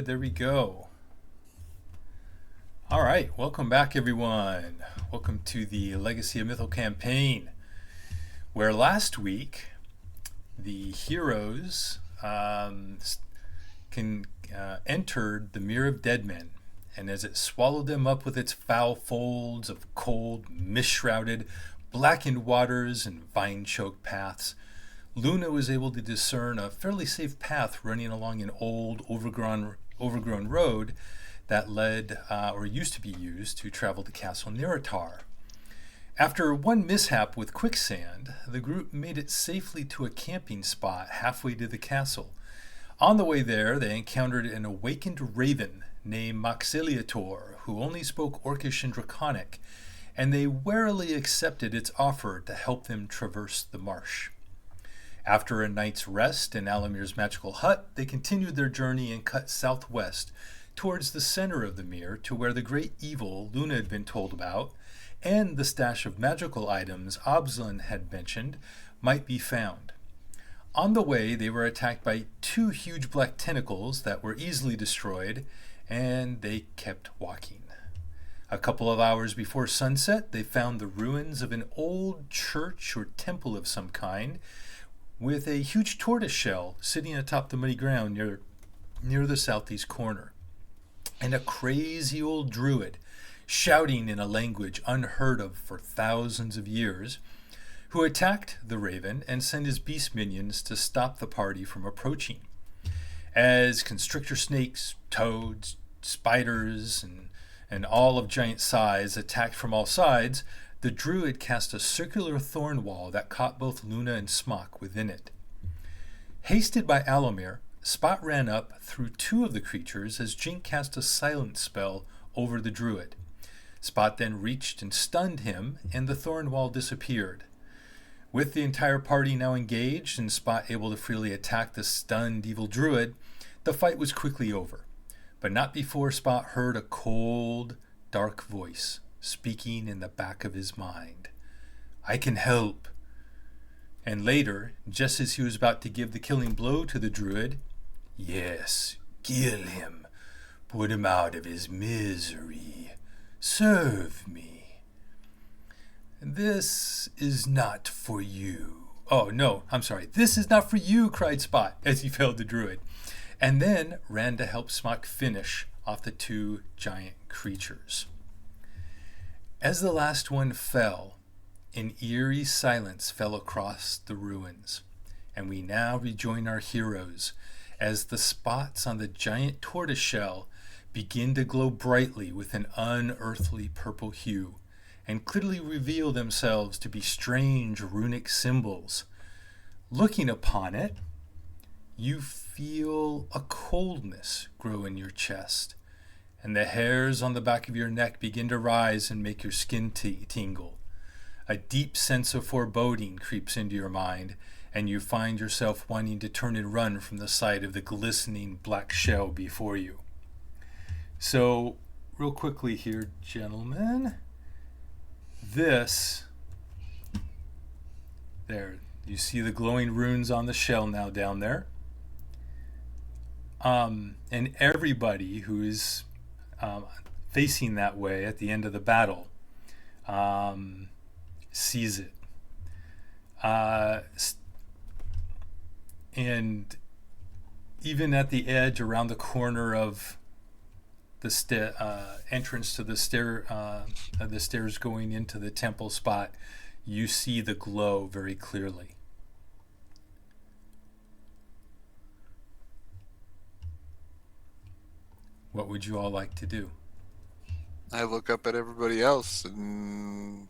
good. There we go. All right. Welcome back, everyone. Welcome to the Legacy of Mythal campaign, where last week the heroes entered the Mere of Dead Men, and as it swallowed them up with its foul folds of cold, mist-shrouded, blackened waters and vine-choked paths, Luna was able to discern a fairly safe path running along an old, overgrown road that led, or used to be used, to travel to Castle Neratar. After one mishap with quicksand, the group made it safely to a camping spot halfway to the castle. On the way there, they encountered an awakened raven named Maxiliator, who only spoke Orcish and Draconic, and they warily accepted its offer to help them traverse the marsh. After a night's rest in Alamir's magical hut, they continued their journey and cut southwest towards the center of the Mere to where the great evil Luna had been told about and the stash of magical items Abzlin had mentioned might be found. On the way, they were attacked by two huge black tentacles that were easily destroyed, and they kept walking. A couple of hours before sunset, they found the ruins of an old church or temple of some kind, with a huge tortoise shell sitting atop the muddy ground near the southeast corner, and a crazy old druid shouting in a language unheard of for thousands of years, who attacked the raven and sent his beast minions to stop the party from approaching. As constrictor snakes, toads, spiders, and all of giant size attacked from all sides, the druid cast a circular thorn wall that caught both Luna and Smock within it. Hasted by Alamir, Spot ran up through two of the creatures as Jink cast a silence spell over the druid. Spot then reached and stunned him, and the thorn wall disappeared. With the entire party now engaged and Spot able to freely attack the stunned evil druid, the fight was quickly over, but not before Spot heard a cold, dark voice speaking in the back of his mind. "I can help." And later, just as he was about to give the killing blow to the druid, "Yes, kill him. Put him out of his misery. Serve me." "This is not for you." "Oh, no, I'm sorry. This is not for you," cried Spot as he felled the druid, and then ran to help Smock finish off the two giant creatures. As the last one fell, an eerie silence fell across the ruins, and we now rejoin our heroes as the spots on the giant tortoise shell begin to glow brightly with an unearthly purple hue, and clearly reveal themselves to be strange runic symbols. Looking upon it, you feel a coldness grow in your chest, and the hairs on the back of your neck begin to rise and make your skin tingle. A deep sense of foreboding creeps into your mind, and you find yourself wanting to turn and run from the sight of the glistening black shell before you. So, real quickly here, gentlemen, there, you see the glowing runes on the shell now down there. And everybody who is facing that way at the end of the battle sees it. And even at the edge around the corner of the entrance to the stairs going into the temple spot, you see the glow very clearly. What would you all like to do? I look up at everybody else and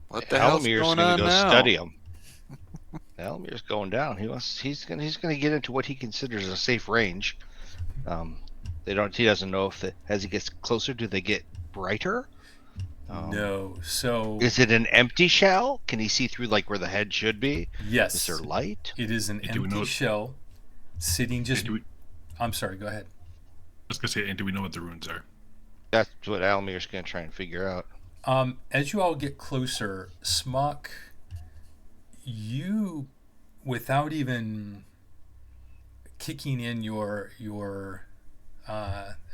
what the hell's Alamir's going gonna on go now? study him. Alamir's going down. He's gonna get into what he considers a safe range. He doesn't know if as he gets closer, do they get brighter? No. So is it an empty shell? Can he see through like where the head should be? Yes. Is there light? It is an empty shell sitting just. I'm sorry. Go ahead. I was gonna say, and do we know what the runes are? That's what Alamir's gonna try and figure out. As you all get closer, Smock, you, without even kicking in your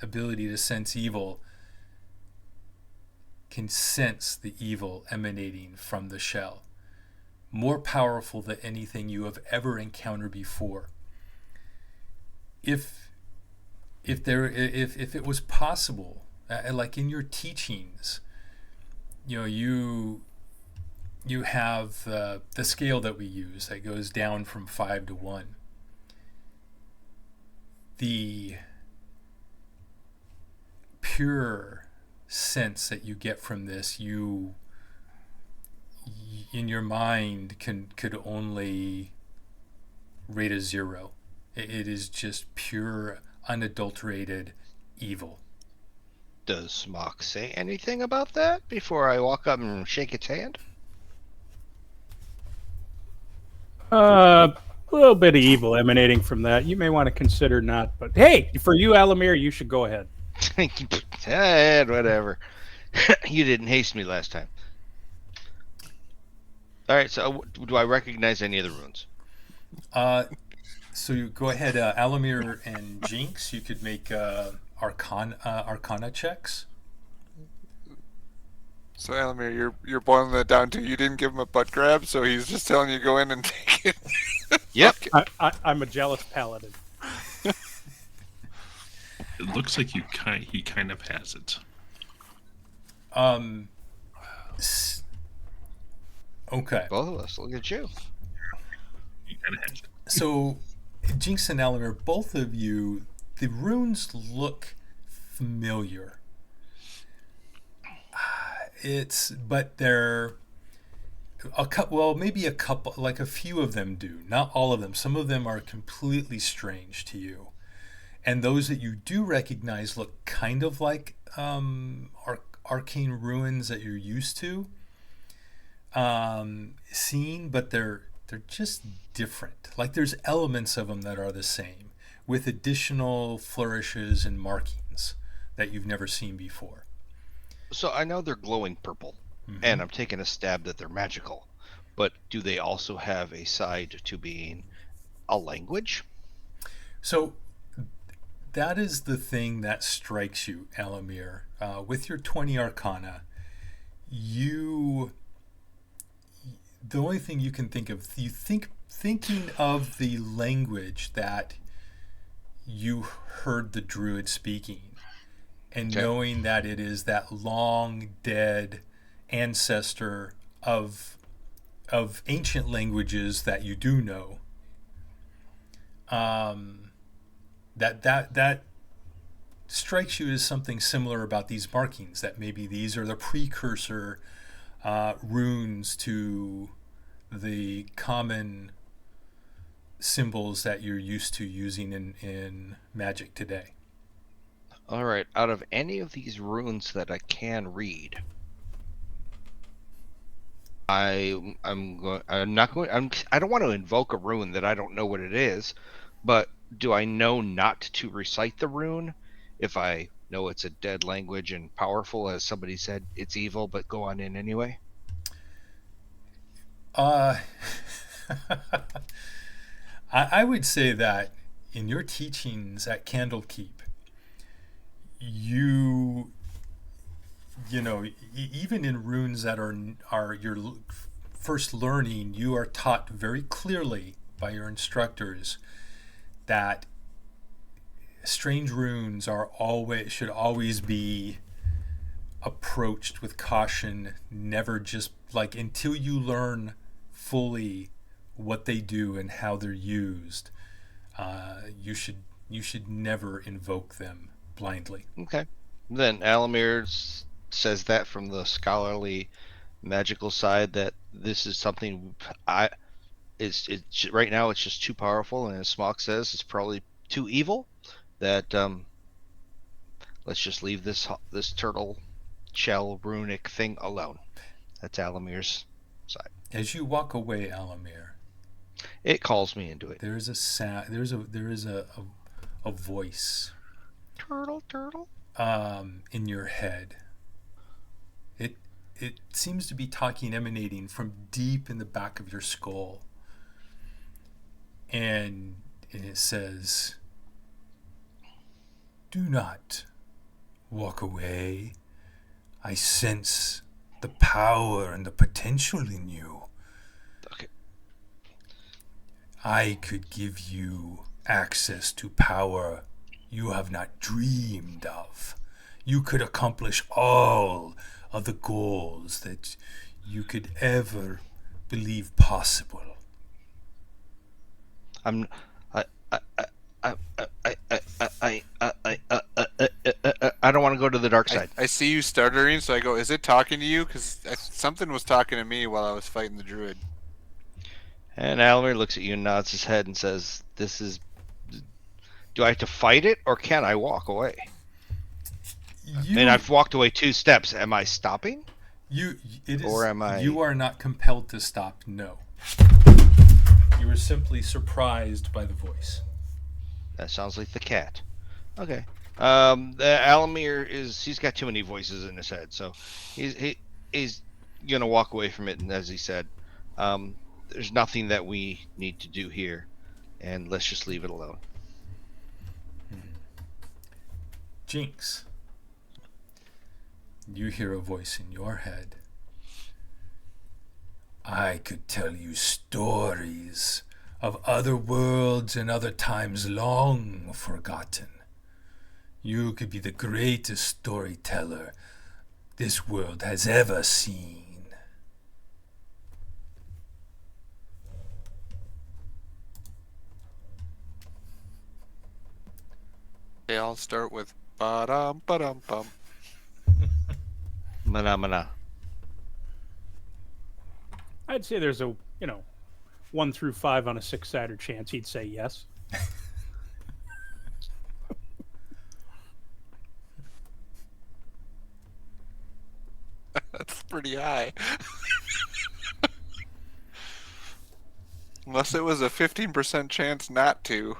ability to sense evil, can sense the evil emanating from the shell. More powerful than anything you have ever encountered before. If it was possible, like in your teachings, you have the scale that we use that goes down from 5 to 1. The pure sense that you get from this, you in your mind could only rate a 0. It is just pure, unadulterated evil. Does Smock say anything about that before I walk up and shake its hand? A little bit of evil emanating from that. You may want to consider not, but hey, for you, Alamir, you should go ahead. Whatever. You didn't haste me last time. All right, so do I recognize any of the runes? So you go ahead, Alamir and Jinx. You could make Arcana checks. So Elamir, you're boiling that down to you didn't give him a butt grab, so he's just telling you go in and take it. Yep. I'm a jealous paladin. It looks like he kind of has it. Okay. Both of us. Look at you. He kind of has it. So, Jinx and Alamir, both of you, the runes look familiar. But they're maybe a couple, like a few of them do, not all of them. Some of them are completely strange to you, and those that you do recognize look kind of like arcane ruins that you're used to seeing, but they're just different. Like there's elements of them that are the same, with additional flourishes and markings that you've never seen before. So I know they're glowing purple, and I'm taking a stab that they're magical, but do they also have a side to being a language? So that is the thing that strikes you, Alamir. With your 20 Arcana, the only thing you can think of, thinking of the language that you heard the druid speaking, and knowing that it is that long dead ancestor of ancient languages that you do know, that strikes you as something similar about these markings, that maybe these are the precursor runes to the common symbols that you're used to using in magic today. All right. Out of any of these runes that I can read, I don't want to invoke a rune that I don't know what it is, but do I know not to recite the rune if I know it's a dead language and powerful, as somebody said, it's evil, but go on in anyway? I would say that in your teachings at Candlekeep, you know, even in runes that are your first learning, you are taught very clearly by your instructors that strange runes should always be approached with caution. Never just until you learn fully what they do and how they're used, you should never invoke them blindly. Okay. Then Alamir says that from the scholarly magical side, that this is something it's right now it's just too powerful, and as Smock says, it's probably too evil, that let's just leave this turtle shell runic thing alone. That's Alamir's side. As you walk away, Alamir, it calls me into it. There is a voice. Turtle. In your head. It seems to be emanating from deep in the back of your skull. And And it says, "Do not walk away. I sense the power and the potential in you. Okay. I could give you access to power you have not dreamed of. You could accomplish all of the goals that you could ever believe possible." I'm. I don't want to go to the dark side. I see you stuttering, so I go, is it talking to you? Because something was talking to me while I was fighting the druid. And Alamir looks at you and nods his head and says, "This is. Do I have to fight it, or can I walk away?" And I've walked away 2 steps. Am I stopping? Or am I- You are not compelled to stop. No. You were simply surprised by the voice. That sounds like the cat. Okay. Alamir he's got too many voices in his head, so he's gonna walk away from it. And as he said, there's nothing that we need to do here, and let's just leave it alone. Jinx, you hear a voice in your head. "I could tell you stories of other worlds and other times long forgotten. You could be the greatest storyteller this world has ever seen." Okay, I'll start with ba-dum, ba-dum, bum. Mana. I'd say there's a 1 through 5 on a 6-sided chance he'd say yes. That's pretty high. Unless it was a 15% chance not to.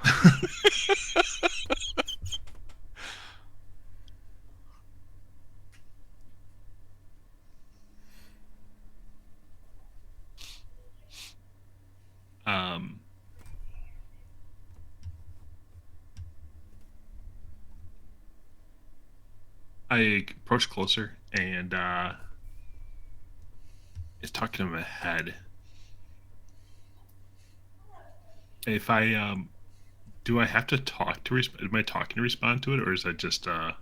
I approach closer and it's talking in my head. If I do I have to talk to am I talking to respond to it, or is that just I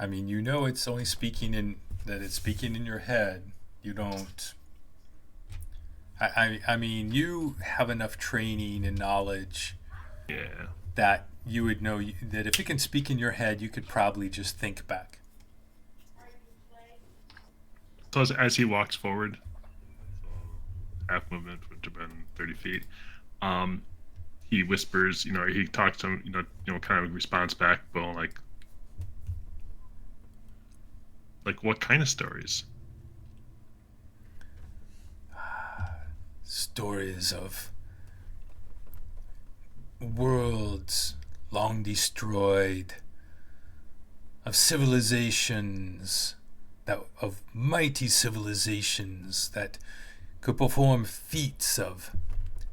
mean, it's only it's speaking in your head. You don't. I mean, you have enough training and knowledge yeah. that you would know that if it can speak in your head, you could probably just think back. So as he walks forward, half movement would have been 30 feet. He whispers, he talks to him, kind of responds back, but like what kind of stories? Stories of worlds long destroyed, of civilizations of mighty civilizations that could perform feats of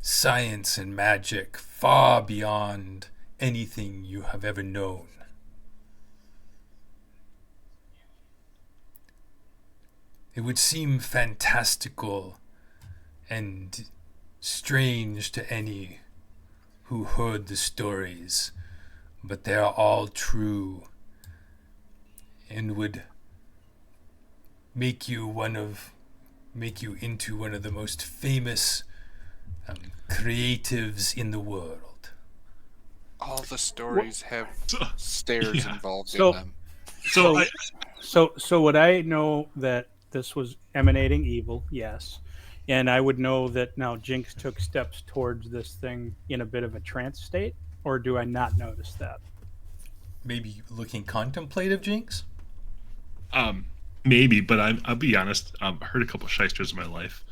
science and magic far beyond anything you have ever known. It would seem fantastical and strange to any who heard the stories, but they are all true and would make you into one of the most famous creatives in the world. All the stories have stairs Yeah. involved So- in them. So would I know that this was emanating evil? Yes. And I would know that now Jinx took steps towards this thing in a bit of a trance state, or do I not notice that? Maybe looking contemplative, Jinx? Maybe, but I'll be honest. I heard a couple of shysters in my life.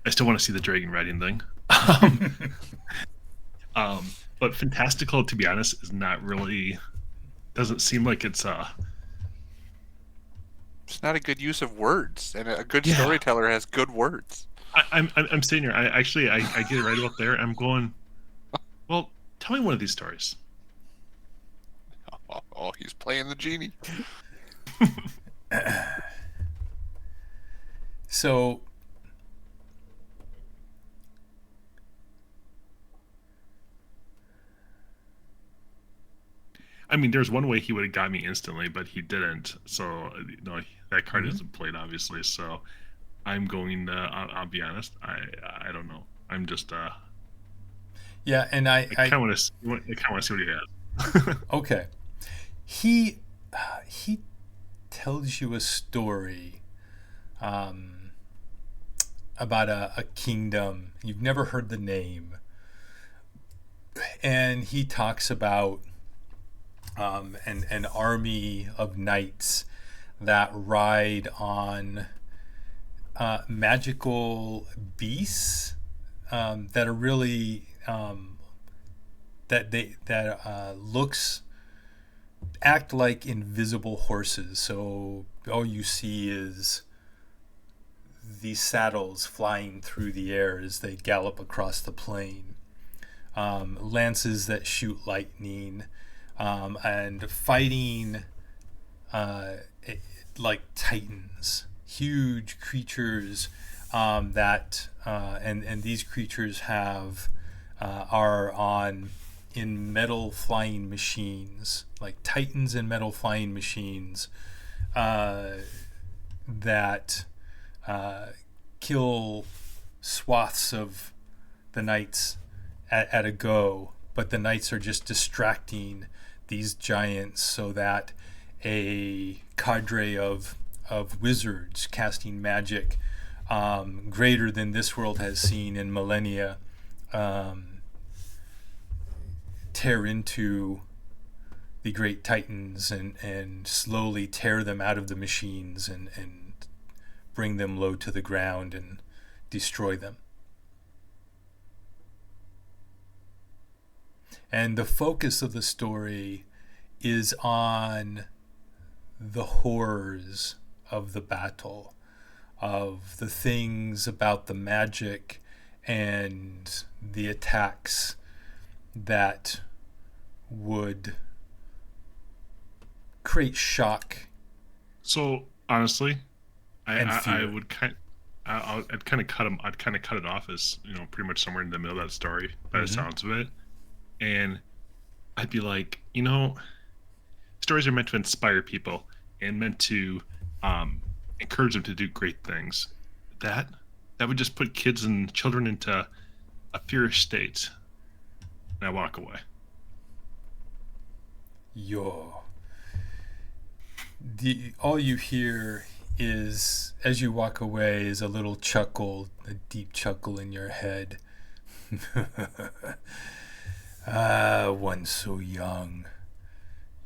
I still want to see the dragon riding thing. But fantastical, to be honest, is not really. Doesn't seem like it's It's not a good use of words, and a good Yeah. storyteller has good words. I'm sitting here. I get it right about there. I'm going. Well, tell me one of these stories. Oh, he's playing the genie. So I mean, there's one way he would have got me instantly, but he didn't. So that card Mhm. isn't played, obviously. So I'm going. I'll be honest. I don't know. I'm just. yeah, and I kind of want to. I kind of want to see what he has. okay. He he tells you a story um, about a kingdom. You've never heard the name, and he talks about an army of knights that ride on magical beasts that are really that looks act like invisible horses. So all you see is these saddles flying through the air as they gallop across the plain. Lances that shoot lightning, and fighting uh, like titans, huge creatures and these creatures are on in metal flying machines, like titans and metal flying machines uh, that kill swaths of the knights at a go, but the knights are just distracting these giants so that a cadre of wizards casting magic greater than this world has seen in millennia tear into the great titans and slowly tear them out of the machines and bring them low to the ground and destroy them. And the focus of the story is on the horrors of the battle, of the things about the magic and the attacks that would create shock. So honestly, And I fear. would I'd kind of cut him. I'd kind of cut it off as pretty much somewhere in the middle of that story by the Mhm. sounds of it, and I'd be like, stories are meant to inspire people and meant to encourage them to do great things. That that would just put kids and children into a furious state, and I walk away. Yo. All you hear is, as you walk away, is a little chuckle, a deep chuckle in your head. One so young.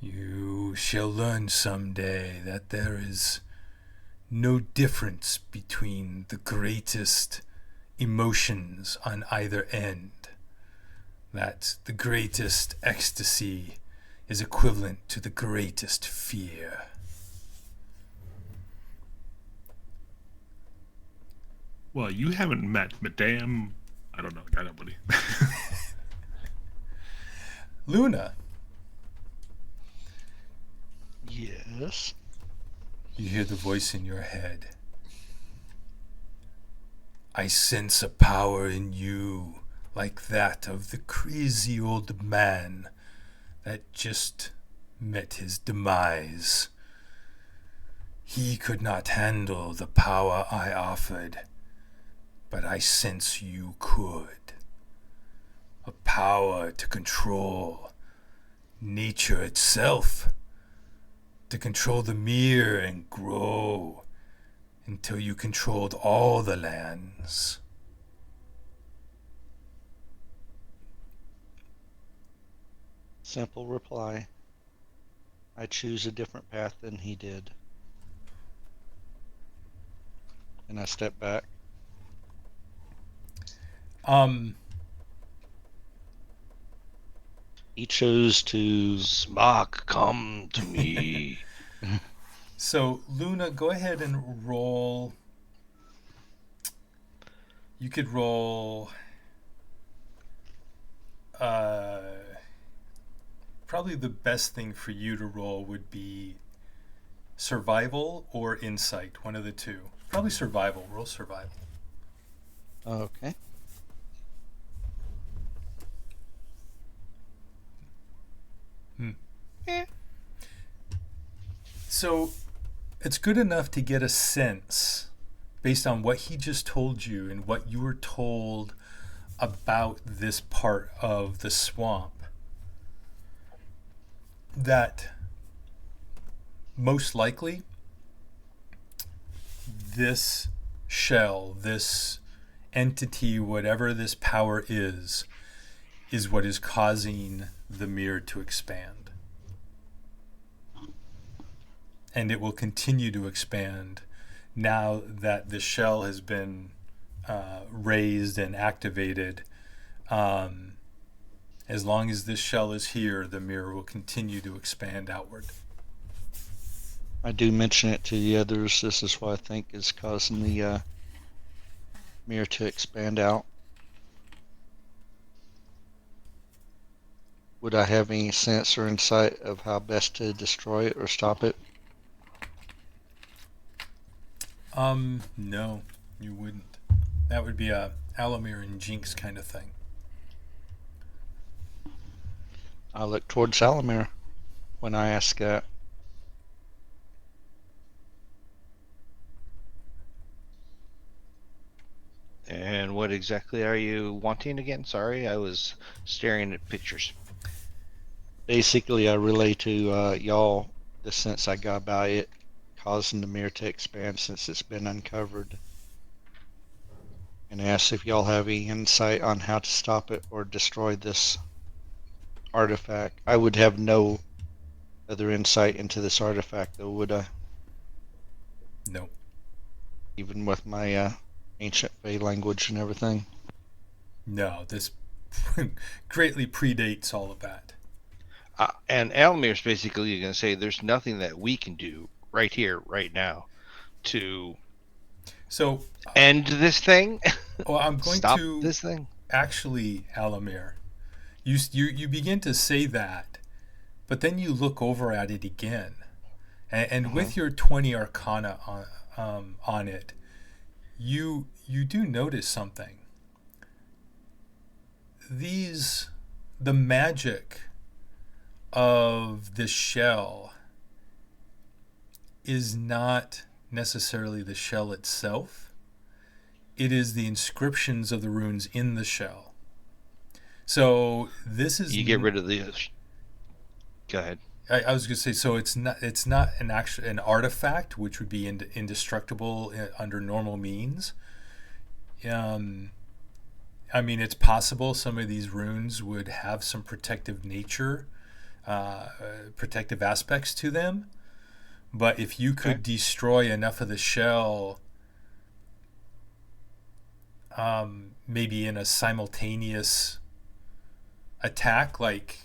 You shall learn someday that there is no difference between the greatest emotions on either end. That the greatest ecstasy is equivalent to the greatest fear. Well, you haven't met Madame. I don't know. I don't believe. Luna, Yes. you hear the voice in your head. I sense a power in you like that of the crazy old man that just met his demise. He could not handle the power I offered, but I sense you could. A power to control nature itself, to control the mirror and grow until you controlled all the lands. Simple reply. I choose a different path than he did. And I step back. He chose to Smock, come to me. So Luna, go ahead and roll You could roll. Probably the best thing for you to roll would be survival or insight, one of the two. Probably survival. Roll survival. Okay. So it's good enough to get a sense based on what he just told you and what you were told about this part of the swamp that most likely this shell, this entity, whatever this power is what is causing the mirror to expand. And it will continue to expand now that the shell has been raised and activated. As long as this shell is here, the mirror will continue to expand outward. I do mention it to the others. This is what I think is causing the mirror to expand out. Would I have any sense or insight of how best to destroy it or stop it? No, you wouldn't. That would be a Alamir and Jinx kind of thing. I look towards Salamir when I ask that. And what exactly are you wanting again? Sorry, I was staring at pictures. Basically, I relay to y'all the sense I got about it causing the mirror to expand since it's been uncovered. And ask if y'all have any insight on how to stop it or destroy this artifact. I would have no other insight into this artifact, though, would I? No. Even with my ancient Fey language and everything. No, this greatly predates all of that. And Almir's basically going to say there's nothing that we can do right here, right now, to So, end this thing. well, I'm going Stop to this thing. actually, Alamir, you begin to say that, but then you look over at it again, and with your 20 Arcana on it, you do notice something. The magic of this shell is not necessarily the shell itself. It is the inscriptions of the runes in the shell. So this is You get rid of the. Go ahead. I was going to say, so it's not an artifact which would be indestructible under normal means. I mean, it's possible some of these runes would have some protective nature, protective aspects to them. But if you could destroy enough of the shell, maybe in a simultaneous attack, like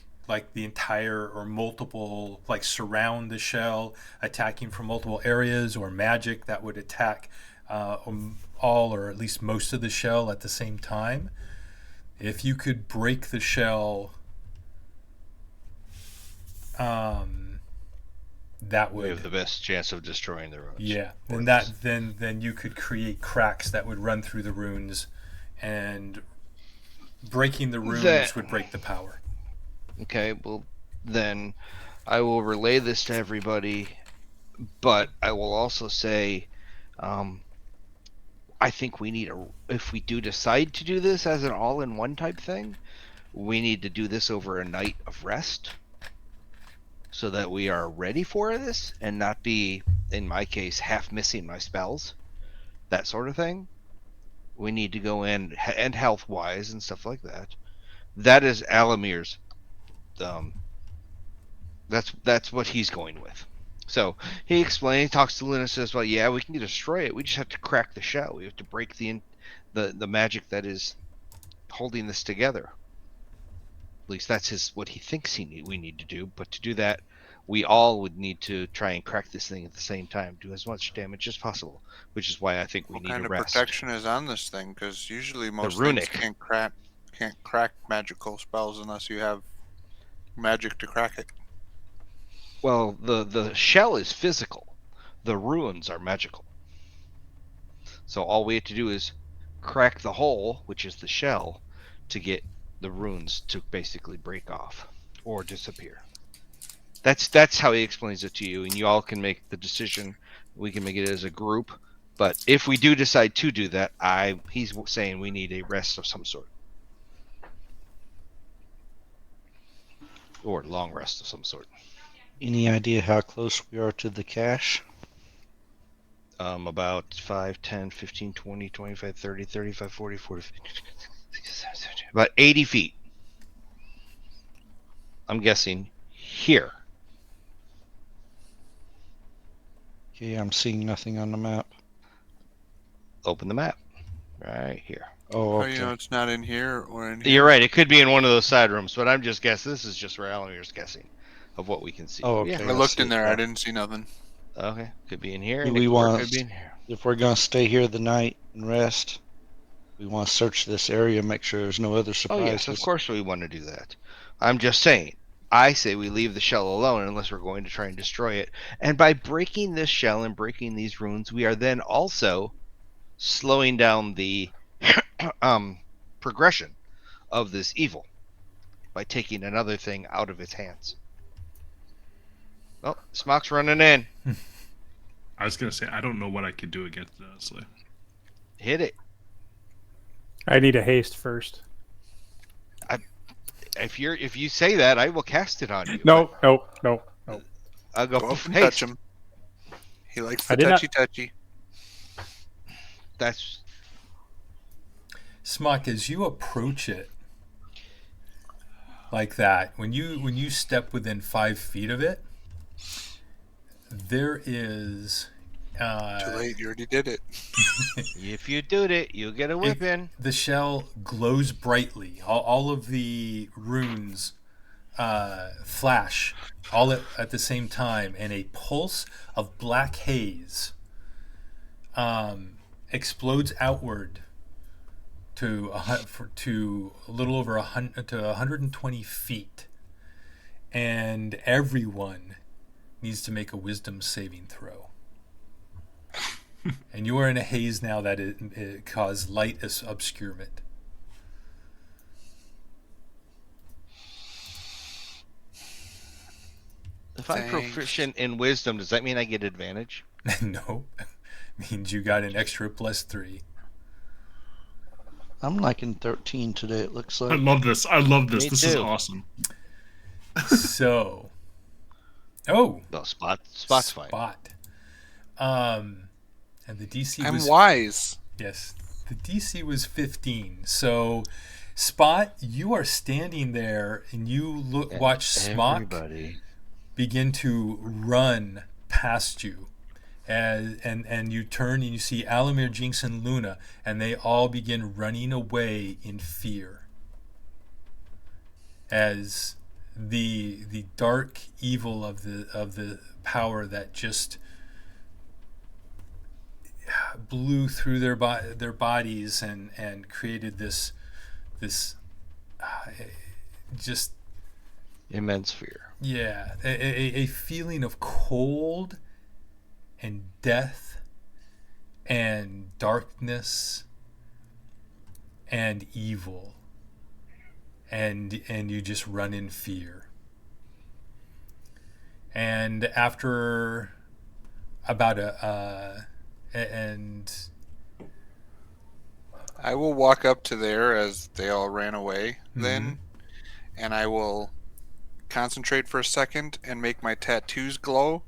the entire or multiple, like surround the shell, attacking from multiple areas, or magic that would attack all or at least most of the shell at the same time. If you could break the shell, that would We have the best chance of destroying the runes. Yeah, and then you could create cracks that would run through the runes, and breaking the runes would break the power. Okay, well, then I will relay this to everybody, but I will also say, I think we need if we do decide to do this as an all-in-one type thing, we need to do this over a night of rest so that we are ready for this and not be, in my case, half missing my spells, that sort of thing. We need to go in, and health-wise and stuff like that. That is Alamir's. That's what he's going with. So he explains, talks to Luna, says, "Well, yeah, we can destroy it. We just have to crack the shell. We have to break the magic that is holding this together. At least that's what he thinks we need to do. But to do that, we all would need to try and crack this thing at the same time, do as much damage as possible, which is why I think we What need kind a of rest. protection is on this thing? Because usually most things runic. can't crack magical spells unless you have magic to crack it. Well, the shell is physical. The runes are magical. So all we have to do is crack the hole, which is the shell, to get the runes to basically break off or disappear. That's how he explains it to you, and you all can make the decision. We can make it as a group. But if we do decide to do that, he's saying we need a rest of some sort. Or long rest of some sort. Any idea how close we are to the cache? About 5, 10, 15, 20, 25, 30, 35, 40, 40, 50, about 80 feet. I'm guessing here. Okay, I'm seeing nothing on the map. Open the map. Right here. Oh, How okay. you know it's not in here or in here? You're right. It could be in one of those side rooms, but I'm just guessing. This is just where Alamir's guessing of what we can see. Oh, Yeah. okay. I looked see in it there. now. I didn't see nothing. Okay. Could be in here. Do And we it want- could be in here. If we're going to stay here the night and rest, we want to search this area, make sure there's no other Oh surprises. yes, of course we want to do that. I'm just saying. I say we leave the shell alone unless we're going to try and destroy it. And by breaking this shell and breaking these runes, we are then also slowing down the progression of this evil by taking another thing out of its hands. Oh, Smock's running in. I was gonna say I don't know what I could do against it, honestly. Hit it. I need a haste first. If you say that, I will cast it on you. No. I'll go. Go up and Hey, touch him. He likes the I did not- touchy. that's Smock, as you approach it like that, when you step within 5 feet of it, there is Too late. You already did it. if you do it, you'll get a whipping. the shell glows brightly. All of the runes flash all at the same time, and a pulse of black haze explodes outward to a little over 120 feet, and everyone needs to make a wisdom saving throw. And you are in a haze now that it caused light obscurement. If I'm Thanks. proficient in wisdom, does that mean I get advantage? No, means you got an extra +3. I'm liking 13 today, it looks I like. love this. I love this. Me This is too. awesome. So, oh, No, spot's fine. Spot. And the DC I'm was wise. yes, the DC was 15. So, Spot, you are standing there and you watch Smock Everybody. begin to run past you. And you turn and you see Alamir, Jinx, and Luna, and they all begin running away in fear as the dark evil of the power that just blew through their bodies and created this just Immense fear. yeah, a feeling of cold and death and darkness and evil, and you just run in fear. And after about and I will walk up to there as they all ran away then, and I will concentrate for a second and make my tattoos glow,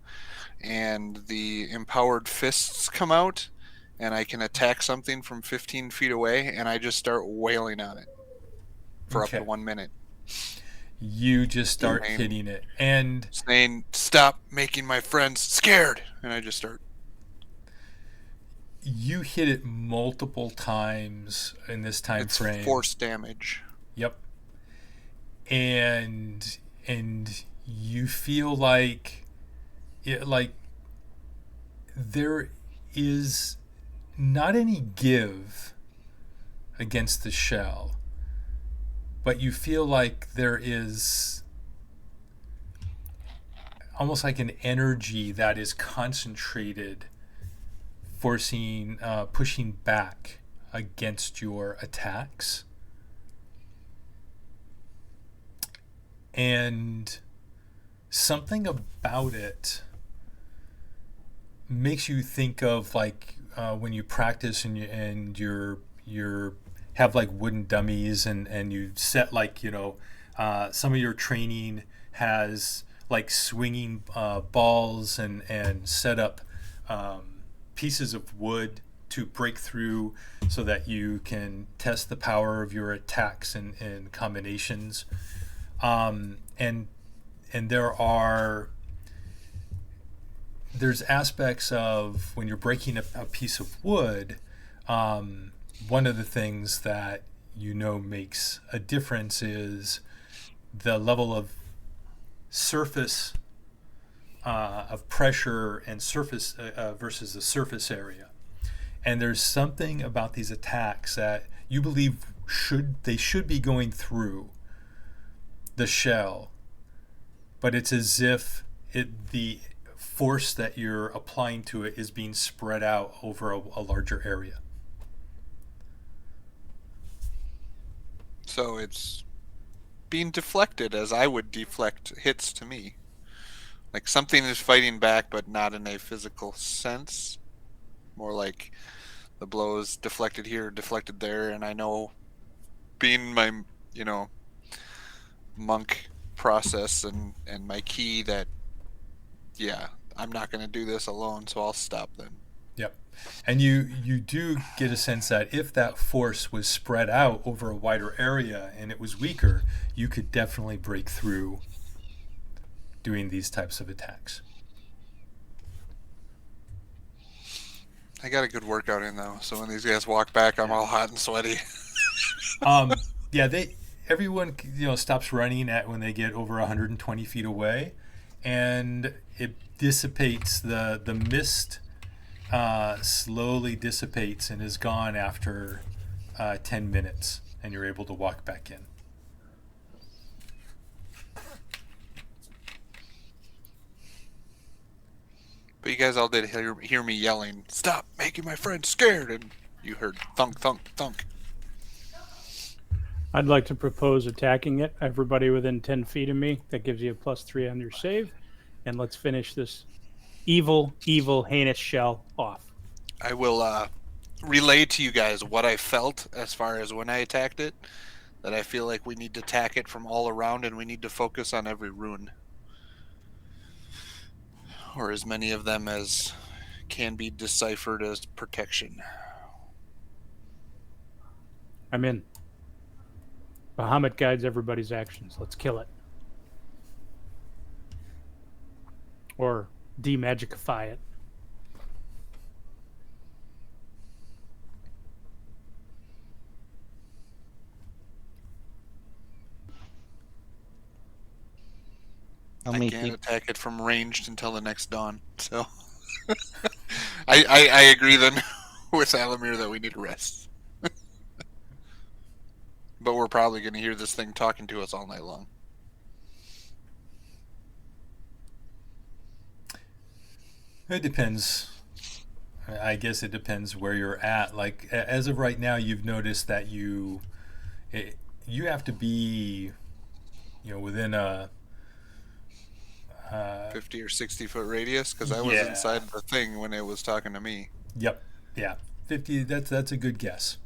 and the empowered fists come out, and I can attack something from 15 feet away, and I just start wailing on it for Okay. up to 1 minute, you just start Same. hitting it, and saying, "Stop making my friends scared," and I just start. you hit it multiple times in this time It's frame. force damage. Yep. And you feel like there is not any give against the shell, but you feel like there is almost like an energy that is concentrated, forcing, pushing back against your attacks. And something about it makes you think of like when you practice and you're have like wooden dummies and you set like some of your training has like swinging balls and set up pieces of wood to break through so that you can test the power of your attacks and combinations. And there's aspects of when you're breaking a piece of wood, one of the things that makes a difference is the level of surface of pressure and surface versus the surface area. And there's something about these attacks that you believe should be going through the shell, but it's as if the force that you're applying to it is being spread out over a larger area. So it's being deflected as I would deflect hits to me. Like something is fighting back, but not in a physical sense. More like the blow is deflected here, deflected there, and I know, being my, monk process and my key, that, yeah, I'm not going to do this alone, so I'll stop then. Yep. And you do get a sense that if that force was spread out over a wider area and it was weaker, you could definitely break through doing these types of attacks. I got a good workout in though, so when these guys walk back, I'm all hot and sweaty. Yeah, everyone stops running at when they get over 120 feet away, and it dissipates. The mist slowly dissipates and is gone after 10 minutes, and you're able to walk back in. But you guys all did hear me yelling, "Stop making my friend scared," and you heard thunk, thunk, thunk. I'd like to propose attacking it. Everybody within 10 feet of me. That gives you a +3 on your save. And let's finish this evil, heinous shell off. I will relay to you guys what I felt as far as when I attacked it. That I feel like we need to attack it from all around, and we need to focus on every rune. Or as many of them as can be deciphered as protection. I'm in. Bahamut guides everybody's actions. Let's kill it. Or demagicify it. I can't attack it from ranged until the next dawn. So I agree then with Alamir that we need a rest. But we're probably going to hear this thing talking to us all night long. It depends. I guess it depends where you're at. Like as of right now, you've noticed that you have to be, within a 50 or 60 foot radius, because I was inside the thing when it was talking to me. Yep. Yeah. 50. That's a good guess.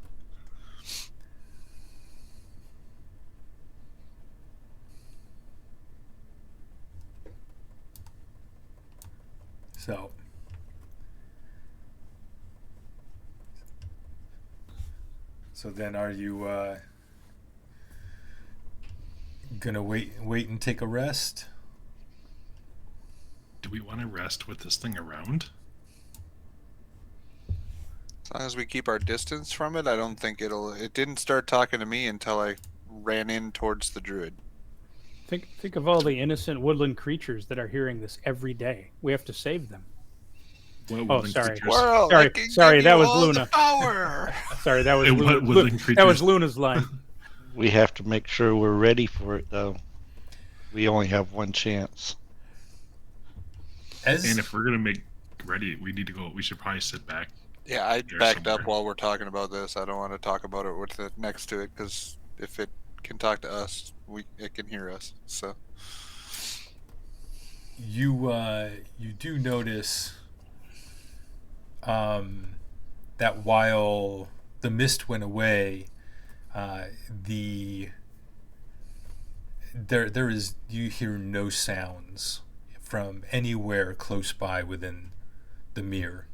So then are you gonna wait and take a rest? Do we want to rest with this thing around? As long as we keep our distance from it, I don't think it didn't start talking to me until I ran in towards the druid. Think of all the innocent woodland creatures that are hearing this every day. We have to save them. What Oh, woodland sorry. creatures? World, Sorry, I can sorry, give that you was all Luna. the power. Sorry, that was And what Luna. woodland That was creatures? Luna's line. We have to make sure we're ready for it, though. We only have one chance. As And if we're gonna make ready, we need to go. We should probably sit back. Yeah, I There backed up somewhere. while we're talking about this. I don't want to talk about it with it next to it because if it can talk to us, it can hear us. So you do notice that while the mist went away, the there is you hear no sounds from anywhere close by within the mirror.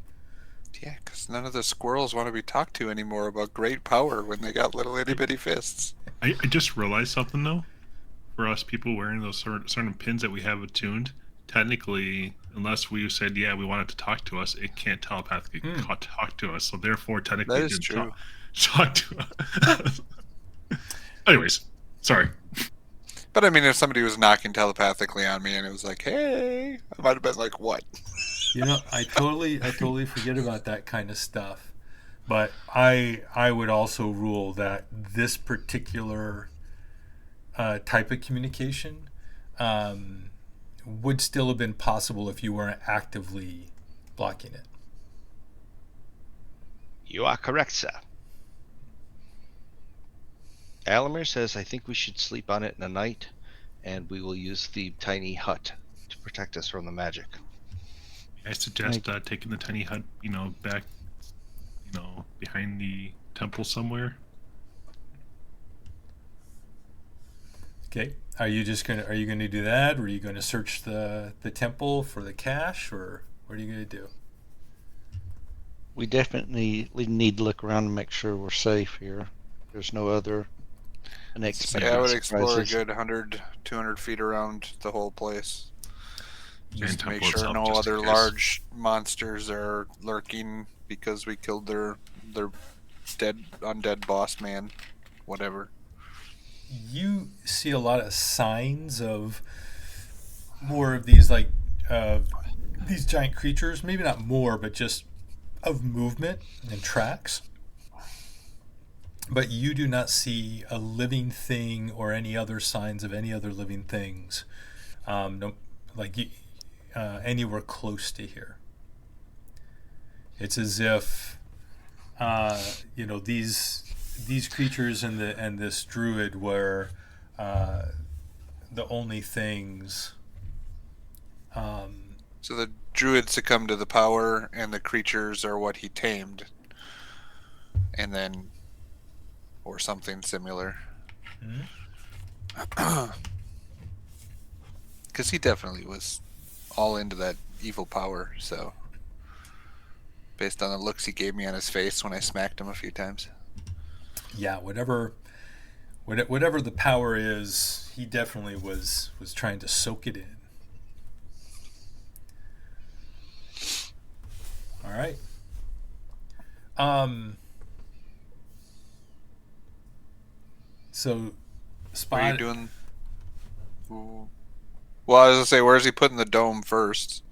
yeah, because none of the squirrels want to be talked to anymore about great power when they got little itty bitty fists. I just realized something though. For us people wearing those certain pins that we have attuned, technically, unless we said yeah we want it to talk to us, it can't telepathically talk to us. So therefore, technically, That it is didn't true. talk to us. Anyways, sorry. But I mean, if somebody was knocking telepathically on me and it was like, "Hey," I might have been like, "What?" You know, I totally forget about that kind of stuff. But I would also rule that this particular type of communication would still have been possible if you weren't actively blocking it. You are correct, sir. Alamir says, I think we should sleep on it in the night, and we will use the tiny hut to protect us from the magic. I suggest taking the tiny hut, back, behind the temple somewhere. Okay. Are you gonna do that, or are you gonna search the temple for the cache, or what are you gonna do? We definitely need to look around and make sure we're safe here. There's no other unexpected I would explore a surprises. good 100, 200 feet around the whole place. Just to make temple sure itself, no just in other case. large monsters are lurking because we killed their undead boss man, whatever. You see a lot of signs of more of these these giant creatures. Maybe not more, but just of movement and tracks. But you do not see a living thing or any other signs of any other living things. No, like you, anywhere close to here. It's as if these creatures and this druid were the only things. So the druid succumbed to the power, and the creatures are what he tamed, and then, or something similar. Because he definitely was all into that evil power. So, based on the looks he gave me on his face when I smacked him a few times. Yeah, whatever the power is, he definitely was trying to soak it in. All right. So, What are you Spot. doing? Ooh. Well, I was gonna say, where's he putting the dome first,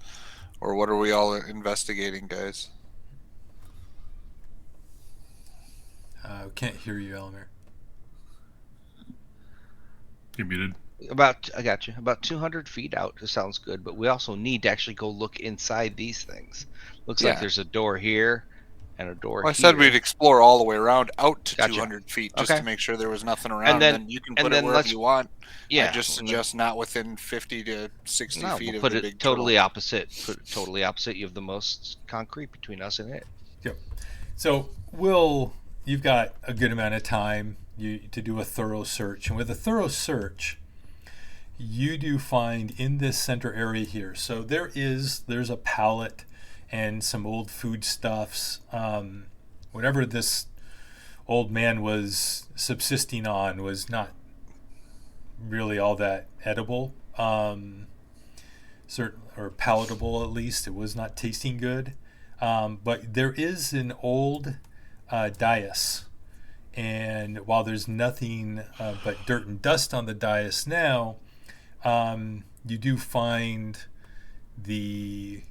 or what are we all investigating, guys? Can't hear you, Elmer. You're muted. I got you. About 200 feet out. This sounds good, but we also need to actually go look inside these things. Looks like Yeah. there's a door here and a door Well, I here. said we'd explore all the way around out to Gotcha. 200 feet just Okay. to make sure there was nothing around. And then- then you can and put it then wherever let's- you want. Yeah. I just and then- suggest not within 50 to 60 No, feet we'll of put the it big totally turtle. opposite. Put it totally opposite. You have the most concrete between us and it. Yep. So, you've got a good amount of time to do a thorough search, and with a thorough search, you do find in this center area here. So there's a pallet and some old foodstuffs. Whatever this old man was subsisting on was not really all that edible, certain or palatable at least. It was not tasting good. But there is an old dais, and while there's nothing but dirt and dust on the dais now, You do find the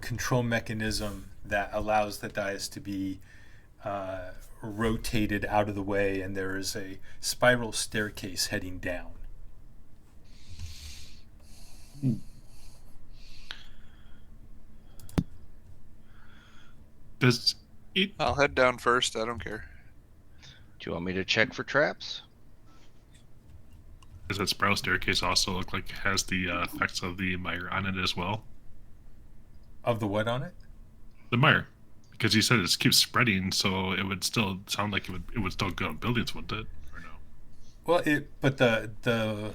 control mechanism that allows the dice to be rotated out of the way, and there is a spiral staircase heading down. Does it? I'll head down first. I don't care. Do you want me to check for traps? Does that spiral staircase also look like it has the effects of the mire on it as well? Of the what on it? The mire, because you said it keeps spreading, so it would still sound like it would still go on buildings, wouldn't it? Or no? Well, but the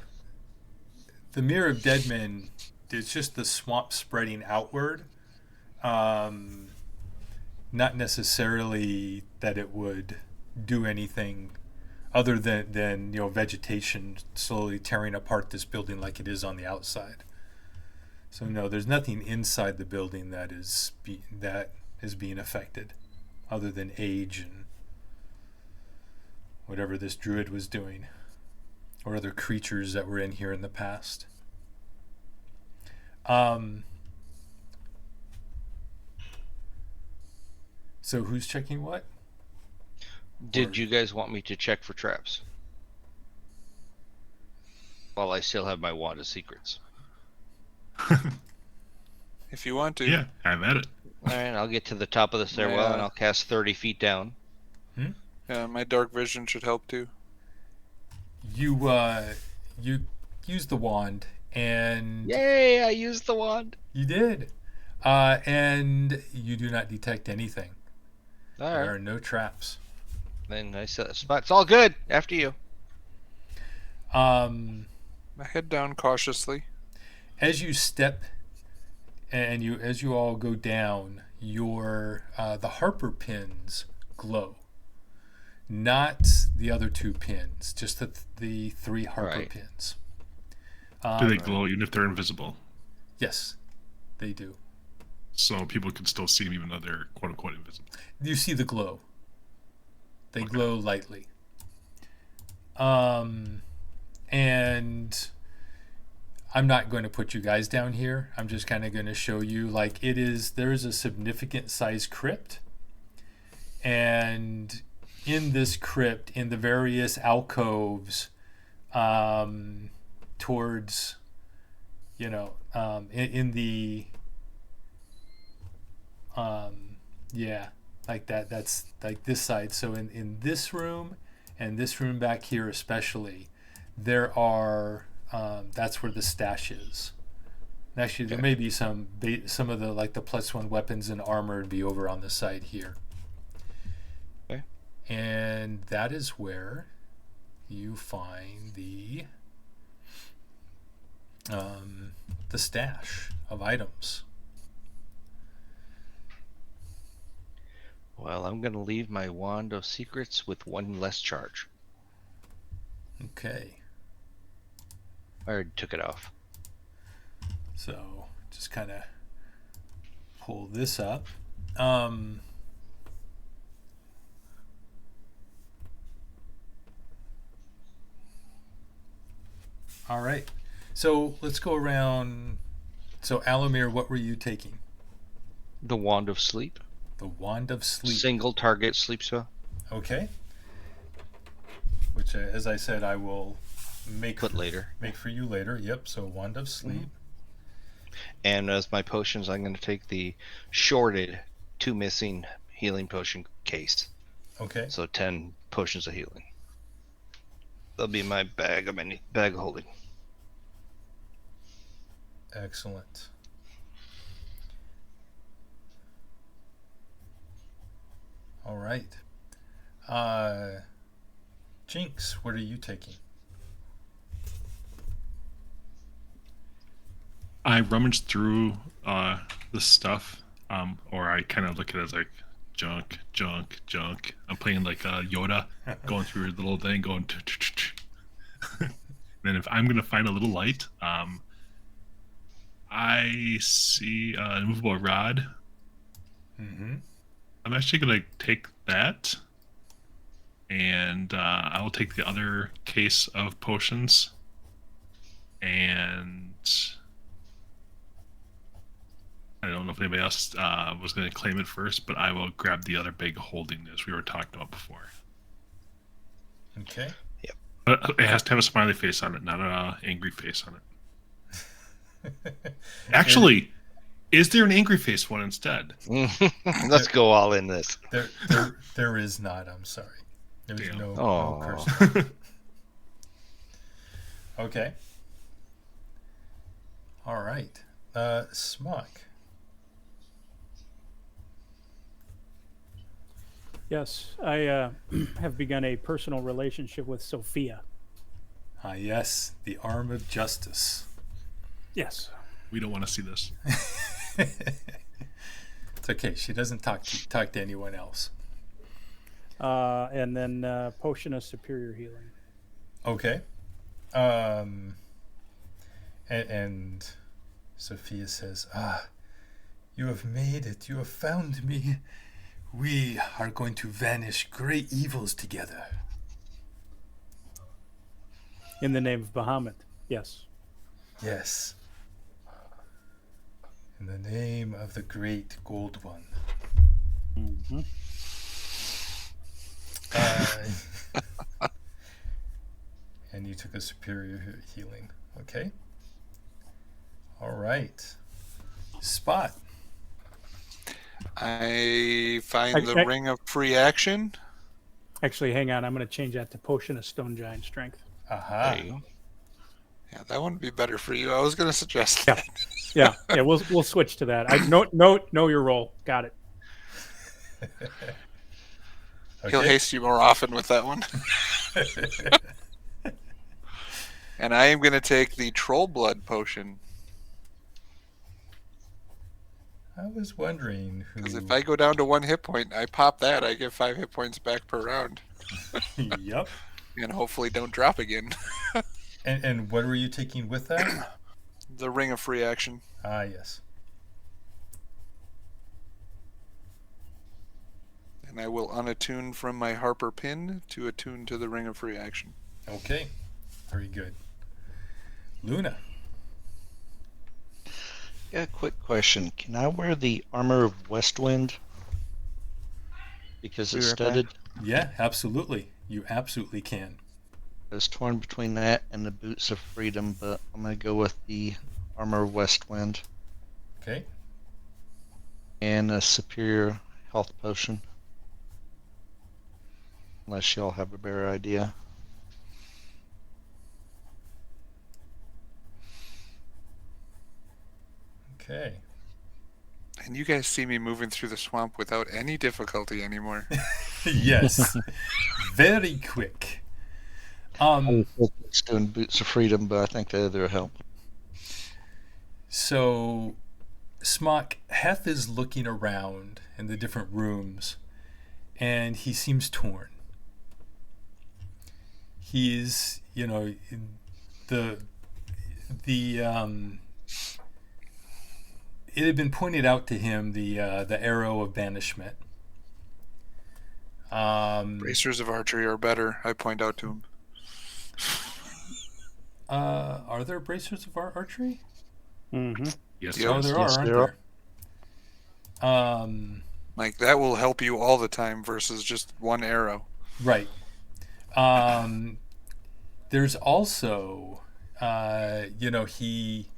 Mirror of Dead Men, it's just the swamp spreading outward. Not necessarily that it would do anything other than vegetation slowly tearing apart this building like it is on the outside. So no, there's nothing inside the building that is being affected, other than age and whatever this druid was doing, or other creatures that were in here in the past. So who's checking what? Did you guys want me to check for traps? While I still have my wand of secrets. If you want to. Yeah, have at it. Alright, I'll get to the top of the stairwell and I'll cast 30 feet down. Yeah, my dark vision should help too. You use the wand and Yay, I used the wand. you did, and you do not detect anything. There Alright, are no traps. then I set a spot. It's all good. After you. I head down cautiously. As you step and as you all go down, your the Harper pins glow. Not the other two pins, just the three Harper Right. pins. Do they glow even if they're invisible? Yes, they do. So people can still see them even though they're quote unquote invisible. You see the glow. They glow lightly. And I'm not going to put you guys down here. I'm just kind of going to show you, like, there is a significant size crypt. And in this crypt, in the various alcoves, towards, in the, like that's like this side. So in this room and this room back here especially, there are, that's where the stash is. And actually, there may be some of the, like, the +1 weapons and armor would be over on the side here. Okay. And that is where you find the stash of items. Well, I'm going to leave my wand of secrets with one less charge. Okay. I already took it off. So just kind of pull this up. All right. So let's go around. So Alamir, what were you taking? The wand of sleep. The Wand of Sleep. Single target sleep spell. Okay. Which, as I said, I will make later. Make for you later. Yep. So Wand of Sleep. And as my potions, I'm going to take the shorted 2 missing healing potion case. Okay. So 10 potions of healing. They'll be my bag of holding. Excellent. All right. Jinx, what are you taking? I rummage through the stuff, or I kind of look at it as like junk, junk, junk. I'm playing like Yoda, going through the little thing, going. Then if I'm gonna find a little light, I see an immovable rod. Mm-hmm. I'm actually gonna take that, and I will take the other case of potions. And I don't know if anybody else was going to claim it first, but I will grab the other big holding as we were talking about before. Okay. But it has to have a smiley face on it, not an angry face on it. Actually, is there an angry face one instead? Let's go all in this. There is not. I'm sorry. There's Damn. no Aw. curse. Okay. All right. Smock. Yes, I have begun a personal relationship with Sophia. Ah, yes, the arm of justice. Yes. We don't want to see this. It's okay. She doesn't talk to anyone else. And then potion of superior healing. Okay. And Sophia says, you have made it. You have found me. We are going to vanish great evils together. In the name of Bahamut. Yes. Yes. In the name of the great Gold One. Mm-hmm. And you took a superior healing. Okay. All right. Spot. I find the ring of free action. Actually, hang on. I'm going to change that to potion of stone giant strength. Aha. There you go. Yeah, that would be better for you. I was going to suggest that. Yeah. We'll switch to that. Know your role. Got it. He'll haste you more often with that one. And I am going to take the troll blood potion. I was wondering who. Because if I go down to 1 hit point, I pop that, I get 5 hit points back per round. Yep. And hopefully don't drop again. And what were you taking with that? The ring of free action. Ah, yes. And I will unattune from my Harper pin to attune to the ring of free action. Okay. Very good. Luna. Yeah, quick question. Can I wear the armor of Westwind? Because it's studded. Yeah, absolutely. You absolutely can. I was torn between that and the boots of freedom, but I'm going to go with the armor of Westwind Okay. and a superior health potion. Unless y'all have a better idea. Okay. And you guys see me moving through the swamp without any difficulty anymore. Yes. Very quick. It's doing boots of freedom, but I think the other help. So, Smock, Heth is looking around in the different rooms, and he seems torn. He's, it had been pointed out to him the arrow of banishment. Bracers of archery are better, I point out to him. Are there bracers of archery? Mm-hmm. Yes, Yep. Oh, there Yes, are, there aren't there? Like, that will help you all the time versus just one arrow. Right. There's also, he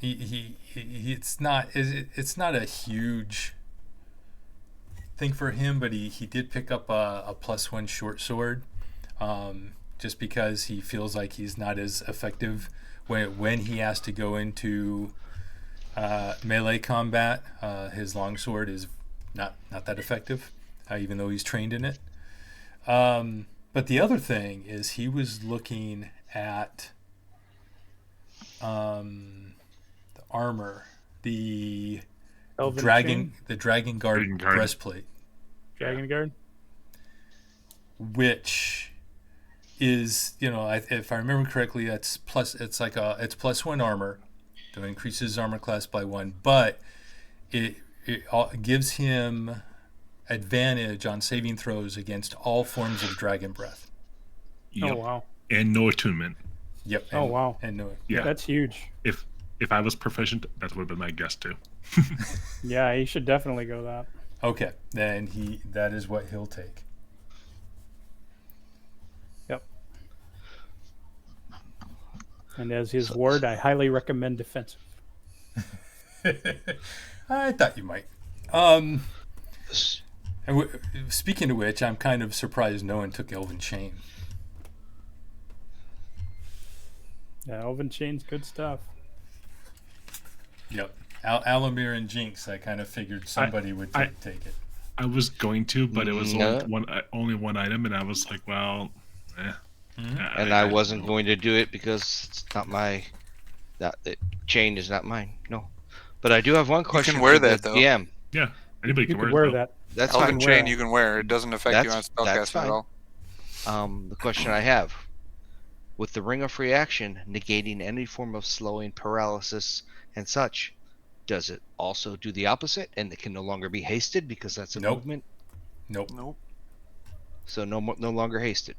it's not a huge thing for him, but he did pick up a +1 short sword, just because he feels like he's not as effective when he has to go into melee combat. His longsword is not that effective, even though he's trained in it. But the other thing is he was looking at the armor, the Elven Dragon chain? Guard breastplate, Dragon Guard? which is, if I remember correctly, it's +1 armor, so it increases his armor class by 1, but it gives him advantage on saving throws against all forms of dragon breath. Yep. Oh, wow. And no attunement. Yep. Oh, And, wow. And no. Yeah. That's huge. If I was proficient, that would have been my guess too. Yeah, he should definitely go that. Okay. Then that is what he'll take. Yep. And as his ward, I highly recommend defensive. I thought you might. S- And speaking of which, I'm kind of surprised no one took Elven Chain. Yeah, Elven Chain's good stuff. Yep. Alamir and Jinx, I kind of figured somebody would take it. I was going to, but it was No. only one item, and I was like, well, And I wasn't going to do it because it's not my. Chain is not mine. No. But I do have one question. wear for the that, though. DM. Yeah, anybody You can could wear wear it. that. That's Elven fine. Chain you can wear. It doesn't affect you on That's spellcasting fine. at all. The question I have, with the Ring of Reaction negating any form of slowing, paralysis, and such, does it also do the opposite, and it can no longer be hasted because that's a Nope. movement? Nope. So no longer hasted.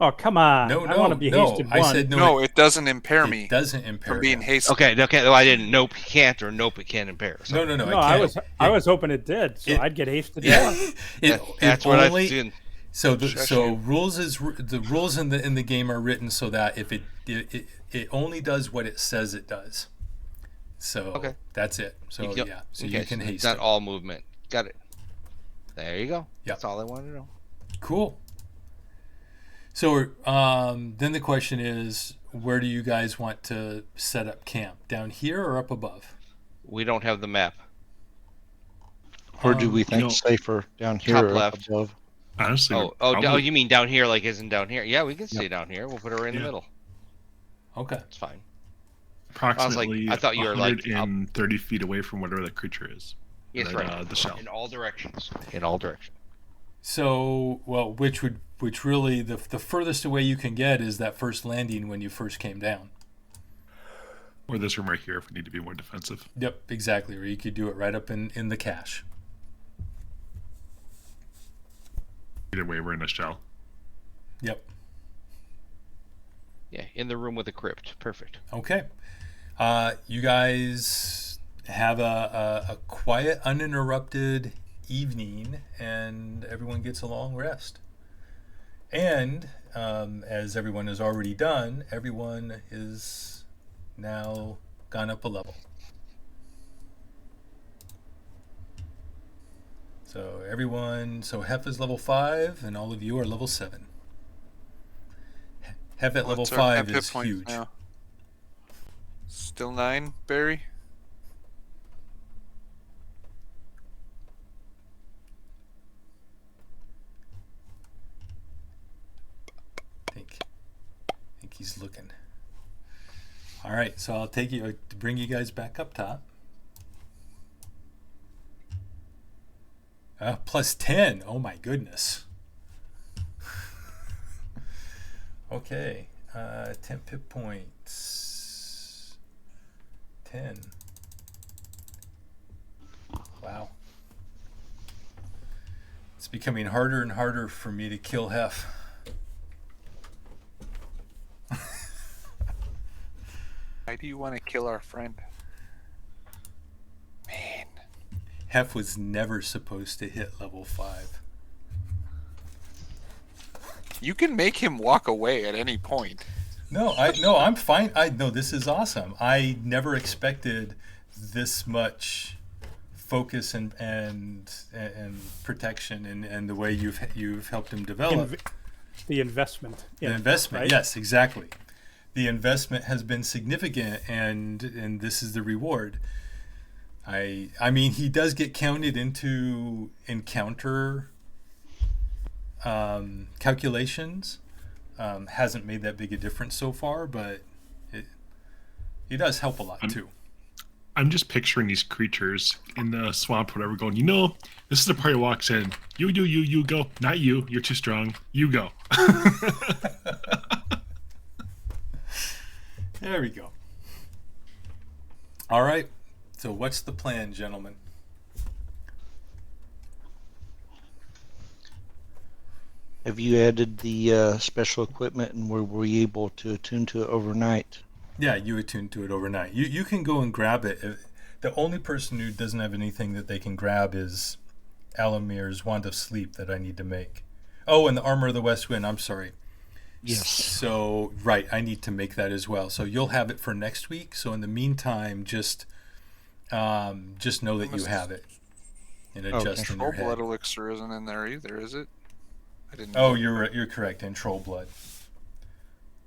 Oh, come on. No, I want to be hasted I once. said no. No, it doesn't impair it me doesn't impair from being him. hasted. Okay. Well, I didn't. Nope, he can't, or nope, it can't impair. So No, No, it I can't. was hoping it did, so I'd get hasted Yeah. more. that's it what only, I've seen. So the Shush so you. the rules in the game are written so that if it only does what it says it does. So Okay. that's it. So You can- yeah, so okay, you can so haste it's not it. all movement. Got it. There you go. Yep. That's all I wanted to know. Cool. So then the question is, where do you guys want to set up camp? Down here or up above? We don't have the map. Or do we think know, safer down here top or up left. above? Honestly, Oh, you mean down here, like isn't down here? Yeah, we can stay down here. We'll put her right in the Yeah. middle. Okay. It's fine. approximately I thought you were, like, 130 feet away from whatever that creature is. Yes, That, right. the shell. In all directions. In all directions. So which really the furthest away you can get is that first landing when you first came down. Or this room right here if we need to be more defensive. Yep, exactly. Or you could do it right up in the cache. Either way, we're in a shell. Yep. Yeah, in the room with the crypt. Perfect. Okay. You guys have a quiet, uninterrupted evening, and everyone gets a long rest. And as everyone has already done, everyone is now gone up a level. So Hef is level 5, and all of you are level 7. Hef at level What's our 5 hit is points huge. now? Still 9, Barry? I think he's looking. All right, so I'll bring you guys back up top. Plus 10. Oh my goodness. Okay, 10 pip points. 10. Wow. It's becoming harder and harder for me to kill Hef. Why do you want to kill our friend? Man. Hef was never supposed to hit level 5. You can make him walk away at any point. No, I'm fine. This is awesome. I never expected this much focus and protection and the way you've helped him develop. The investment. The investment, right? yes, exactly. The investment has been significant, and this is the reward. I mean, he does get counted into encounter calculations. Hasn't made that big a difference so far, but he does help a lot too. I'm just picturing these creatures in the swamp, whatever, going, this is the part he walks in. You go. Not you. You're too strong. You go. There we go. All right. So what's the plan, gentlemen? Have you added the special equipment, and were we able to attune to it overnight? Yeah, you attune to it overnight. You can go and grab it. The only person who doesn't have anything that they can grab is Alamir's Wand of Sleep that I need to make. Oh, and the Armor of the West Wind. I'm sorry. Yes. So, right, I need to make that as well. So you'll have it for next week. So in the meantime, just know that you have it and adjust in Troll your head. blood elixir isn't in there either, is it? I didn't. Oh, you're correct. And Troll Blood.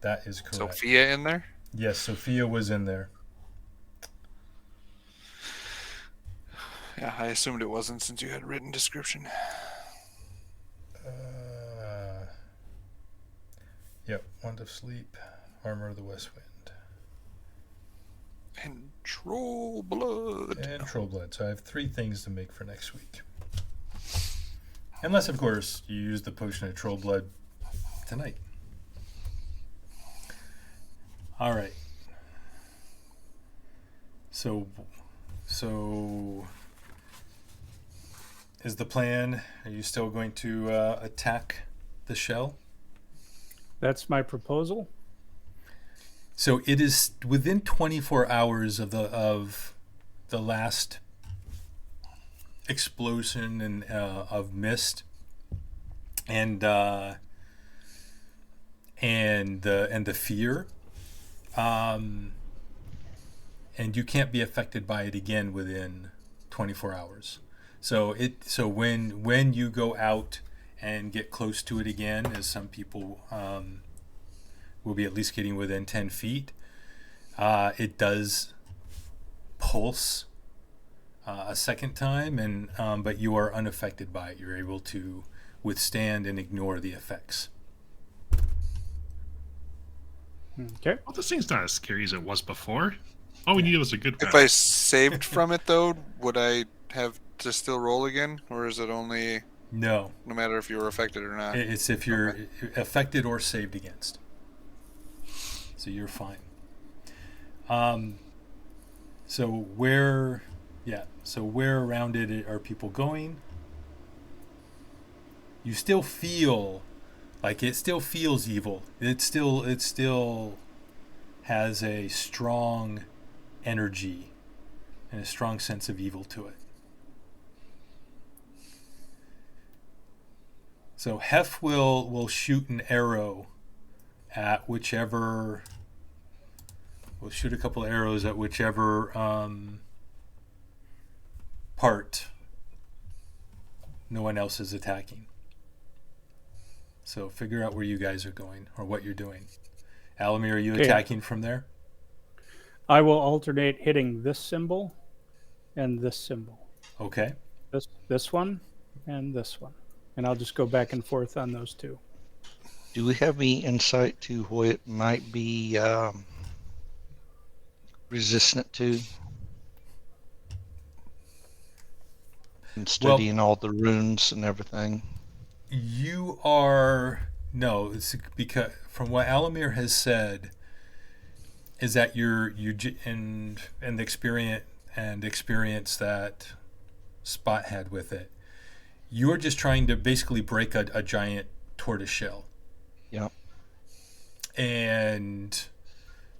That is correct. Sophia in there? Yes, Sophia was in there. Yeah, I assumed it wasn't since you had written description. Yep, Wand of Sleep, Armor of the West Wind. And Troll blood. And Troll Blood. So I have 3 things to make for next week. Unless, of course, you use the potion of Troll Blood tonight. All right. So is the plan? Are you still going to attack the shell? That's my proposal. So it is within 24 hours of the last explosion and of mist, and the fear, and you can't be affected by it again within 24 hours. So when you go out and get close to it again, as some people will be at least getting within 10 feet, it does pulse a second time, and but you are unaffected by it. You're able to withstand and ignore the effects. Okay. Well, this thing's not as scary as it was before. All we needed was a good If guy. I saved from it, though, would I have to still roll again? Or is it only No, no matter if you were affected or not? it's if you're affected or saved against. So you're fine. So where around it are people going? You still feel like it still feels evil. It still has a strong energy and a strong sense of evil to it. So Hef will shoot an arrow at whichever. We'll shoot a couple of arrows at whichever part no one else is attacking. So figure out where you guys are going or what you're doing. Alamir, are you Okay. attacking from there? I will alternate hitting this symbol and this symbol. Okay. This one and this one. And I'll just go back and forth on those 2. Do we have any insight to what it might be resistant to? And studying all the runes and everything. You are no. It's because from what Alamir has said is that and the experience that Spot had with it. You're just trying to basically break a giant tortoise shell. Yep. And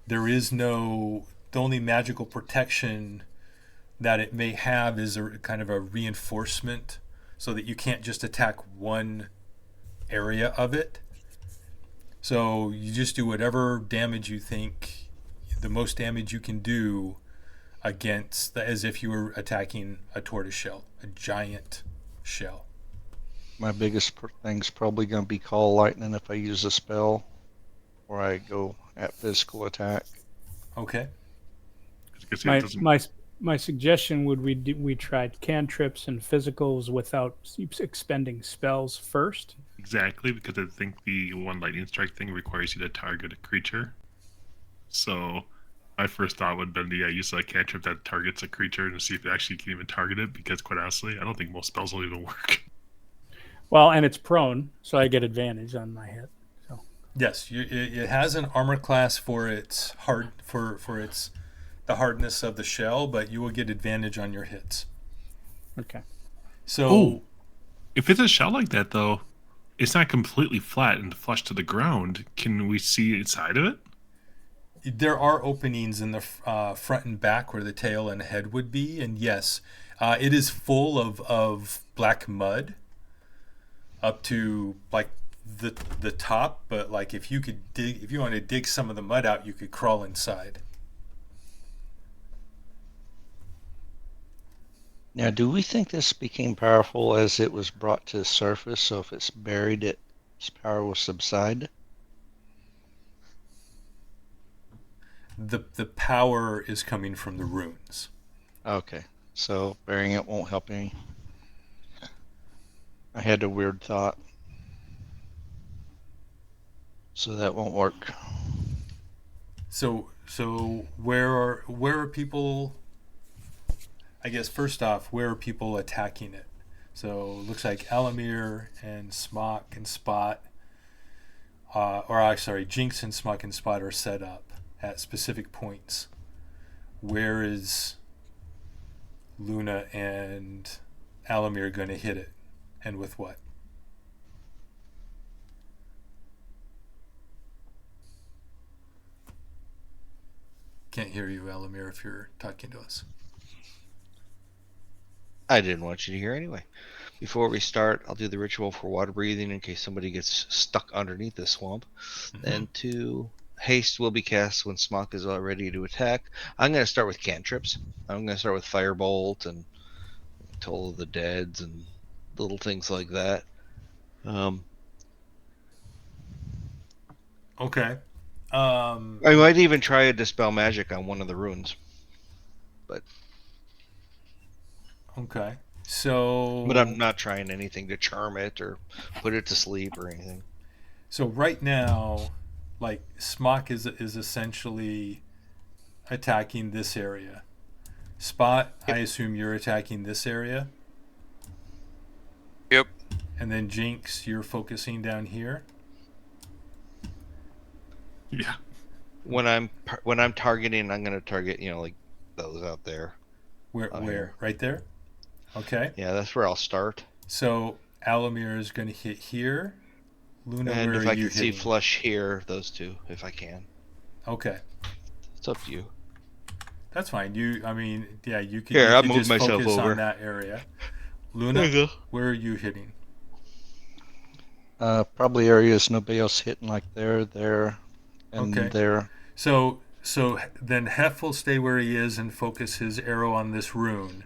there is the only magical protection that it may have is a kind of a reinforcement so that you can't just attack one area of it. So you just do whatever damage you think, the most damage you can do against, as if you were attacking a tortoise shell, a giant shell. My biggest thing's probably going to be Call Lightning if I use a spell, or I go at physical attack. Okay. My suggestion would we tried cantrips and physicals without expending spells first. Exactly, because I think the one lightning strike thing requires you to target a creature. So my first thought would have been to use a cantrip that targets a creature and see if it actually can even target it, because quite honestly, I don't think most spells will even work. Well, and it's prone, so I get advantage on my hit. So Yes, it has an armor class for its the hardness of the shell, but you will get advantage on your hits. okay. So Oh. If it's a shell like that, though, it's not completely flat and flush to the ground. Can we see inside of it? There are openings in the front and back where the tail and head would be, and yes, it is full of black mud up to like the top. But like if you want to dig some of the mud out, you could crawl inside. Now, do we think this became powerful as it was brought to the surface? So if it's buried, its power will subside? The power is coming from the runes. Okay, so burying it won't help any. I had a weird thought. So that won't work. So where are people? I guess first off, where are people attacking it? So it looks like Alamir and Smock and Spot, Jinx and Smock and Spot are set up at specific points. Where is Luna and Alamir going to hit it, and with what? Can't hear you, Alamir, if you're talking to us. I didn't want you to hear anyway. Before we start, I'll do the ritual for water breathing in case somebody gets stuck underneath the swamp. And 2, haste will be cast when Smock is all ready to attack. I'm going to start with cantrips. I'm going to start with Firebolt and Toll of the Deads and little things like that. Okay. I might even try a Dispel Magic on one of the runes. Okay. So. But I'm not trying anything to charm it or put it to sleep or anything. So right now, like Smock is essentially attacking this area. Spot, Yep. I assume you're attacking this area. Yep. And then Jinx, you're focusing down here. Yeah. When I'm targeting, I'm going to target, like those out there. Where? Here. Right there? Okay. Yeah, that's where I'll start. So Alamir is going to hit here. Luna, And where if are I you can see hitting? flush here, those two, if I can. Okay. It's up to you. That's fine. You could Here, you I'll could move just myself focus over. on that area. There Luna, you go. where are you hitting? Probably areas nobody else hitting, like there, and Okay. there. So then Hef will stay where he is and focus his arrow on this rune.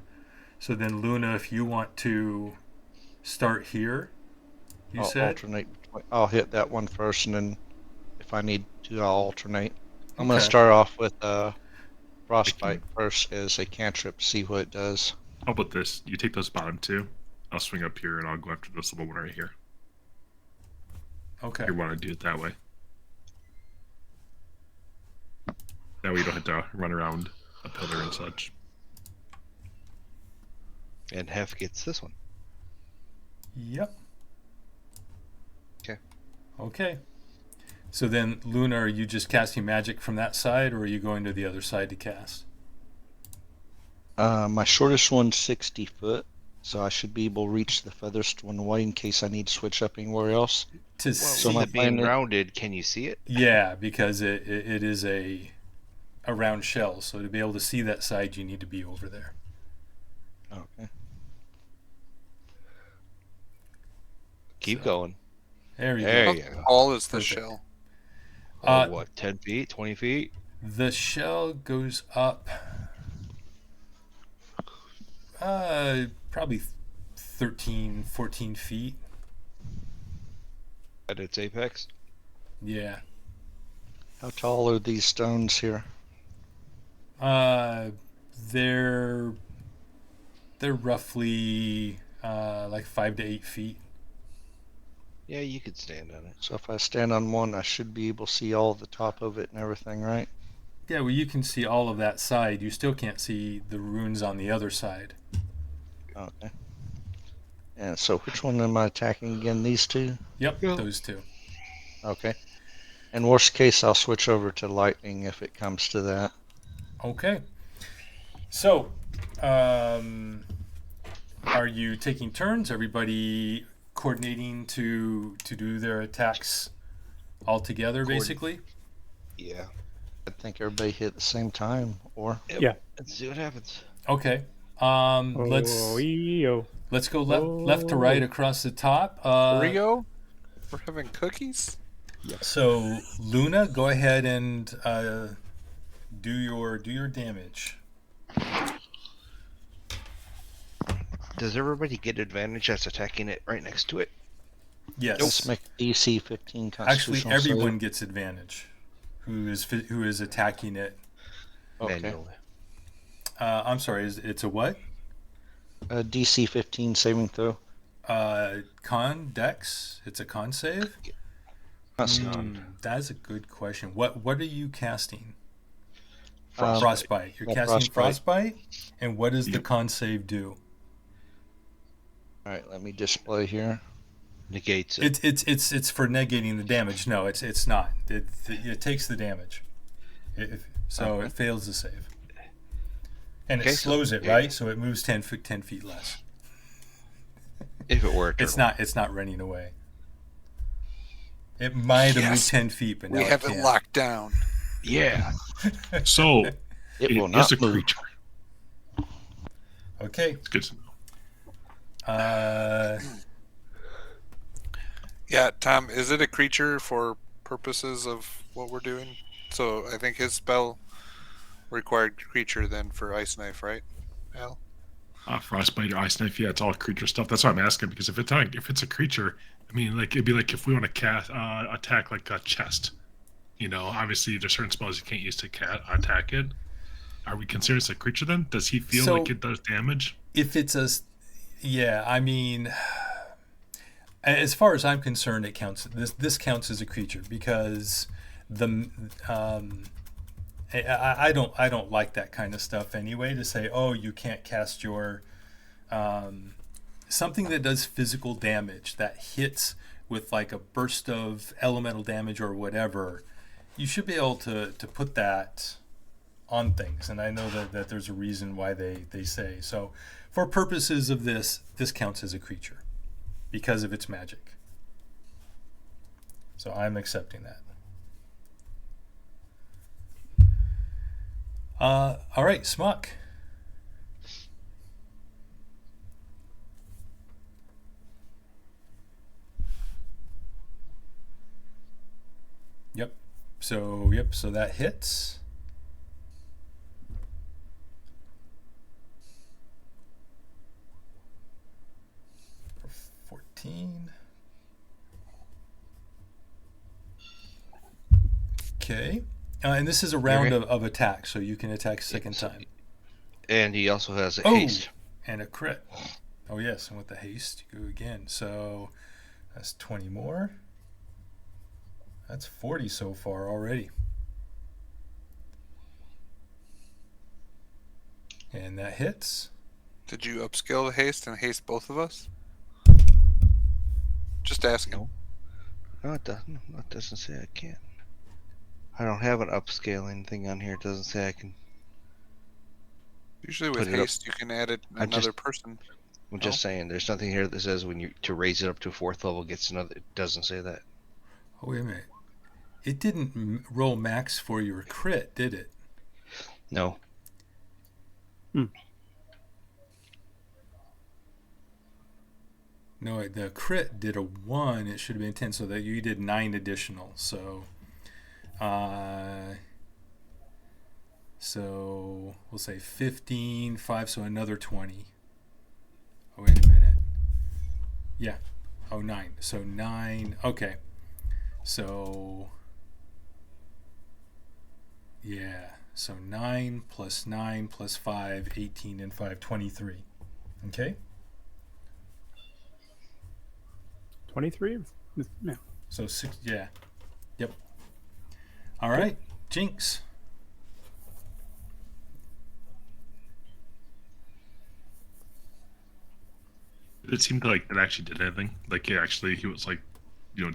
So then Luna, if you want to start here, you I'll said? alternate. I'll hit that one first, and then if I need to, I'll alternate. I'm going Okay. to start off with Frostbite first as a cantrip, see what it does. How about this? You take those bottom 2. I'll swing up here and I'll go after this little one right here. Okay. You want to do it that way. That way you don't have to run around a pillar and such. And Hef gets this one. Yep. Okay. Okay. So then, Luna, are you just casting magic from that side, or are you going to the other side to cast? My shortest one's 60 foot, so I should be able to reach the furthest one away in case I need to switch up anywhere else. To Well, see, with my it being plan is- rounded, can you see it? yeah, because it is a round shell. So to be able to see that side, you need to be over there. Okay. Keep So, going. There you There go. you go. How tall is the Perfect. shell? What, 10 feet, 20 feet? The shell goes up probably 13, 14 feet. At its apex? Yeah. How tall are these stones here? They're roughly like 5 to 8 feet. Yeah, you could stand on it. So if I stand on one, I should be able to see all the top of it and everything, right? Yeah, well, you can see all of that side. You still can't see the runes on the other side. Okay. And so which one am I attacking again? These two? Yep, Yeah. those two. Okay. In worst case, I'll switch over to lightning if it comes to that. Okay. So, are you taking turns? Everybody coordinating to do their attacks all together, basically? Yeah. I think everybody hit at the same time, or Yeah. Let's see what happens. Okay. Oh, Let's yo. go left to right across the top. Rio, we're having cookies. So Luna, go ahead and do your damage. Does everybody get advantage that's attacking it right next to it? Yes. let's make DC 15 Actually, Constitutional everyone save. gets advantage. Who is attacking it? Okay. Manually. I'm sorry. It's a what? DC 15 saving throw. Con dex. It's a con save. That's a good question. What are you casting? Frostbite. You're yeah, casting frostbite. And what does the con save do? All right, let me display here. Negates it. It's for negating the damage. No, it's not. It takes the damage. So it fails the save. And Okay, it slows it, yeah. right? So it moves 10 feet less. If it were a It's turtle. not running away. It might have moved Yes. 10 feet, but now We have it it can't. locked down. Yeah. So It will is not a move. creature. Okay. It's good to know. Yeah, Tom, is it a creature for purposes of what we're doing? So I think his spell required creature then for Ice Knife, right, Al? Frostbite or ice knife, yeah, it's all creature stuff. That's why I'm asking, because if it's a creature, I mean, like it'd be like if we want to cast attack like a chest. You know, obviously there's certain spells you can't use to attack it. Are we considering it a creature then? Does he feel So- like it does damage? If it's yeah, I mean, as far as I'm concerned, it counts. This counts as a creature because I don't like that kind of stuff anyway. To say, oh, you can't cast your something that does physical damage that hits with like a burst of elemental damage or whatever. You should be able to put that on things, and I know that there's a reason why they say so. For purposes of this counts as a creature because of its magic. So I'm accepting that. All right, Smuck. Yep. So that hits. For 14. Okay. And this is a round of attack, so you can attack a second time. And he also has a Oh! haste. And a crit. Oh, yes. And with the haste, you go again. So that's 20 more. That's 40 so far already. And that hits. Did you upscale the haste and haste both of us? Just asking. No, it doesn't. No, it doesn't say I can't. I don't have an upscaling thing on here. It doesn't say I can. Usually Put with it up. haste, you can add it another person. I'm just saying, there's nothing here that says when you to raise it up to 4th level gets another. It doesn't say that. Oh, wait a minute. It didn't roll max for your crit, did it? No. No, the crit did a 1. It should have been 10, so that you did 9 additional. So we'll say 15, 5, so another 20. Oh, wait a minute. Yeah. Oh, 9. So 9. Okay. So, yeah. So 9 plus 9 plus 5, 18 and 5, 23. Okay? 23? Yeah. So 6, yeah. Yep. All right. Jinx. It seemed like it actually did anything. Like he was like,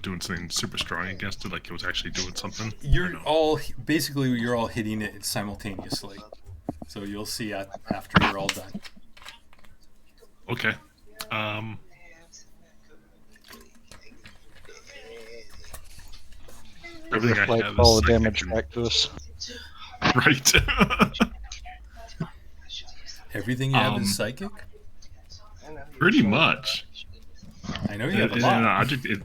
doing something super strong against it. Like it was actually doing something. You're all hitting it simultaneously. So you'll see after you're all done. Okay. everything I reflect have all is the psychic. damage back to us. Right. Everything you have is psychic? Pretty much. I know you have a And lot. an object, and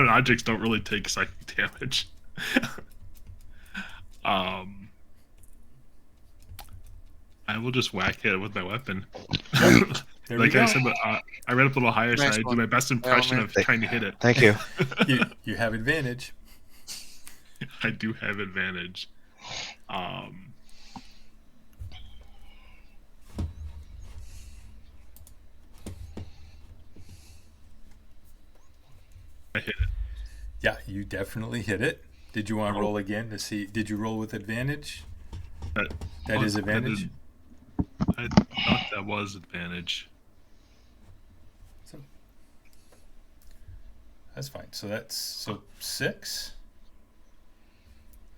objects don't really take psychic damage. I will just whack it with my weapon. There we Like go. I said, but I read up a little higher, so Nice I do one, my best impression of Element. trying to hit it. Thank you. You have advantage. I do have advantage. I hit it. Yeah, you definitely hit it. Did you want to Oh. roll again to see? Did you roll with advantage? That That is advantage. I thought that was advantage. So, that's fine. So that's 6.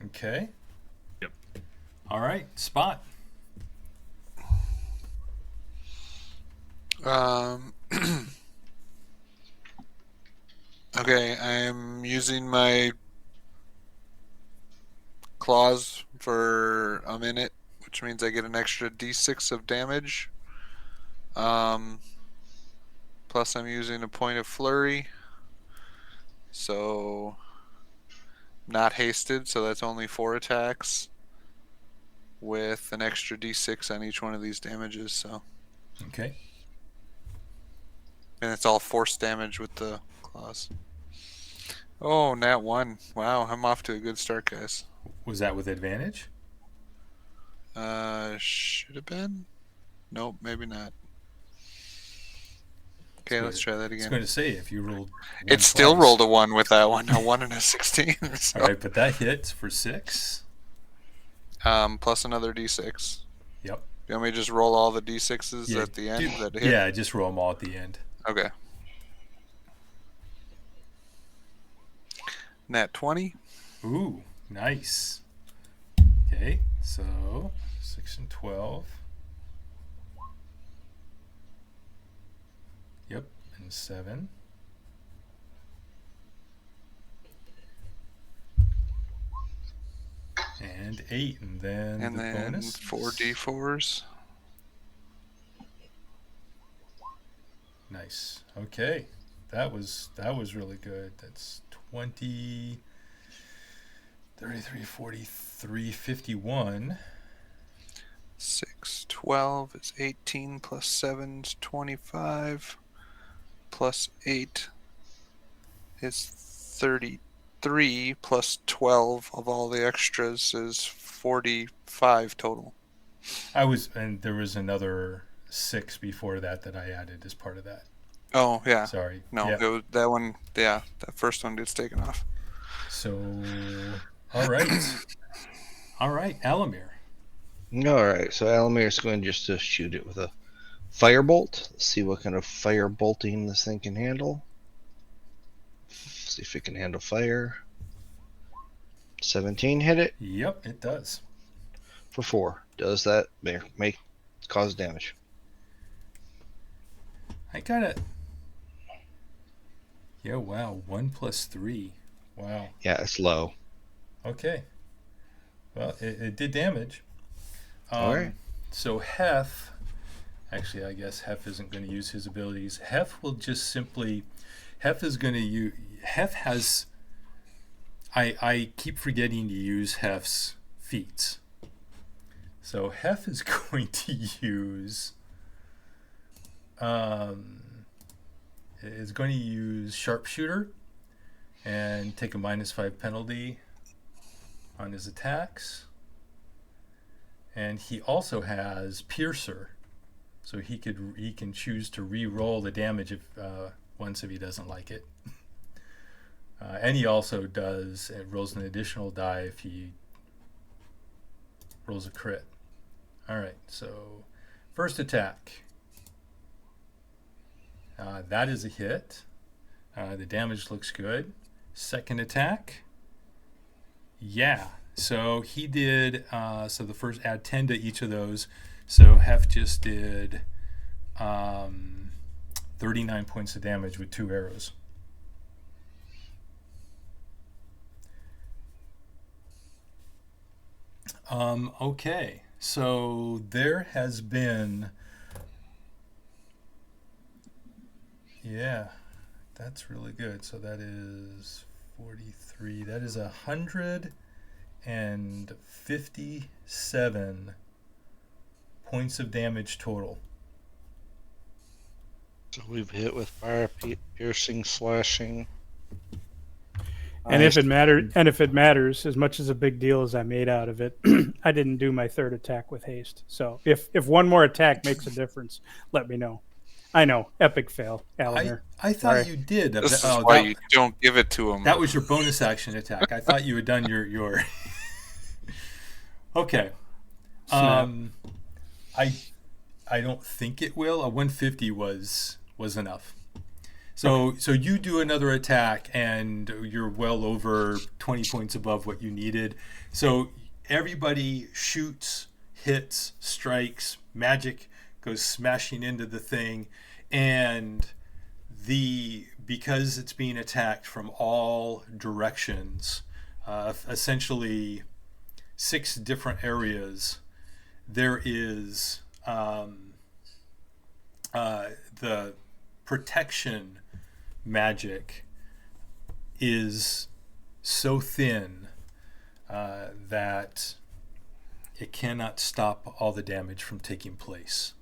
Okay. Yep. All right. Spot. Okay, I'm using my claws for a minute, which means I get an extra d6 of damage. Plus, I'm using a point of flurry, so not hasted, so that's only 4 attacks with an extra d6 on each one of these damages. So, Okay. and it's all force damage with the claws. Oh, nat 1. Wow, I'm off to a good start, guys. Was that with advantage? Should have been. Nope, maybe not. Okay, It's let's good. try that I was again. going to say if you rolled. It still rolled a 1 with that one, a 1 and a 16. So. All right, but that hits for 6. Plus another d6. Yep. You want me to just roll all the d6s Yeah, at the end that hit? Yeah, just roll them all at the end. Okay. Nat 20. Ooh, nice. Okay, so 6 and 12. Yep, and 7. And 8, and then And the then bonus. 4d4s. Nice. Okay, that was really good. That's 20, 33, 43, 51. 6, 12 is 18 plus 7 is 25. Plus 8 is 33 plus 12 of all the extras is 45 total. And there was another 6 before that I added as part of that. Oh, yeah. Sorry. No, Yeah. it was, that one, yeah, that first one gets taken off. So, all right. All right, Alamir. All right, so Alamir's going just to shoot it with a firebolt. Let's see what kind of fire bolting this thing can handle. See if it can handle fire. 17 hit it Yep, it does. for 4. Does that make cause damage? I got it. Yeah, wow. 1 plus 3. Wow. Yeah, it's low. Okay. Well, it did damage. All right. So Hef, actually, I guess Hef isn't going to use his abilities. Hef will just simply, Hef is going to use, Hef has, I keep forgetting to use Hef's feats. So Hef is going to use, Sharpshooter and take a -5 penalty on his attacks. And he also has Piercer, so he can choose to re-roll the damage if once if he doesn't like it. And he also rolls an additional die if he rolls a crit. All right, so first attack. That is a hit. The damage looks good. Second attack. Yeah. So he did, so the first, add 10 to each of those. So Hef just did 39 points of damage with 2 arrows. Okay, so there has been, yeah, that's really good. So that is 43. That is 157 points of damage total. So we've hit with fire, piercing, slashing. And if it matters, as much as a big deal as I made out of it, I didn't do my third attack with haste. So if one more attack makes a difference, let me know. I know, epic fail, Alamir. I thought Sorry. you did. This is why you don't give it to him. That was your bonus action attack. I thought you had done your. Okay. Snap. I don't think it will. A 150 was enough. So you do another attack and you're well over 20 points above what you needed. So everybody shoots, hits, strikes, magic goes smashing into the thing, and because it's being attacked from all directions, essentially 6 different areas, there is the protection magic is so thin that it cannot stop all the damage from taking place.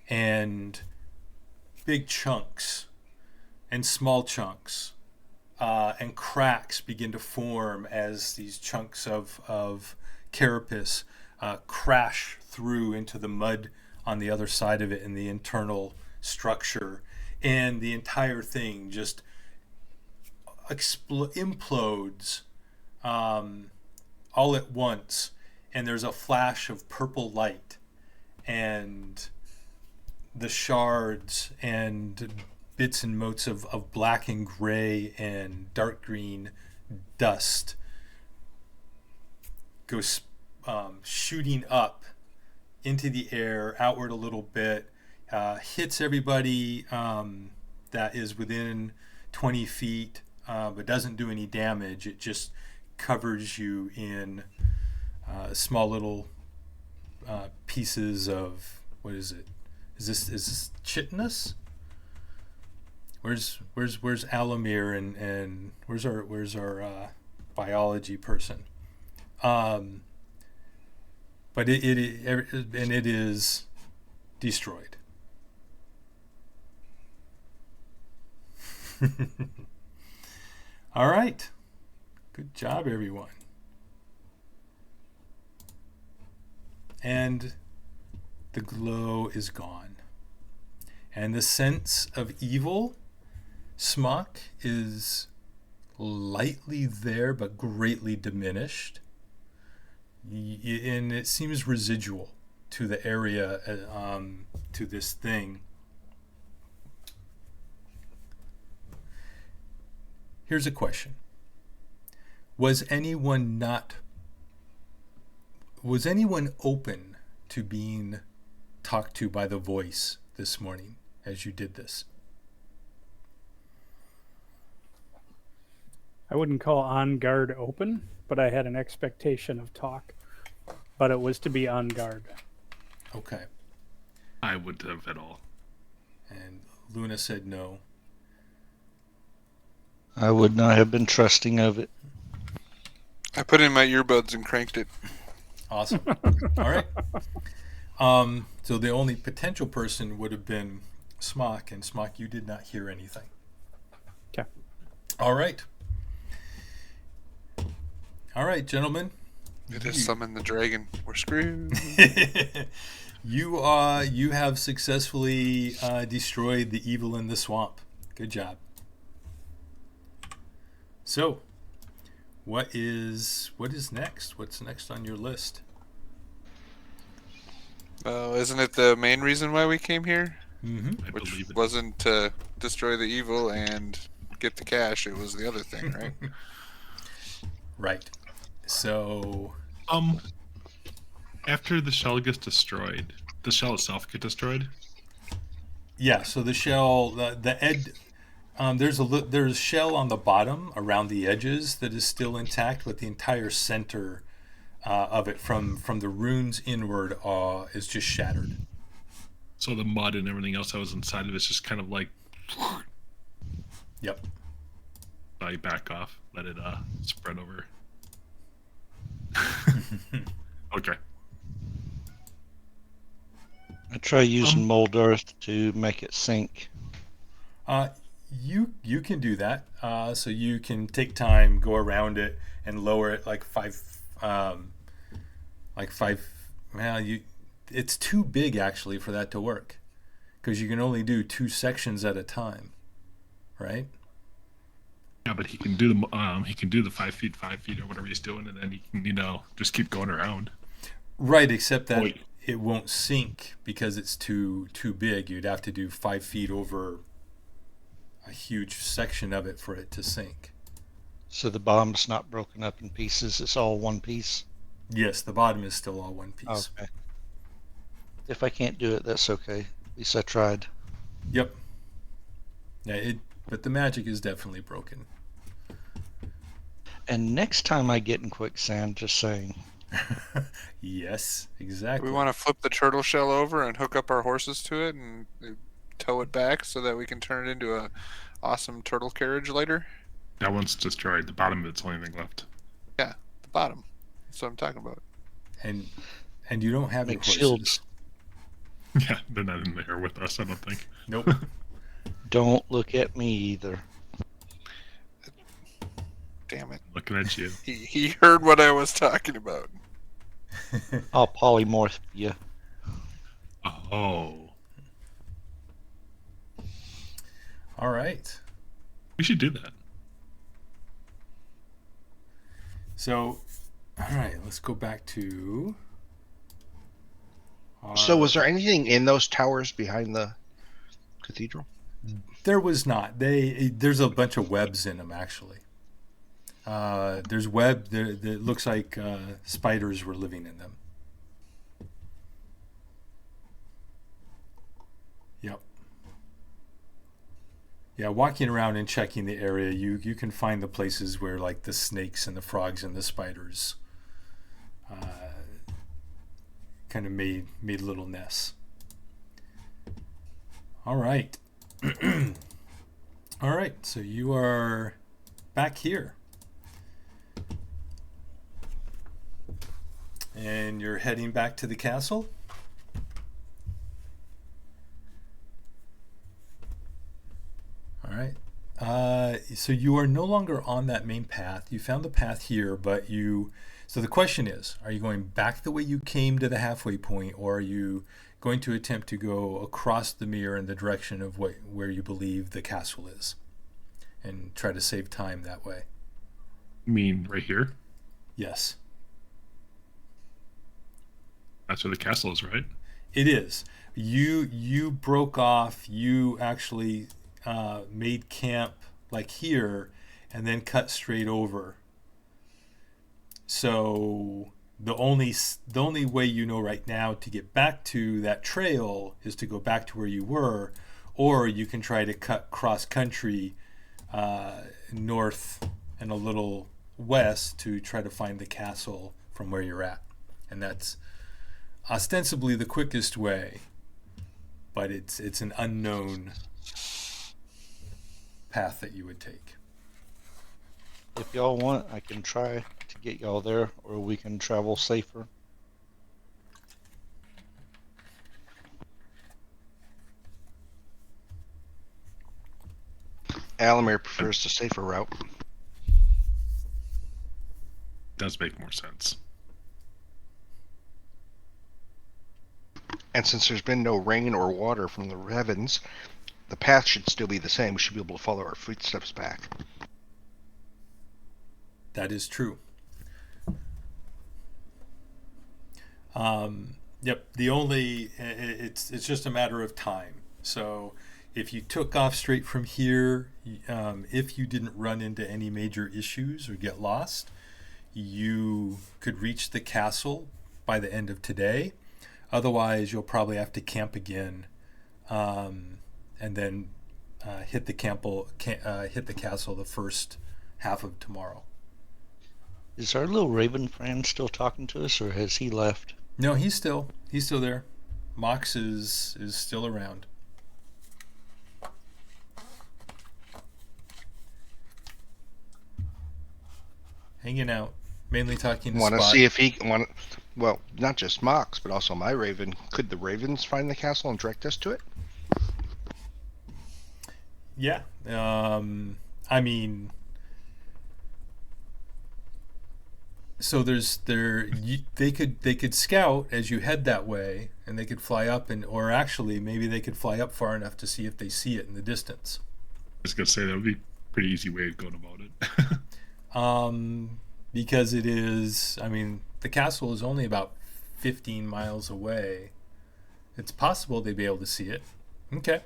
And big chunks and small chunks and cracks begin to form as these chunks of carapace crash through into the mud on the other side of it in the internal structure, and the entire thing just implodes all at once, and there's a flash of purple light, and the shards and bits and motes of black and gray and dark green dust goes shooting up into the air, outward a little bit, hits everybody that is within 20 feet, but doesn't do any damage. It just covers you in small little pieces of, what is it? Is this chitinous? Where's Alamir and where's our biology person? But it is destroyed. All right. Good job, everyone. And the glow is gone. And the sense of evil, Smock, is lightly there but greatly diminished. And it seems residual to the area, to this thing. Here's a question. Was anyone open to being talked to by the voice this morning as you did this? I wouldn't call on guard open, but I had an expectation of talk. But it was to be on guard. Okay. I would have at all. And Luna said no. I would not have been trusting of it. I put in my earbuds and cranked it. Awesome. All right. So the only potential person would have been Smock, and Smock, you did not hear anything. Okay. All right. All right, gentlemen. It has summoned the dragon. We're screwed. You have successfully destroyed the evil in the swamp. Good job. So, what is next? What's next on your list? Isn't it the main reason why we came here? Mm-hmm. I Which believe it. wasn't to destroy the evil and get the cash. It was the other thing, right? Right. So, After the shell gets destroyed, the shell itself get destroyed? yeah. So the shell, there's shell on the bottom around the edges that is still intact, but the entire center of it from the runes inward is just shattered. So the mud and everything else that was inside of it's just kind of like. Yep. You back off, let it spread over. Okay. I try using mold earth to make it sink. You can do that. So you can take time, go around it, and lower it like five. Well, it's too big actually for that to work, because you can only do 2 sections at a time, right? Yeah, but he can do the 5 feet, 5 feet, or whatever he's doing, and then he can just keep going around. Right, except that it won't sink because it's too big. You'd have to do 5 feet over a huge section of it for it to sink. So the bottom's not broken up in pieces. It's all one piece. Yes, the bottom is still all one piece. Okay. If I can't do it, that's okay. At least I tried. Yep. Yeah, but the magic is definitely broken. And next time I get in quicksand, just saying. Yes, exactly. We want to flip the turtle shell over and hook up our horses to it and tow it back so that we can turn it into a awesome turtle carriage later. That one's destroyed. The bottom of it's the only thing left. Yeah, the bottom. That's what I'm talking about. And you don't have your Make horses. shields. Yeah, they're not in there with us, I don't think. Nope. Don't look at me either. Damn it. Looking at you. He heard what I was talking about. I'll polymorph you. Oh. All right. We should do that. So, all right, let's go back to. So was there anything in those towers behind the cathedral? There was not. There's a bunch of webs in them actually. There's web that looks like spiders were living in them. Yep. Yeah, walking around and checking the area, you can find the places where like the snakes and the frogs and the spiders kind of made little nests. All right. All right, so you are back here. And you're heading back to the castle? All right. So you are no longer on that main path. You found the path here, but so the question is, are you going back the way you came to the halfway point, or are you going to attempt to go across the mirror in the direction of where you believe the castle is and try to save time that way? You mean right here? Yes. That's where the castle is, right? It is. You broke off. You actually made camp like here, and then cut straight over. So the only way you know right now to get back to that trail is to go back to where you were, or you can try to cut cross country north and a little west to try to find the castle from where you're at, and that's ostensibly the quickest way, but it's an unknown path that you would take. If y'all want, I can try to get y'all there, or we can travel safer. Alamir prefers the safer route. Does make more sense. And since there's been no rain or water from the heavens, the path should still be the same. We should be able to follow our footsteps back. That is true. Yep. It's just a matter of time. So if you took off straight from here, if you didn't run into any major issues or get lost, you could reach the castle by the end of today. Otherwise, you'll probably have to camp again, and then hit the castle the first half of tomorrow. Is our little Raven friend still talking to us, or has he left? No, he's still there. Mox is still around. Hanging out, mainly talking to Want to Spot. see if he want. Well, not just Mox, but also my Raven. Could the Ravens find the castle and direct us to it? Yeah. I mean, so they could scout as you head that way, and they could fly up or actually maybe they could fly up far enough to see if they see it in the distance. I was gonna say that would be a pretty easy way of going about it. Because it is. I mean, the castle is only about 15 miles away. It's possible they'd be able to see it. Okay.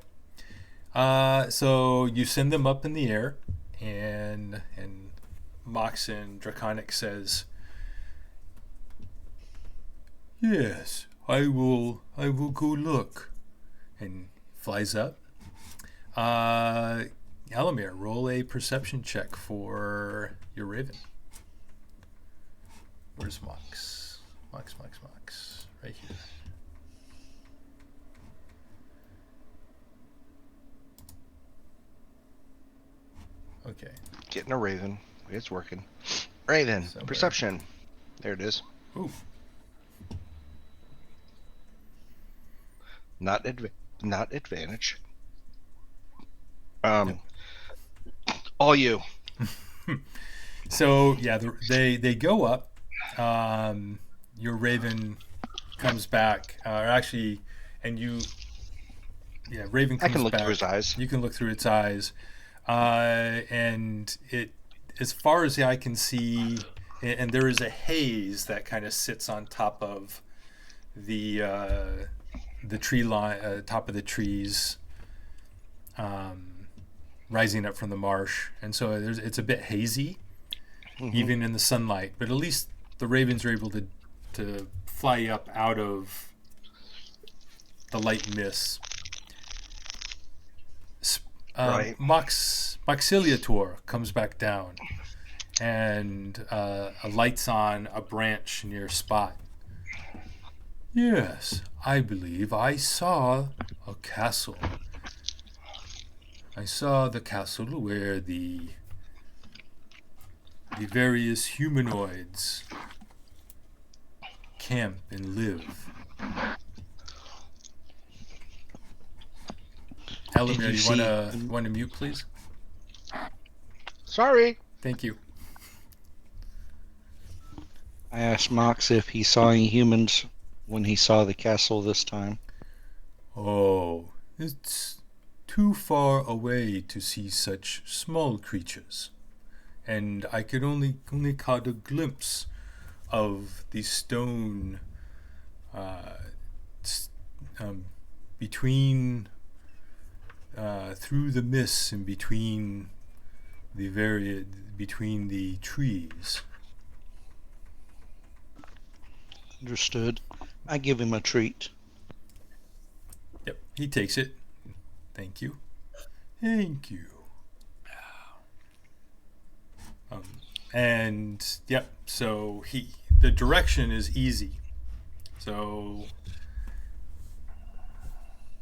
So you send them up in the air, and Mox in Draconic says, "Yes, I will go look," and flies up. Elamir, roll a perception check for your Raven. Where's Mox? Mox. Right here. Okay. Getting a Raven. It's working. Raven. Somewhere. Perception. There it is. Ooh. Not advantage. All you. So yeah, they go up. Your Raven comes back, or actually, and you. Yeah, Raven comes back. I can look through his eyes. You can look through its eyes, and it, as far as the eye can see, and there is a haze that kind of sits on top of the tree line, top of the trees, rising up from the marsh, and so it's a bit hazy, even in the sunlight. But at least the ravens are able to fly up out of the light mists. Right. Moxiliator comes back down and lights on a branch near Spot. Yes, I believe I saw a castle. I saw the castle where the various humanoids camp and live. Elamir, you want to mute, please? Sorry. Thank you. I asked Mox if he saw any humans when he saw the castle this time. Oh, it's too far away to see such small creatures, and I could only caught a glimpse of the stone between through the mists and between the trees. Understood. I give him a treat. Yep, he takes it. Thank you. Thank you. And yep, so the direction is easy. So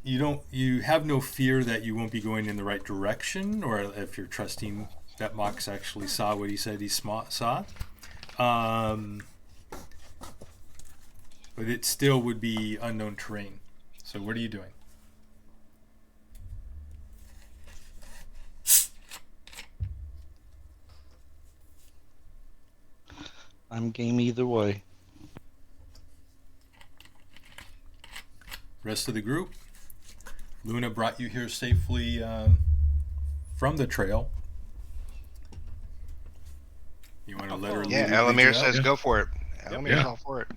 you have no fear that you won't be going in the right direction, or if you're trusting that Mox actually saw what he said he saw. But it still would be unknown terrain. So what are you doing? I'm game either way. Rest of the group. Luna brought you here safely from the trail. You want to let her lead? Yeah, Elamir says go for it. Elamir's all for it.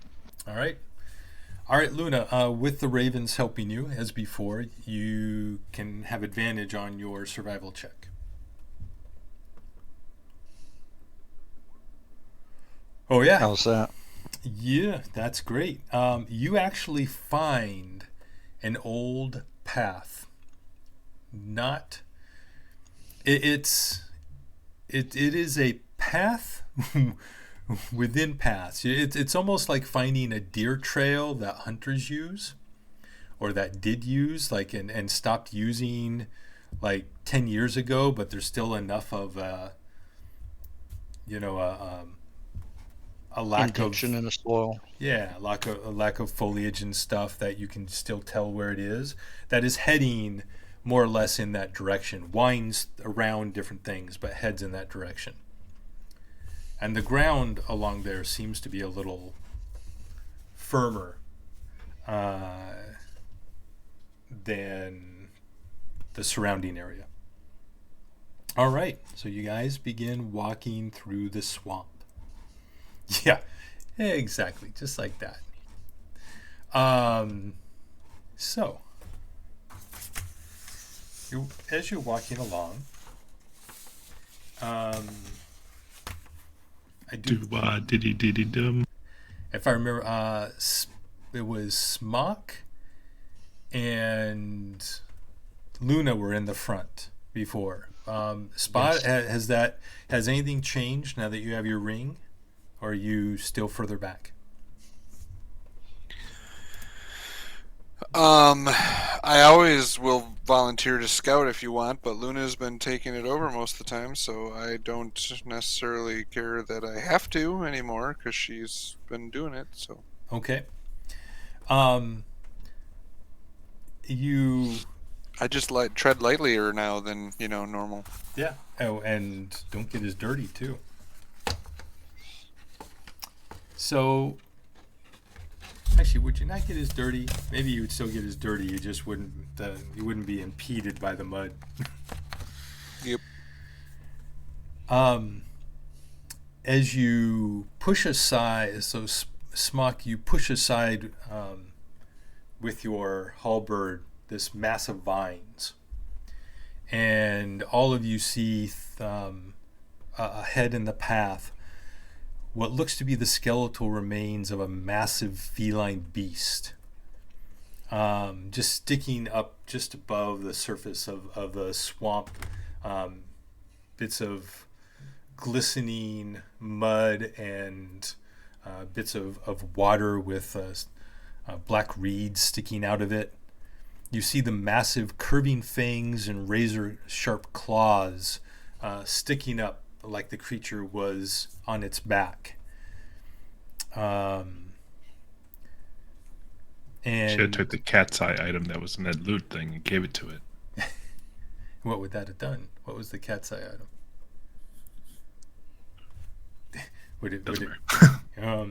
All right, Luna. With the ravens helping you as before, you can have advantage on your survival check. Oh yeah. How's that? Yeah, that's great. You actually find an old path. It is a path within paths. It's almost like finding a deer trail that hunters use, or that did use, like and stopped using like 10 years ago, but there's still enough of you know a lack Indention of in the soil. a lack of foliage and stuff that you can still tell where it is, that is heading more or less in that direction, winds around different things but heads in that direction. And the ground along there seems to be a little firmer than the surrounding area. All right, so you guys begin walking through the swamp. Yeah, exactly, just like that. So, as you're walking along, I do. Diddy diddy dum. If I remember, it was Smock and Luna were in the front before. Spot, Yes. has anything changed now that you have your ring, or are you still further back? I always will volunteer to scout if you want, but Luna's been taking it over most of the time, so I don't necessarily care that I have to anymore because she's been doing it. So Okay. Um, you I just tread lightlier now than normal. Yeah. Oh, and don't get as dirty too. So, actually, would you not get as dirty? Maybe you would still get as dirty. You just wouldn't. You wouldn't be impeded by the mud. Yep. As you push aside, so Smock, you push aside with your halberd this mass of vines, and all of you see ahead in the path what looks to be the skeletal remains of a massive feline beast, just sticking up just above the surface of the swamp. Bits of glistening mud and bits of water with black reeds sticking out of it. You see the massive curving fangs and razor sharp claws sticking up like the creature was on its back. Should have And took the cat's eye item that was in that loot thing and gave it to it. what would that have done? What was the cat's eye item? Doesn't Would matter.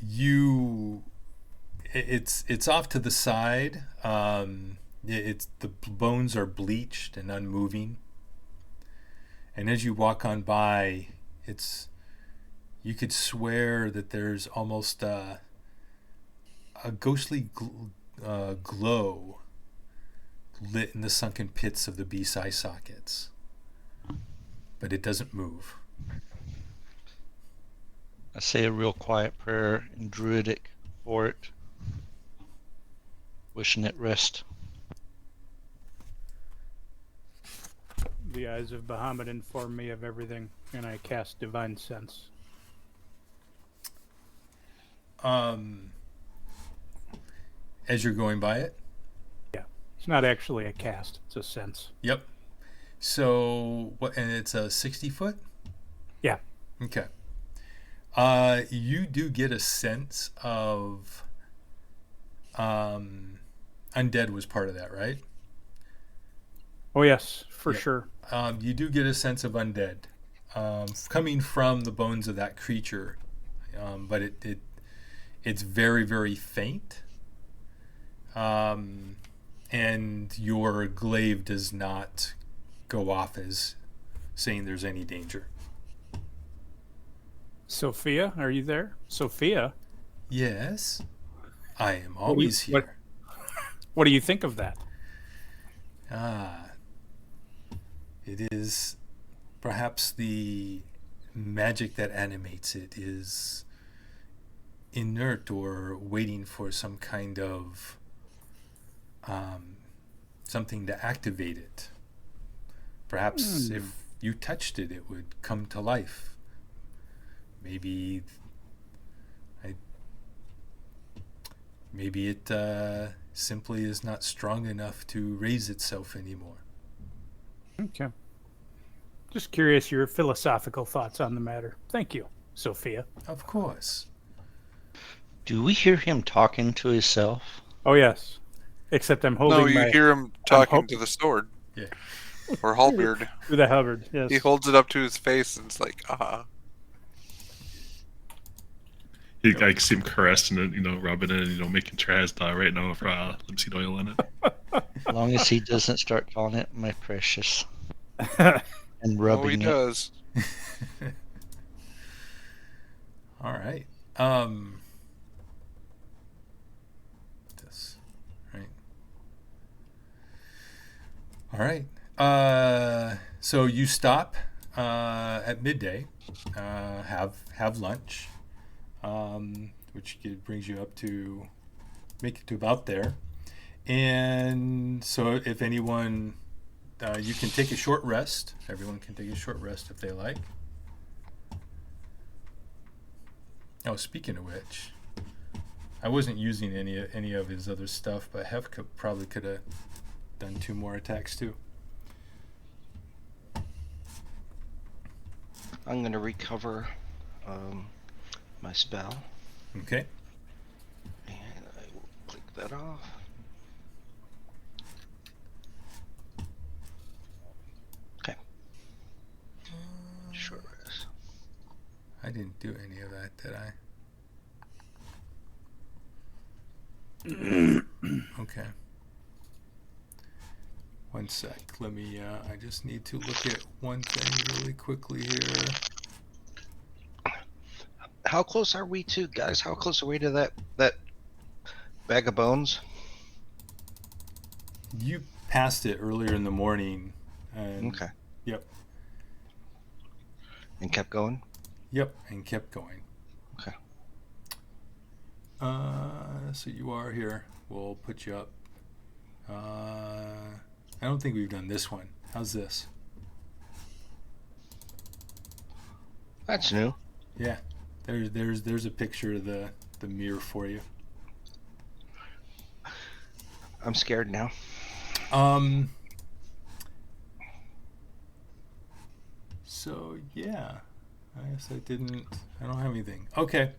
you it's off to the side. It's the bones are bleached and unmoving, and as you walk on by, you could swear that there's almost a ghostly glow lit in the sunken pits of the beast's eye sockets, but it doesn't move. I say a real quiet prayer in Druidic for it, wishing it rest. The eyes of Bahamut inform me of everything, and I cast Divine Sense. As you're going by it. Yeah, it's not actually a cast; it's a sense. Yep. So what? And it's a 60 foot. Yeah. Okay. You do get a sense of undead was part of that, right? Oh yes, for Yeah. sure. You do get a sense of undead coming from the bones of that creature, but it's very very faint, and your glaive does not go off as saying there's any danger. Sophia, are you there? Sophia, Yes, I am What do you- always what- here. what do you think of that? Ah, it is perhaps the magic that animates it is inert or waiting for some kind of something to activate it. Perhaps if you touched it, it would come to life. maybe maybe it simply is not strong enough to raise itself anymore. Okay. Just curious your philosophical thoughts on the matter. Thank you, Sophia. Of course. Do we hear him talking to himself? Oh yes. Except I'm holding No, you my hear him talking to the sword. Yeah. Or halberd. through the halberd. Yes. He holds it up to his face and it's like, He like seem caressing it, rubbing it, making sure it has right now for linseed oil in it. As long as he doesn't start calling it my precious Oh, and oh, he rubbing it. does. All right. This, right. All right. So you stop at midday, have lunch, which brings you up to make it to about there. And so if anyone, you can take a short rest. Everyone can take a short rest if they like. Oh, speaking of which, I wasn't using any of his other stuff, but Hef probably could have done 2 more attacks too. I'm going to recover my spell. Okay. And I will click that off. Okay. Short rest. I didn't do any of that, did I? Okay. One sec. Let me, I just need to look at one thing really quickly here. How close are we to, guys? How close are we to that bag of bones? You passed it earlier in the morning. And, Okay. Yep. And kept going? Yep, and kept going. Okay. So you are here. We'll put you up. I don't think we've done this one. How's this? That's new. Yeah. There's a picture of the mirror for you. I'm scared now. So yeah. I guess I don't have anything. Okay.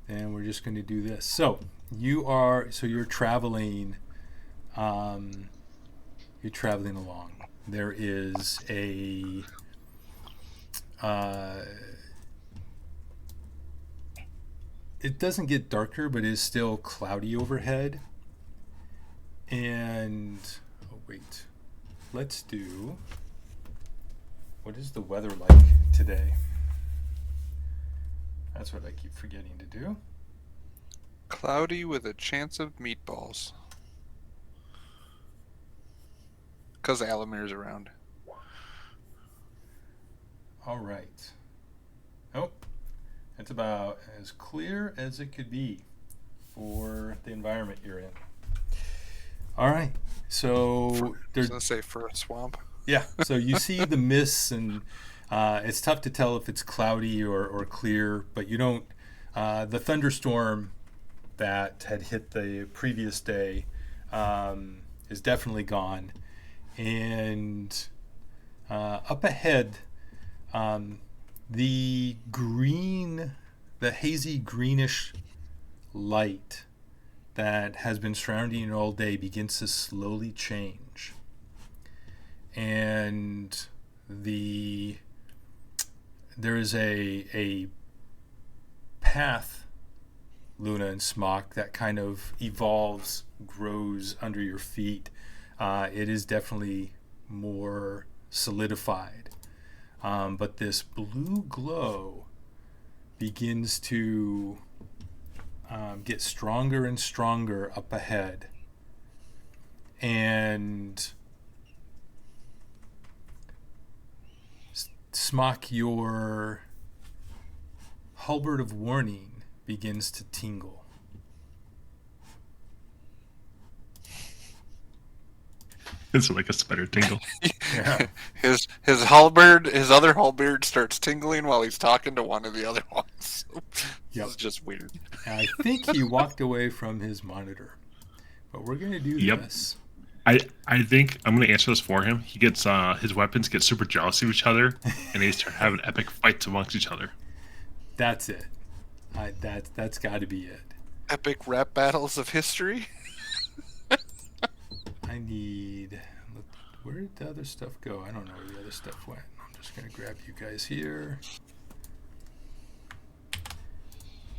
Then we're just going to do this. So you're traveling along. There is a it doesn't get darker, but it is still cloudy overhead. And let's do, what is the weather like today? That's what I keep forgetting to do. Cloudy with a chance of meatballs. Because Alamir's around. All right. Oh, it's about as clear as it could be for the environment you're in. All right. So I was going to say for a swamp. Yeah. So you see the mists, and it's tough to tell if it's cloudy or clear, but you don't. The thunderstorm that had hit the previous day is definitely gone. And up ahead, the hazy greenish light that has been surrounding you all day begins to slowly change. And there is a path, Luna and Smock, that kind of evolves, grows under your feet. It is definitely more solidified. But this blue glow begins to get stronger and stronger up ahead. And Smock, your halberd of warning begins to tingle. It's like a spider tingle. Yeah. His halberd, his other halberd starts tingling while he's talking to one of the other ones. Yep. This is just weird. I think he walked away from his monitor. But we're going to do Yep. this. I think I'm gonna answer this for him. He gets his weapons get super jealous of each other, and they start having epic fights amongst each other. That's it. That's got to be it. Epic rap battles of history. I need... Where did the other stuff go? I don't know where the other stuff went. I'm just going to grab you guys here.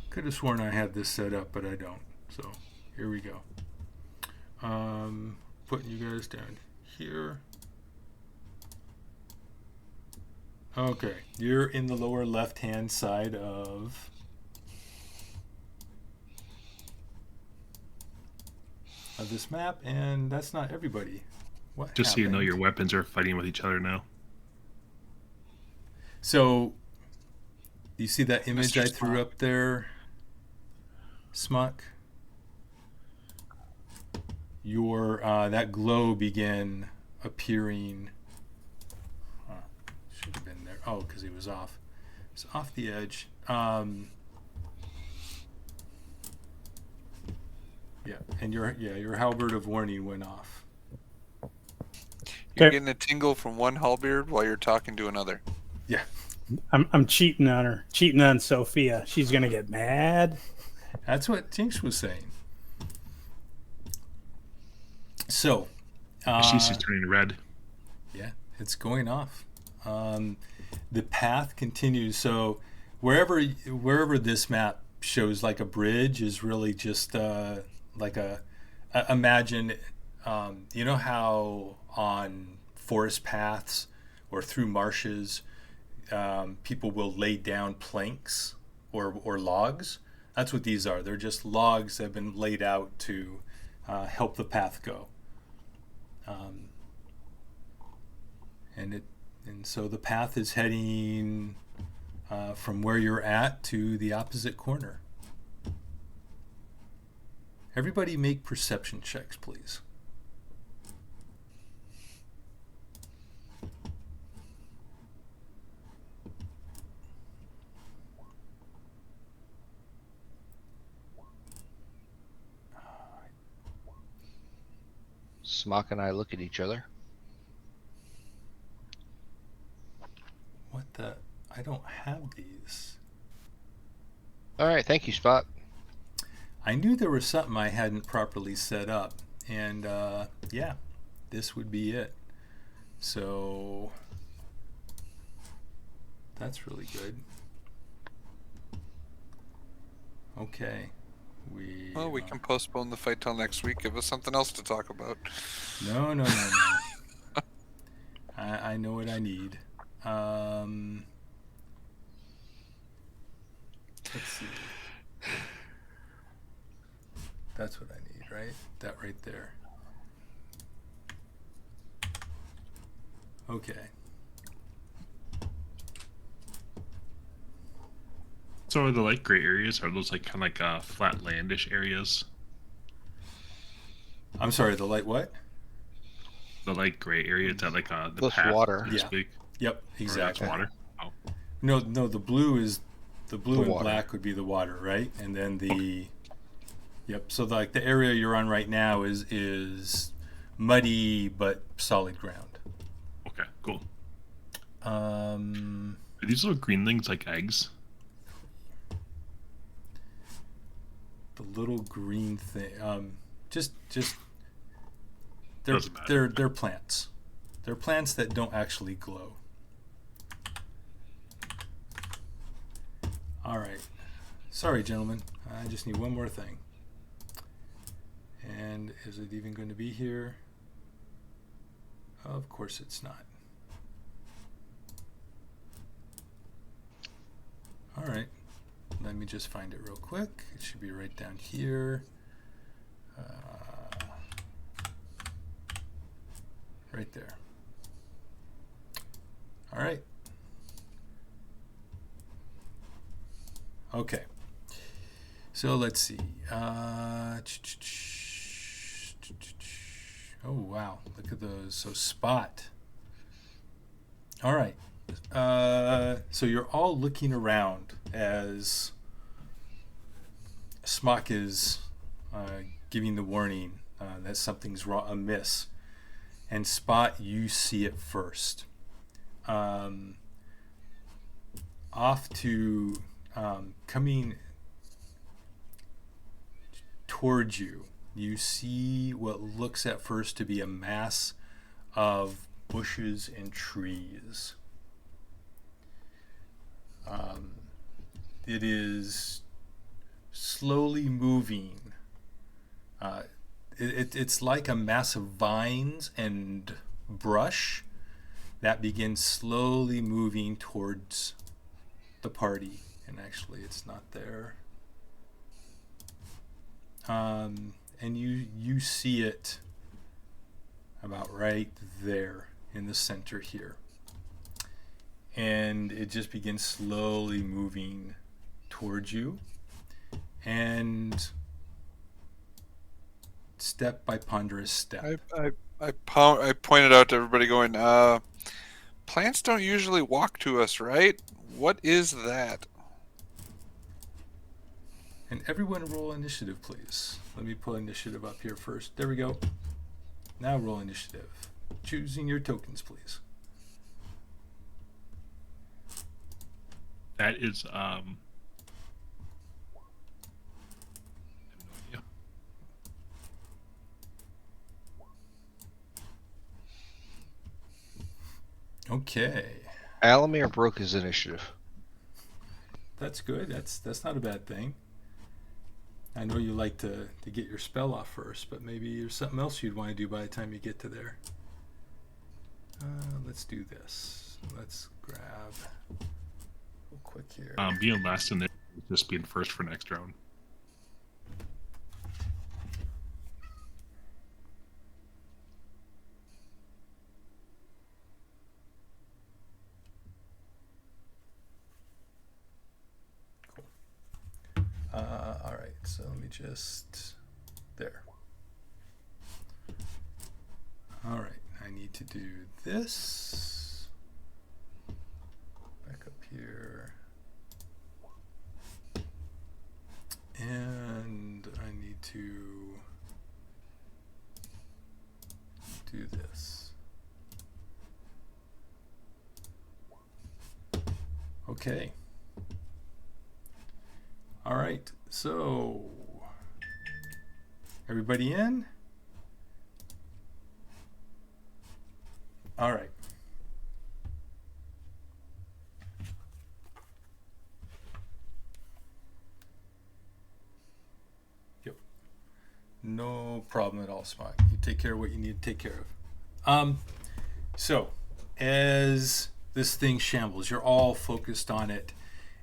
Could have sworn I had this set up, but I don't. So, here we go. Putting you guys down here. Okay, you're in the lower left-hand side of this map, and that's not everybody. What Just so you know, happened? your weapons are fighting with each other now. So, you see that image Mr. I threw Smock. up there, Smuck? Your that glow began appearing. Should have been there. Oh, because he was off. It's off the edge. Yeah, and your halberd of warning went off. You're Okay. getting a tingle from one halberd while you're talking to another. Yeah, I'm cheating on her. Cheating on Sophia. She's gonna get mad. that's what Tinks was saying. So, She's turning red. yeah, it's going off. The path continues. So wherever this map shows like a bridge is really just like imagine, you know how on forest paths or through marshes, people will lay down planks or logs. That's what these are. They're just logs that have been laid out to help the path go. And so the path is heading from where you're at to the opposite corner. Everybody make perception checks, please. Smock and I look at each other. What the? I don't have these. All right, thank you, Spot. I knew there was something I hadn't properly set up, and yeah, this would be it. So that's really good. Okay, Well, we can postpone the fight till next week. Give us something else to talk about. No. I know what I need. Let's see. That's what I need, right? That right there. Okay. So are the light gray areas? Are those like kind of like flat landish areas? I'm sorry, the light what? The light gray area, is that like the Plus path, water. so to Yeah. speak? Yep, Or that's exactly. water. Oh, No, the blue is the blue and water. black would be the water, right? And then the yep. So like the area you're on right now is muddy but solid ground. okay, cool. Are Are these little green things like eggs? the little green thing. Just Doesn't matter. they're plants. They're plants that don't actually glow. All right. Sorry, gentlemen. I just need one more thing. And is it even going to be here? Of course it's not. All right. Let me just find it real quick. It should be right down here. Right there. All right. Okay. So let's see. Oh, wow. Look at those. So, Spot. All right. So you're all looking around as Smock is giving the warning that something's wrong, amiss. And Spot, you see it first. Off to coming towards you, you see what looks at first to be a mass of bushes and trees. It is slowly moving. It's like a mass of vines and brush that begins slowly moving towards the party. And actually, it's not there. And you see it about right there in the center here. And it just begins slowly moving towards you. And step by ponderous step. I pointed out to everybody going, plants don't usually walk to us, right? What is that? And everyone roll initiative, please. Let me pull initiative up here first. There we go. Now roll initiative. Choosing your tokens, please. That is I have no idea. Okay. Alamir broke his initiative. That's good. That's not a bad thing. I know you like to get your spell off first, but maybe there's something else you'd want to do by the time you get to there. Let's do this. Let's grab real quick here. Being last in it, just being first for next round. All right, so let me just there. All right, I need to do this. Back up here. And I need to do this. Okay. All right, so everybody in? All right. Yep. No problem at all, Spot. You take care of what you need to take care of. So as this thing shambles, you're all focused on it,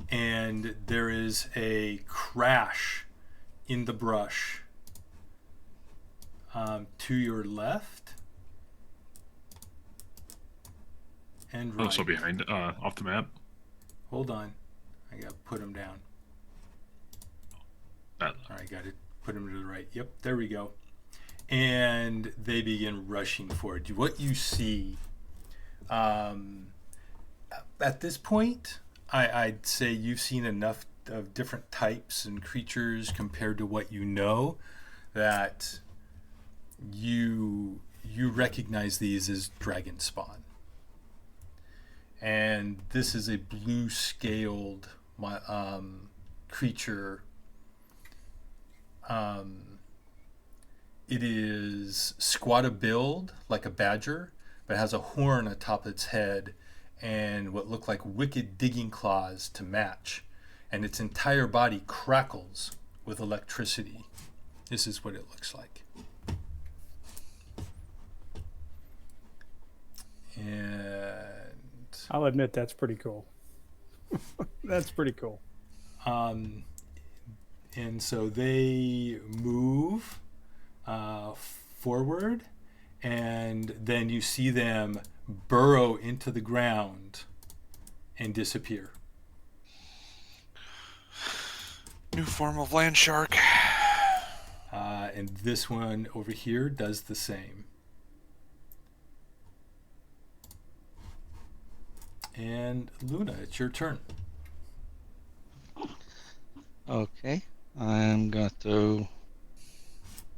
and there is a crash in the brush to your left and right. Also behind, off the map. Hold on. I got to put him down. That. All right, got to put him to the right. Yep, there we go. And they begin rushing forward. What you see at this point, I'd say you've seen enough of different types and creatures compared to what you know that you recognize these as dragon spawn. And this is a blue-scaled creature. It is squat build like a badger, but has a horn atop its head and what look like wicked digging claws to match. And its entire body crackles with electricity. This is what it looks like. And I'll admit that's pretty cool. That's pretty cool. and so they move forward, and then you see them burrow into the ground and disappear. New form of land shark. And this one over here does the same. And Luna, it's your turn. Okay. I'm going to throw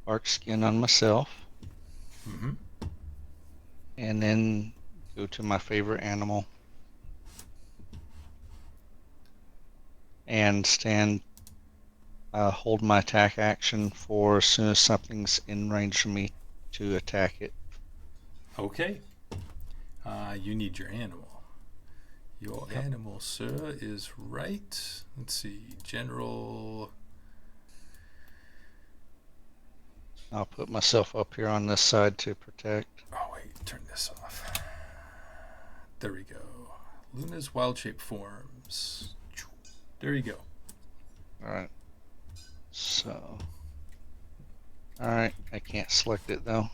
bark skin on myself Mm-hmm. and then go to my favorite animal and hold my attack action for as soon as something's in range of me to attack it. Okay. You need your animal. Your Yep. animal, sir, is right. Let's see. General. I'll put myself up here on this side to protect. Oh, wait. Turn this off. There we go. Luna's wild shape forms. There you go. All right. So. All right. I can't select it though.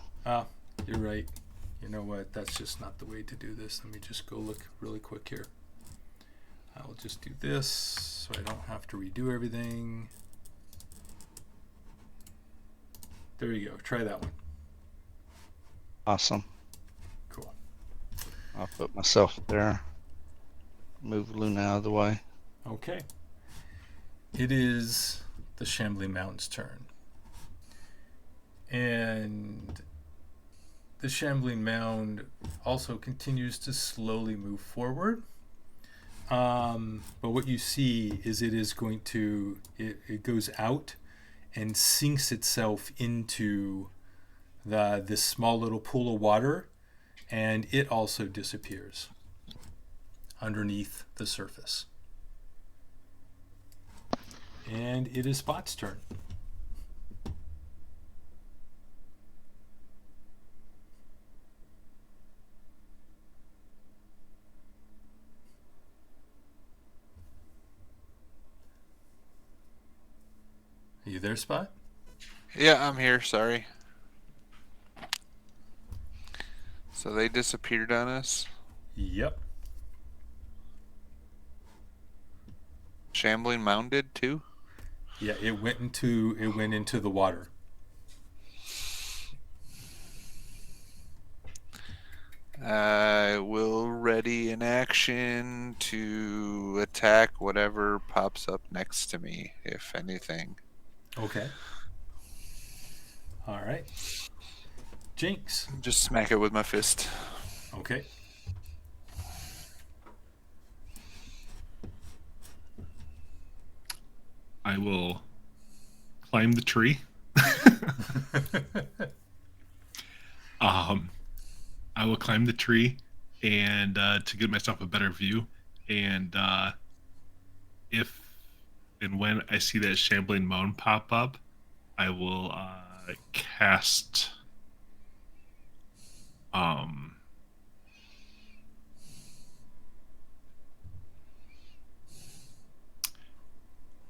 You're right. You know what? That's just not the way to do this. Let me just go look really quick here. I'll just do this so I don't have to redo everything. There you go. Try that one. Awesome. Cool. I'll put myself there. Move Luna out of the way. Okay. It is the Shambling Mountain's turn. And the Shambling Mound also continues to slowly move forward. But what you see is it is going to, it goes out and sinks itself into this small little pool of water, and it also disappears underneath the surface. And it is Spot's turn. Are you there, Spot? Yeah, I'm here. Sorry. So they disappeared on us. Yep. Shambling Mound did too. Yeah, it went into the water. I will ready an action to attack whatever pops up next to me, if anything. Okay. All right. Jinx. Just smack it with my fist. Okay. I will climb the tree. I will climb the tree and to get myself a better view. And if and when I see that shambling mound pop up, I will cast I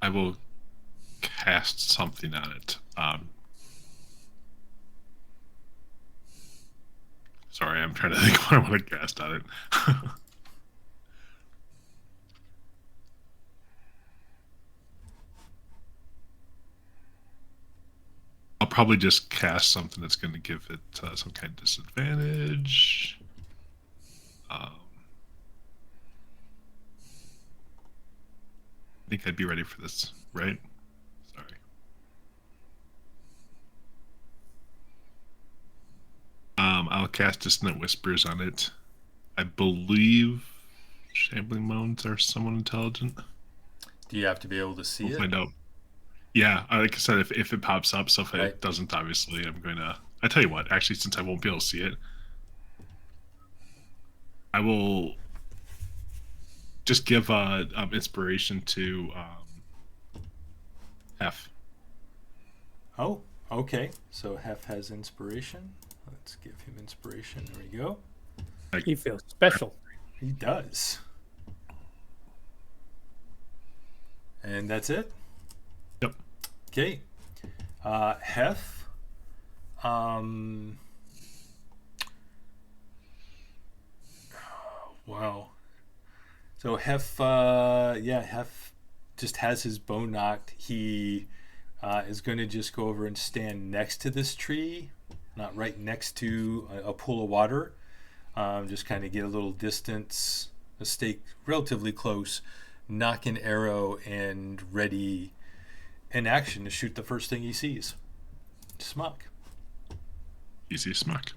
will cast something on it. Sorry, I'm trying to think what I want to cast on it. I'll probably just cast something that's going to give it some kind of disadvantage. I think I'd be ready for this, right? Sorry. I'll cast Dissonant Whispers on it. I believe Shambling Mounds are somewhat intelligent. Do you have to be able to see We'll it? find out. Yeah, like I said, if it pops up, so if Right. it doesn't, obviously, I'm going to... I tell you what, actually, since I won't be able to see it, I will just give inspiration to Hef. Oh, okay. So Hef has inspiration. Let's give him inspiration. There we go. He feels special. He does. And that's it? Yep. Okay. Hef. Wow. So Hef, Hef just has his bow knocked. He is going to just go over and stand next to this tree, not right next to a pool of water. Just kind of get a little distance stake relatively close, knock an arrow, and ready in action to shoot the first thing he sees. Smuck. Easy smack.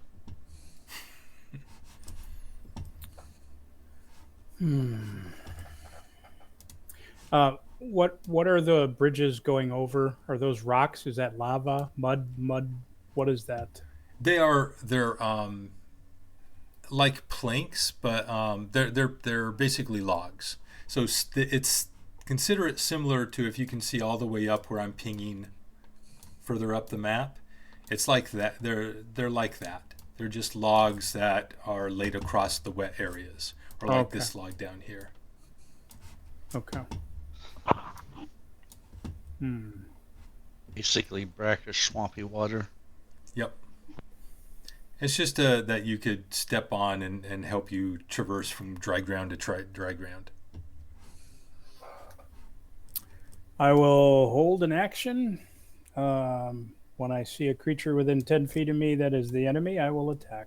What are the bridges going over? Are those rocks? Is that lava? Mud? What is that? They're like planks, but they're basically logs. So it's consider it similar to, if you can see all the way up where I'm pinging further up the map. It's like that. They're like that. They're just logs that are laid across the wet areas, or like Okay. this log down here. Okay. Basically, brackish, swampy water. Yep. It's just that you could step on and help you traverse from dry ground to dry ground. I will hold an action. When I see a creature within 10 feet of me that is the enemy, I will attack.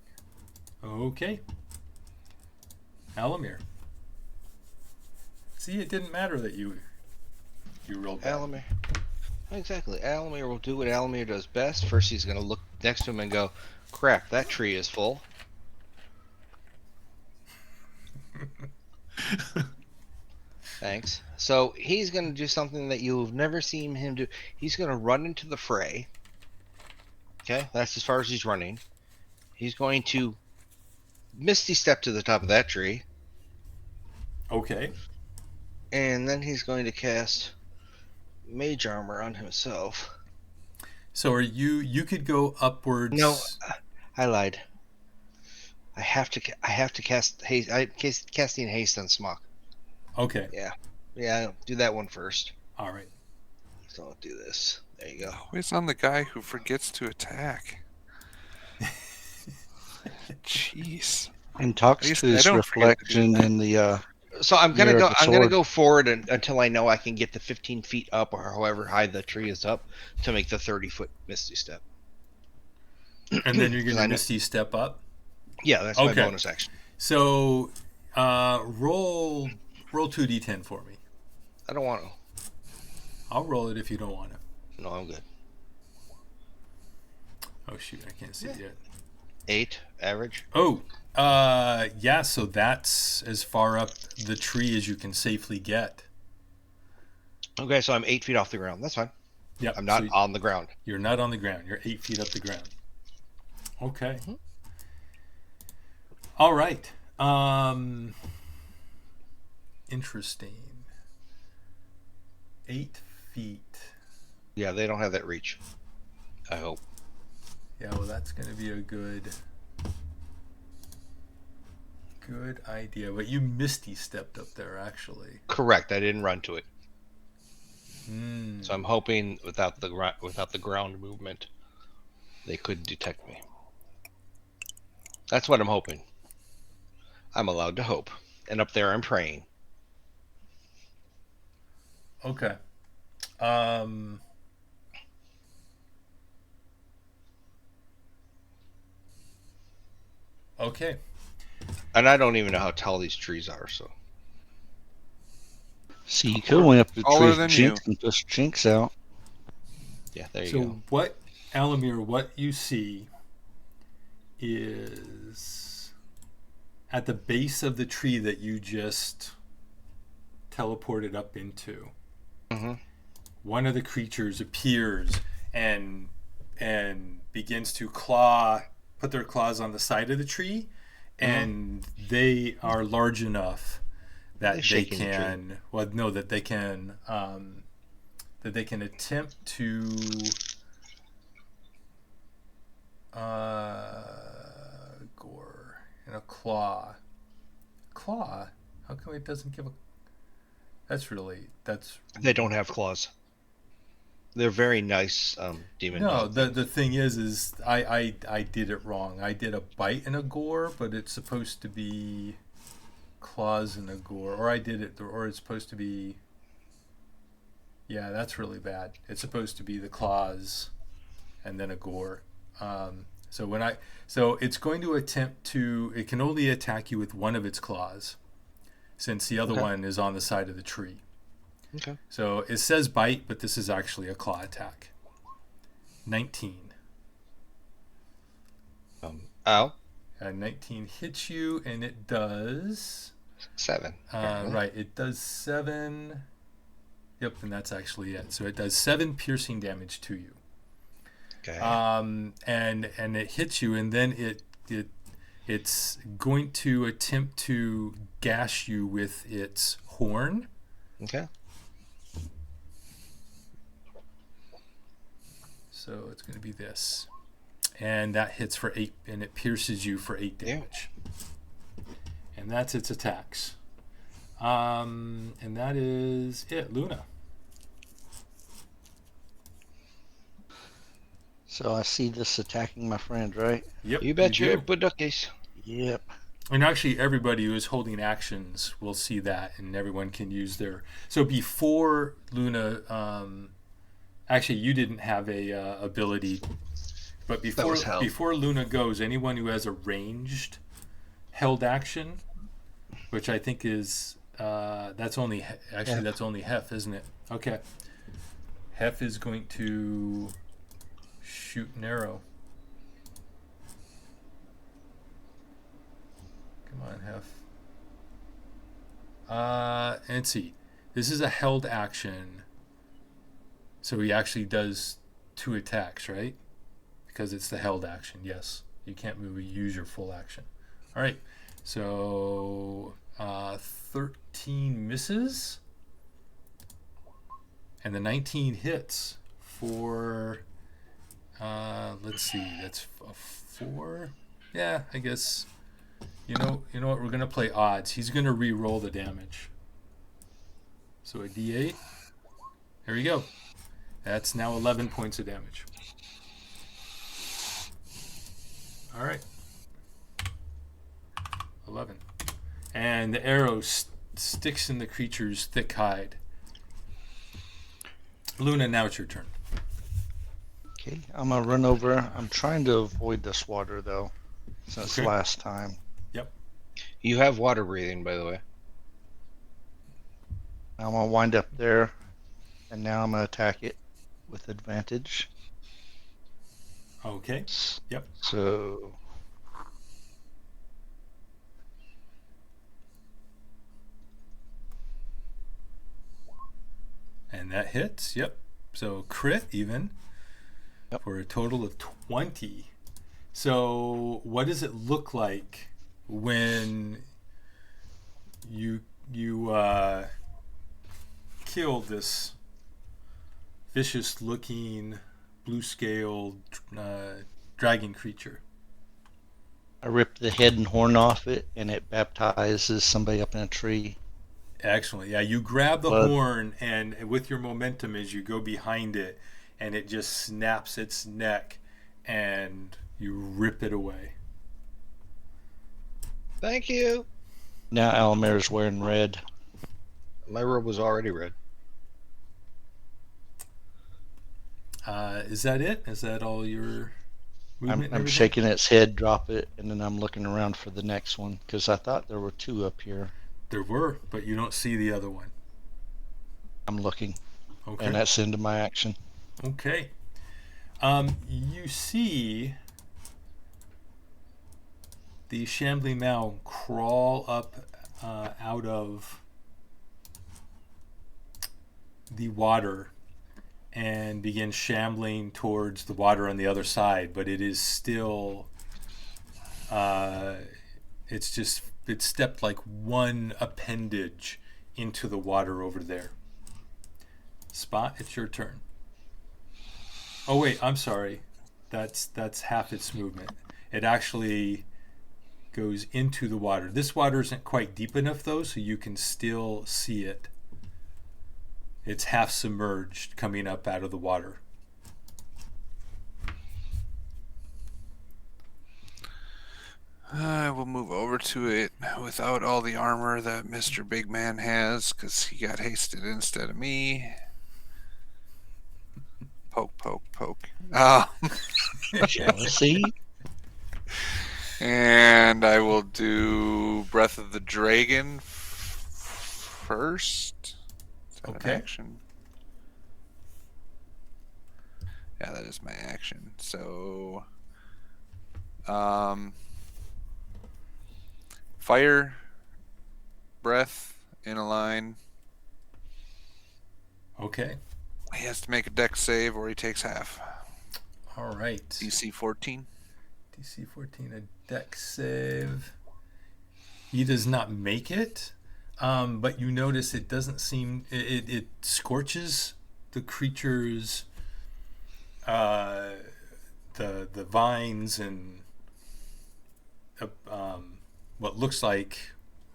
Okay. Alamir. See, it didn't matter that you rolled bad. Alamir. Exactly. Alamir will do what Alamir does best. First, he's going to look next to him and go, crap, that tree is full. Thanks. So he's going to do something that you've never seen him do. He's going to run into the fray. Okay, that's as far as he's running. He's going to misty step to the top of that tree. Okay. And then he's going to cast Mage Armor on himself. So are you could go upwards. No, I lied. I have to cast haste. Casting haste on Smock. Okay. Yeah. Do that one first. All right. So I'll do this. There you go. Always on the guy who forgets to attack. Jeez. And talks least to I his don't forget to do reflection that. in the So I'm gonna Mirror go. of the I'm gonna sword. go forward until I know I can get to 15 feet up, or however high the tree is up, to make the 30-foot misty step. And then you're going 'Cause I to know- misty step up. Yeah, that's my Okay. bonus action. So roll 2d10 for me. I don't want to. I'll roll it if you don't want to. No, I'm good. Oh shoot, I can't see it yet. 8 average. Oh, yeah. So that's as far up the tree as you can safely get. Okay, so I'm 8 feet off the ground. That's fine. Yep. I'm not so on the ground. You're not on the ground. You're 8 feet up the ground. Okay. Mhm. All right. Interesting. 8 feet. Yeah, they don't have that reach. I hope. Yeah, well, that's going to be a good idea. But you misty stepped up there, actually. Correct. I didn't run to it, Hmm. so I'm hoping without the ground movement, they could detect me. That's what I'm hoping. I'm allowed to hope, and up there I'm praying. Okay. Okay. And I don't even know how tall these trees are. So see, you could have went up to the Taller tree's than chinks and pushed chinks out. yeah, there you So go. what, Alamir, what you see is at the base of the tree that you just teleported up into. Mhm. One of the creatures appears and begins to put their claws on the side of the tree, and they are large enough that They're they shaking the tree. can. Well, no, that they can. That they can attempt to. Gore and a claw. Claw? How come it doesn't give a? That's They don't have claws. They're very nice demon. No, dog the things. thing is I did it wrong. I did a bite and a gore, but it's supposed to be claws and a gore, or it's supposed to be. Yeah, that's really bad. It's supposed to be the claws, and then a gore. So it's going to attempt to. It can only attack you with one of its claws. since the other Okay. one is on the side of the tree. Okay. So it says bite, but this is actually a claw attack. 19. Ow. 19 hits you, and it does... 7. apparently. right, it does 7. Yep, and that's actually it. So it does 7 piercing damage to you. Okay. And it hits you, and then it's going to attempt to gash you with its horn. Okay. So it's going to be this, and that hits for 8, and it pierces you for 8 damage. And that's its attacks. And that is it. Luna. So I see this attacking my friend, right? Yep. You bet your do. buttockies. Yep. And actually, everybody who is holding actions will see that, and everyone can use their. So before Luna, actually, you didn't have a ability, but before Luna goes, anyone who has a ranged held action, which I think is that's only Hef, isn't it? Okay. Hef is going to shoot an arrow. Come on, Hef. And let's see. This is a held action. So he actually does 2 attacks, right? Because it's the held action. Yes. You can't move. You use your full action. All right. So 13 misses. And the 19 hits for, let's see. That's a 4. Yeah, I guess. You know what? We're gonna play odds. He's gonna re-roll the damage. So a D8. There you go. That's now 11 points of damage. All right. 11. And the arrow sticks in the creature's thick hide. Luna, now it's your turn. Okay, I'm gonna run over. I'm trying to avoid this water though, since Okay. last time. You have water breathing, by the way. I'm gonna wind up there, and now I'm gonna attack it with advantage. Okay. Yep. So And that hits. Yep. So crit even. Yep. For a total of 20. So what does it look like when you kill this vicious looking blue scaled dragon creature? I rip the head and horn off it, and it baptizes somebody up in a tree. Excellent. Yeah, you grab the But- horn, and with your momentum as you go behind it, and it just snaps its neck, and you rip it away. Thank you. Now Almir's wearing red. My robe was already red. Is that it? Is that all your movement? and I'm everything? shaking its head, drop it, and then I'm looking around for the next one because I thought there were 2 up here. There were, but you don't see the other one. I'm looking, Okay. and that's the end of my action. Okay. You see the shambling mound crawl up out of the water and begin shambling towards the water on the other side, but it is still it's stepped like one appendage into the water over there. Spot, it's your turn. Oh wait, I'm sorry. That's half its movement. It actually goes into the water. This water isn't quite deep enough though, so you can still see it. It's half submerged coming up out of the water. I will move over to it without all the armor that Mr. Big Man has, because he got hasted instead of me. Poke, poke, poke. Jealousy? And I will do Breath of the Dragon first. Is that Okay. an action? Yeah, that is my action. So, fire, breath in a line. Okay. He has to make a dex save or he takes half. All right. DC 14. DC 14, a dex save. He does not make it, but you notice it doesn't seem it scorches the creature's the vines and what looks like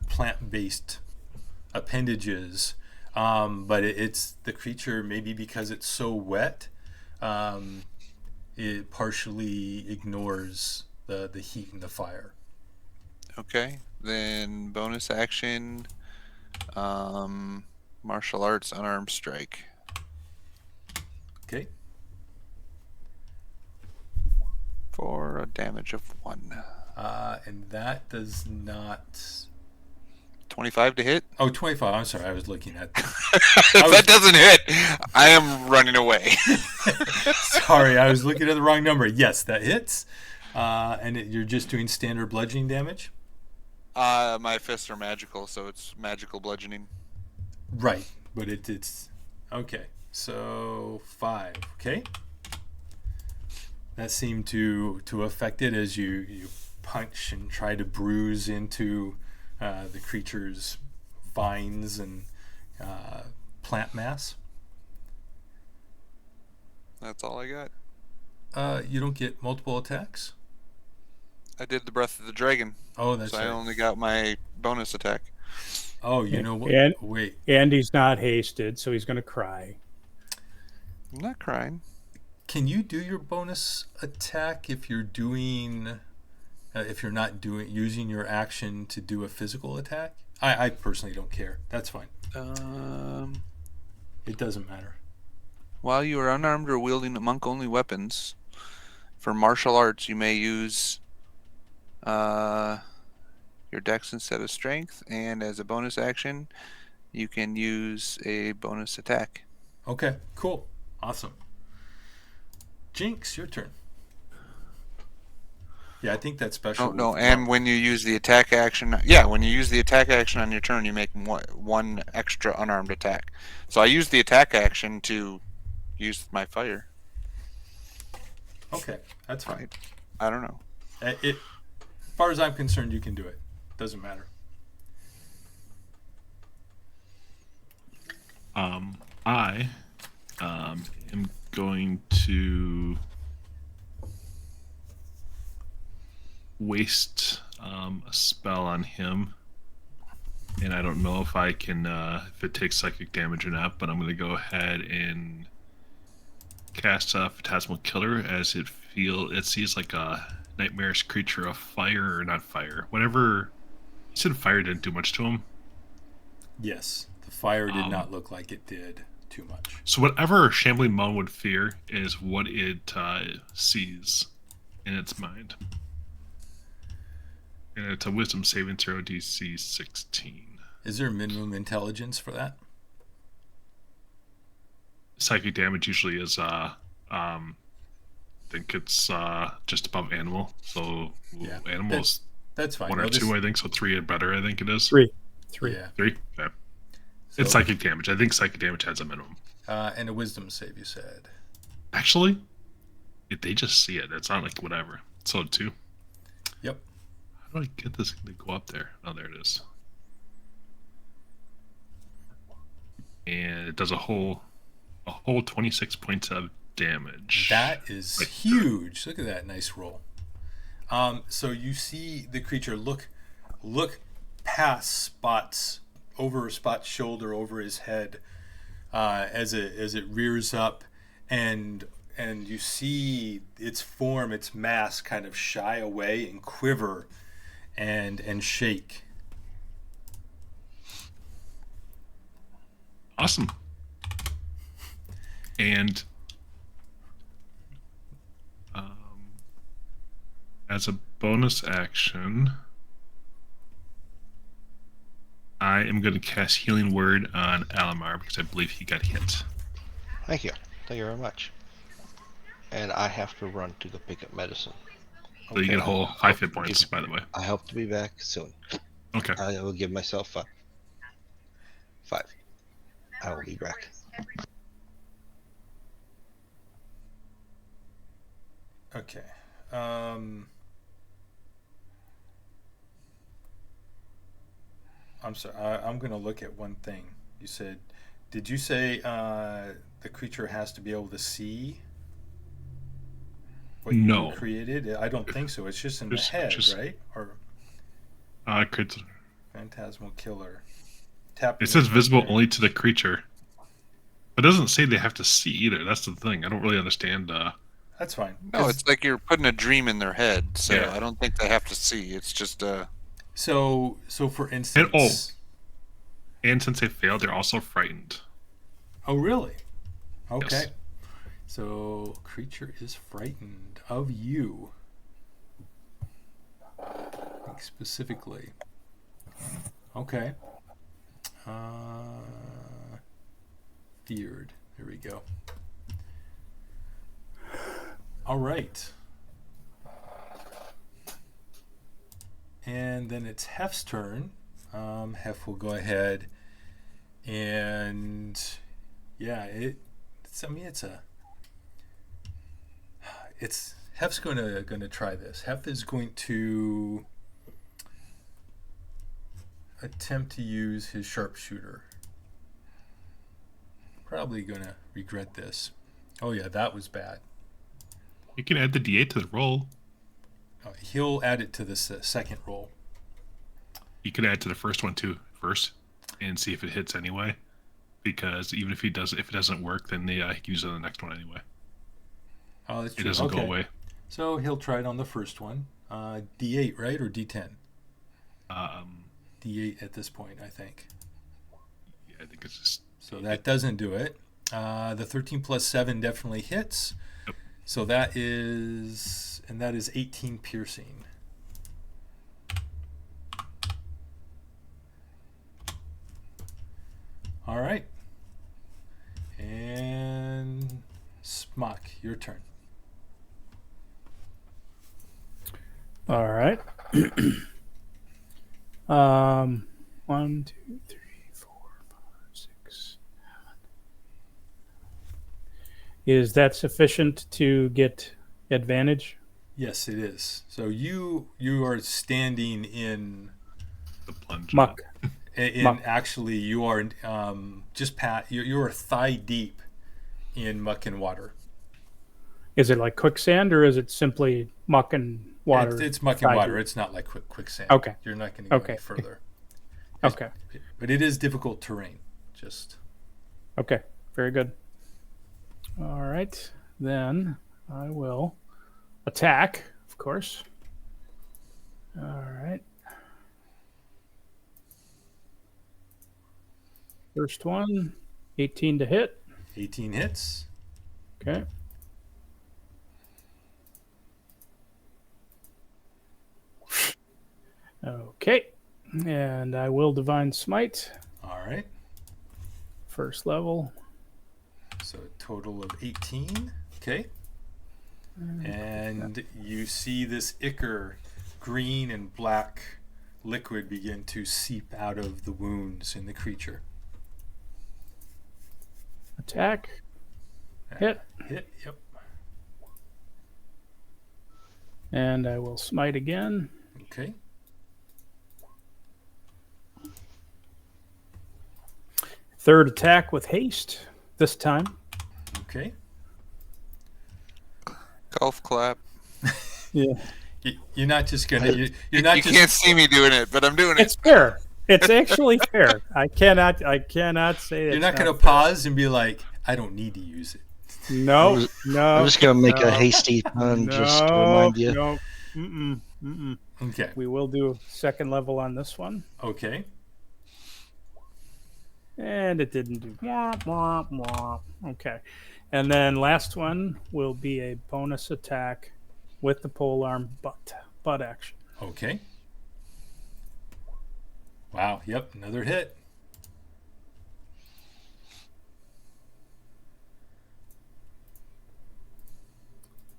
plant-based appendages, but it's the creature, maybe because it's so wet, it partially ignores the heat and the fire. Okay. Then bonus action, martial arts unarmed strike. Okay. For a damage of 1. And that does not... 25 to hit? Oh, 25. I'm sorry. I was looking at... If that doesn't hit, I am running away. Sorry, I was looking at the wrong number. Yes, that hits. And you're just doing standard bludgeoning damage? My fists are magical, so it's magical bludgeoning. Right, but it's... Okay, so 5. Okay. That seemed to affect it as you punch and try to bruise into the creature's vines and plant mass. That's all I got. You don't get multiple attacks? I did the Breath of the Dragon, Oh, that's so right. I only got my bonus attack. Oh, you know what? And, Wait. and he's not hasted, so he's going to cry. I'm not crying. Can you do your bonus attack if you're doing... if you're not using your action to do a physical attack? I personally don't care. That's fine. It doesn't matter. While you are unarmed or wielding monk-only weapons, for martial arts, you may use your dex instead of strength, and as a bonus action, you can use a bonus attack. Okay, cool. Awesome. Jinx, your turn. Yeah, I think that's special. No, and when you use the attack action, when you use the attack action on your turn, you make one extra unarmed attack. So I use the attack action to use my fire. Okay, that's fine. I don't know. As far as I'm concerned, you can do it. Doesn't matter. I am going to waste a spell on him, and I don't know if I can if it takes psychic damage or not, but I'm going to go ahead and cast Phantasmal Killer as it sees like a nightmarish creature of fire, or not fire, whatever. You said fire didn't do much to him. Yes, the fire did not look like it did too much. So whatever Shambling Moan would fear is what it sees in its mind. And it's a Wisdom saving throw, DC 16. Is there minimum intelligence for that? Psychic damage usually is, I think it's just above animal. So animals, that's fine. 1 or 2, I think. So 3 or better, I think it is. 3. Yeah. 3? Okay. So, it's psychic damage. I think psychic damage has a minimum. And a wisdom save, you said. Actually, they just see it. It's not like whatever. So 2. Yep. How do I get this thing to go up there? Oh, there it is. And it does a whole 26 points of damage. That is huge. Look at that nice roll. So you see the creature look past Spot's shoulder, over his head, as it rears up, and you see its form, its mass, kind of shy away and quiver and shake. Awesome. And as a bonus action, I I am going to cast Healing Word on Alamar because I believe he got hit. Thank you. Thank you very much. And I have to run to go pick up medicine. So you get a whole 5 hit points, by the way. I hope to be back soon. Okay. I will give myself 5. I will be back. Okay. I'm sorry. I'm going to look at one thing. You said, did you say the creature has to be able to see what No. you created? I don't think so. It's just in the head, right? Or Could phantasmal killer. Tap. it says visible only to the creature. It doesn't say they have to see either. That's the thing. I don't really understand. That's fine. No, it's like you're putting a dream in their head, so Yeah. I don't think they have to see. It's just So for instance. And since they failed, they're also frightened. Oh, really? Okay. Yes. So creature is frightened of you. Like specifically. Okay. Feared. There we go. All right. And then it's Hef's turn. Hef will go ahead and it's Hef's gonna try this. Hef is going to attempt to use his sharpshooter. Probably gonna regret this. Oh yeah, that was bad. You can add the D8 to the roll. He'll add it to the second roll. You could add to the first one too first, and see if it hits anyway. Because even if it doesn't work, then he can use it on the next one anyway. Oh, that's true. It doesn't go away. So he'll try it on the first one. D8, right, or D10? D8 at this point, I think. Yeah, I think it's just. So that doesn't do it. The 13 plus 7 definitely hits. Yep. So that is 18 piercing. All right. And Smock, your turn. All right. 1, 2, 3, 4, 5, 6, 7. Is that sufficient to get advantage? Yes, it is. So you are standing in The plunge. Muck. muck. Actually, you are just you're thigh deep in muck and water. Is it like quicksand, or is it simply muck and water? It's muck and water. It's not like quicksand. Okay. You're not going to go any further. Okay. But it is difficult terrain. Okay. Very good. All right. Then I will attack, of course. All right. First one, 18 to hit. 18 hits. Okay. Okay. And I will Divine Smite. All right. First level. So a total of 18. Okay. And you see this ichor, green and black liquid begin to seep out of the wounds in the creature. Attack. Hit. Yep. And I will smite again. Okay. Third attack with haste this time. Okay. golf clap. Yeah. You're not just gonna. You're You not just. can't see me doing it, but I'm doing it. It's fair. It's actually fair. I cannot say it's You're not gonna fair. pause and be like, "I don't need to use it." No, no. I'm just going to make no, a hasty pun just to no, remind you. No. Mm-mm. Mm-mm. Okay. We will do second level on this one. Okay. And it didn't do. Okay. And then last one will be a bonus attack with the polearm butt action. Okay. Wow. Yep. Another hit.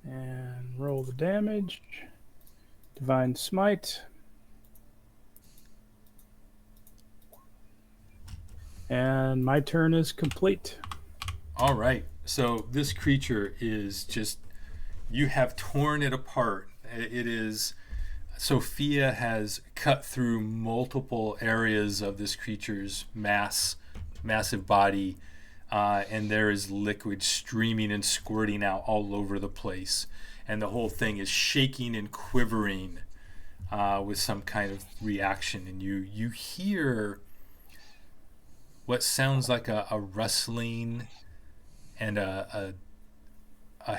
And roll the damage. Divine Smite. And my turn is complete. All right. So this creature is just, you have torn it apart. It is, Sophia has cut through multiple areas of this creature's massive body, and there is liquid streaming and squirting out all over the place. And the whole thing is shaking and quivering with some kind of reaction. And you hear what sounds like a rustling and a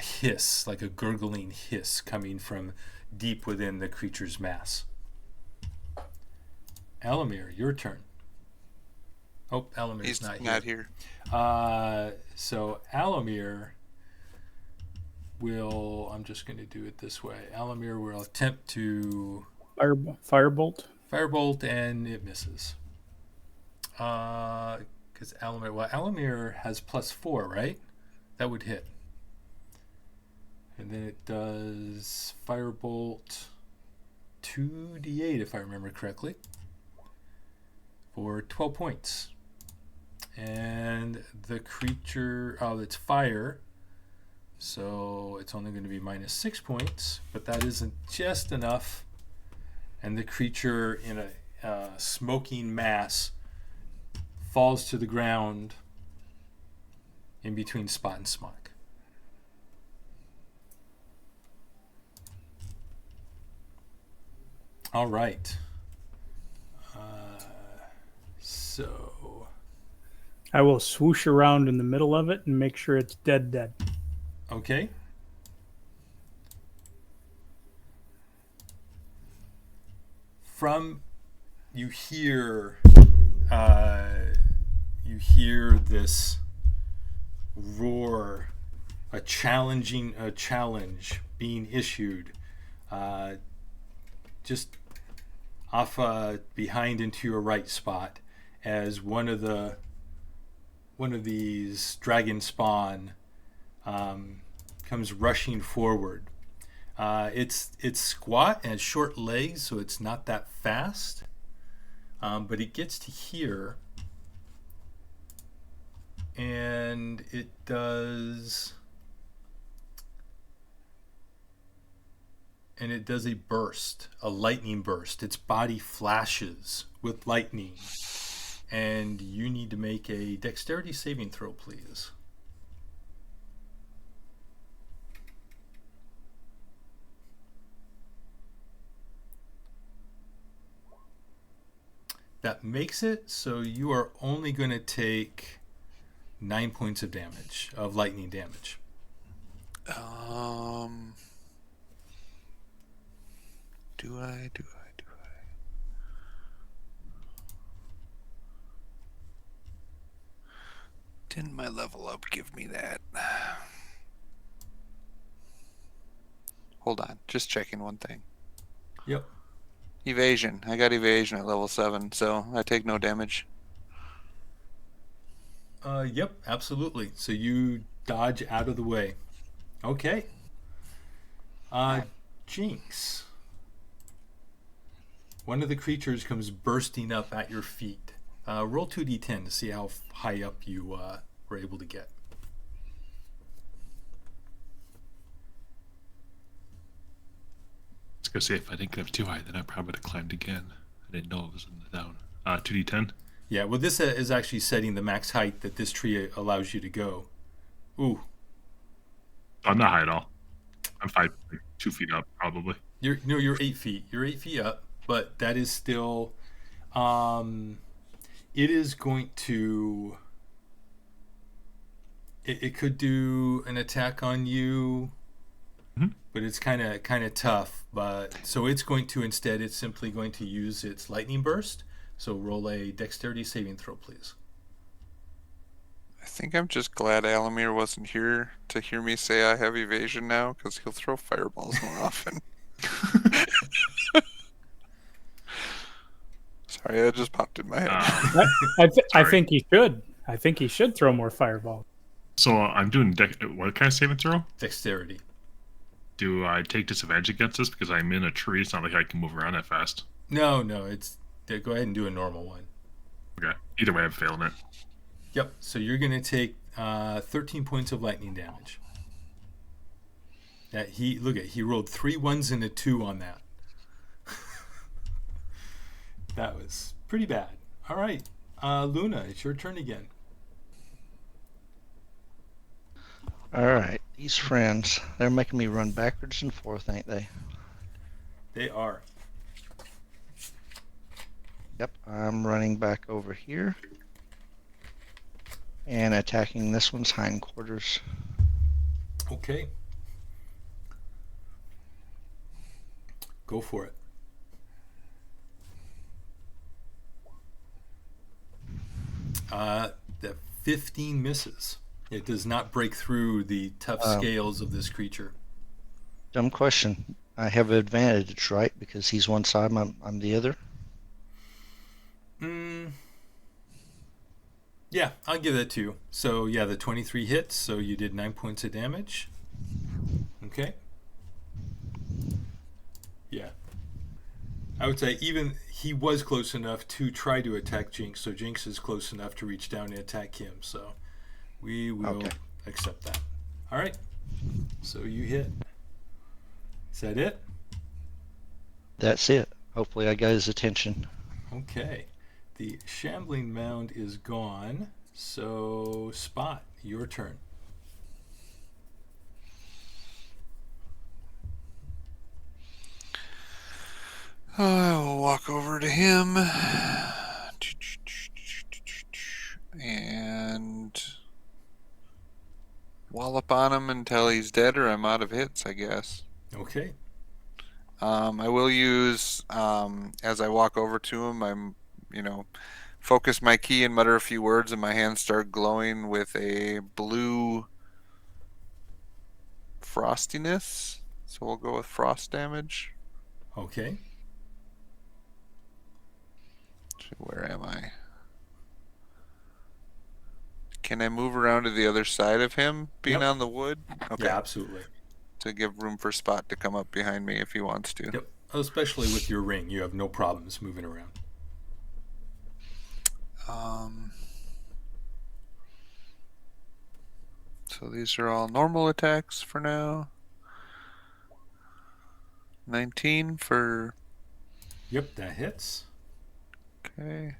hiss, like a gurgling hiss coming from deep within the creature's mass. Elamir, your turn. Oh, Elamir's He's not here. So Elamir will, I'm just going to do it this way. Elamir will attempt to Firebolt. Firebolt, and it misses. Because Elamir has +4, right? That would hit. And then it does Firebolt 2d8, if I remember correctly, for 12 points. And the creature, it's fire, so it's only going to be -6 points, but that isn't just enough. And the creature, in a smoking mass, falls to the ground in between Spot and Smock. All right. So I will swoosh around in the middle of it and make sure it's dead. Okay. From you hear this roar, a challenge being issued, just off behind into your right Spot, as one of these dragon spawn comes rushing forward. It's squat and has short legs, so it's not that fast, but it gets to here, and it does a burst, a lightning burst. Its body flashes with lightning, and you need to make a dexterity saving throw, please. That makes it, so you are only going to take 9 points of damage, of lightning damage. Do I? Didn't my level up give me that? Hold on, just checking one thing. Yep. Evasion. I got evasion at level 7, so I take no damage. Yep, absolutely. So you dodge out of the way. Okay. Jinx. One of the creatures comes bursting up at your feet. Roll 2d10 to see how high up you were able to get. I was gonna say, if I didn't get up too high, then I probably would have climbed again. I didn't know it was in the down. 2d10. Yeah, well, this is actually setting the max height that this tree allows you to go. Ooh. I'm not high at all. I'm 2 feet up, probably. You're 8 feet. You're 8 feet up, but that is still. It is going to. It could do an attack on you, but it's kind of tough. But so it's going to instead. It's simply going to use its lightning burst. So roll a dexterity saving throw, please. I think I'm just glad Alamir wasn't here to hear me say I have evasion now, because he'll throw fireballs more often. So Sorry, that just popped in my head. I Sorry. think he should. I think he should throw more fireballs. So I'm doing what kind of saving throw? Dexterity. Do I take disadvantage against this because I'm in a tree? It's not like I can move around that fast. No, it's go ahead and do a normal one. Okay. Either way, I'm failing it. Yep. So you're gonna take 13 points of lightning damage. That he rolled 3 1s and a 2 on that. That was pretty bad. All right, Luna, it's your turn again. All right, these friends, they're making me run backwards and forth, ain't they? They are. Yep, I'm running back over here and attacking this one's hindquarters. Okay. Go for it. The 15 misses. It does not break through the tough scales of this creature. Dumb question. I have advantage, right? Because he's one side, I'm the other. Yeah, I'll give that to you. So yeah, the 23 hits. So you did 9 points of damage. Okay. Yeah. I would say even he was close enough to try to attack Jinx, so Jinx is close enough to reach down and attack him. So we will accept that. All right. So you hit. Is that it? That's it. Hopefully I got his attention. Okay. The shambling mound is gone. So Spot, your turn. I will walk over to him and wallop on him until he's dead or I'm out of hits, I guess. Okay. I will use, as I walk over to him, I'm, focus my key and mutter a few words and my hands start glowing with a blue frostiness. So we'll go with frost damage. Okay. Where am I? Can I move around to the other side of him being on the wood? Okay. Yeah, absolutely. To give room for Spot to come up behind me if he wants to. Yep. Especially with your ring, you have no problems moving around. So these are all normal attacks for now. 19 for... Yep, that hits. Okay.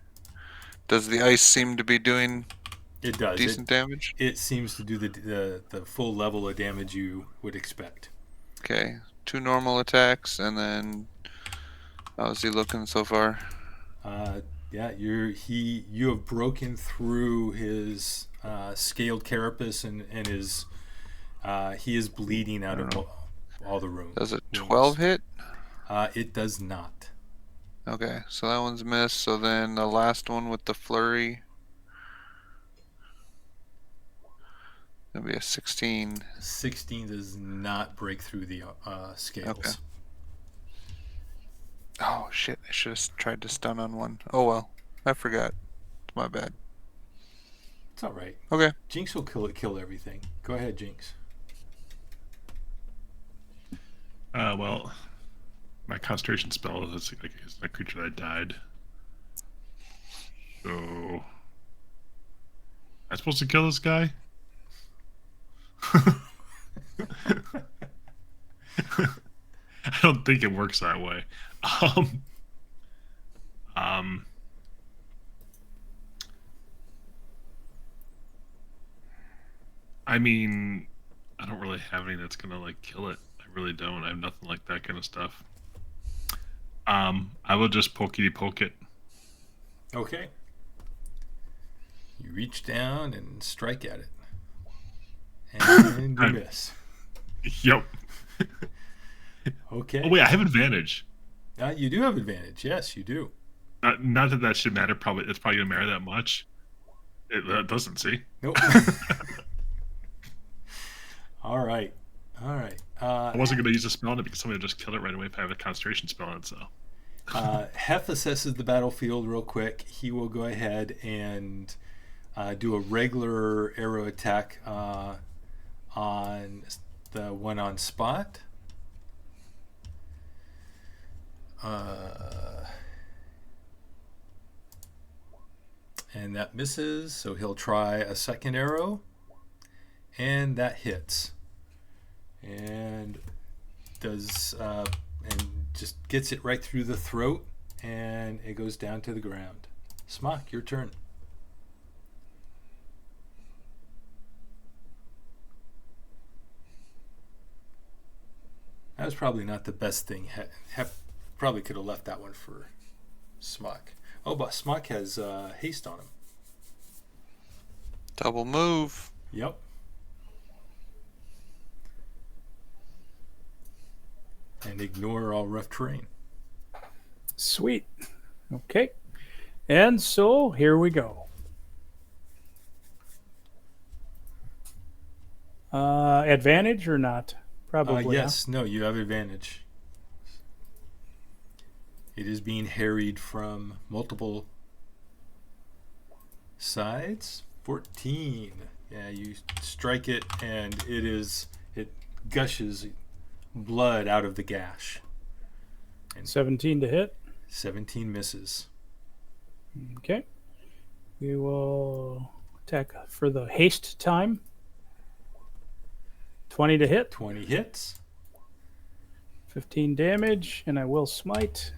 Does the ice seem to be doing It does. decent damage? It seems to do the full level of damage you would expect. Okay. 2 normal attacks, and then how's he looking so far? Yeah, you have broken through his scaled carapace and his he is bleeding out of all the wounds. Does a 12 hit? It does not. Okay, so that one's missed. So then the last one with the flurry. That'll be a 16. 16 does not break through the scales. Okay. Oh shit, I should have tried to stun on one. Oh well, I forgot. It's my bad. It's all right. Okay. Jinx will kill everything. Go ahead, Jinx. Well, my concentration spell is like a creature that died. So, am I supposed to kill this guy? I don't think it works that way. I mean, I don't really have anything that's gonna like kill it. I really don't. I have nothing like that kind of stuff. I will just pokey poke it. Okay. You reach down and strike at it. And you miss. Yep. Okay. Oh wait, I have advantage. You do have advantage. Yes, you do. Not that that should matter. Probably it's probably gonna matter that much. It doesn't. See. Nope. All right. I wasn't gonna use a spell on it because somebody would just kill it right away if I have a concentration spell on it. So. Hef assesses the battlefield real quick. He will go ahead and do a regular arrow attack on the one on Spot. And that misses, so he'll try a second arrow, and that hits, and does and just gets it right through the throat, and it goes down to the ground. Smock, your turn. That was probably not the best thing. Probably could have left that one for Smock. Oh, but Smock has haste on him. Double move. Yep. And ignore all rough terrain. Sweet. Okay. And so here we go. Advantage or not? Probably. Yes. No, you have advantage. It is being harried from multiple sides. 14. Yeah, you strike it, and it gushes blood out of the gash. And 17 to hit. 17 misses. Okay. We will attack for the haste time. 20 to hit. 20 hits. 15 damage, and I will smite.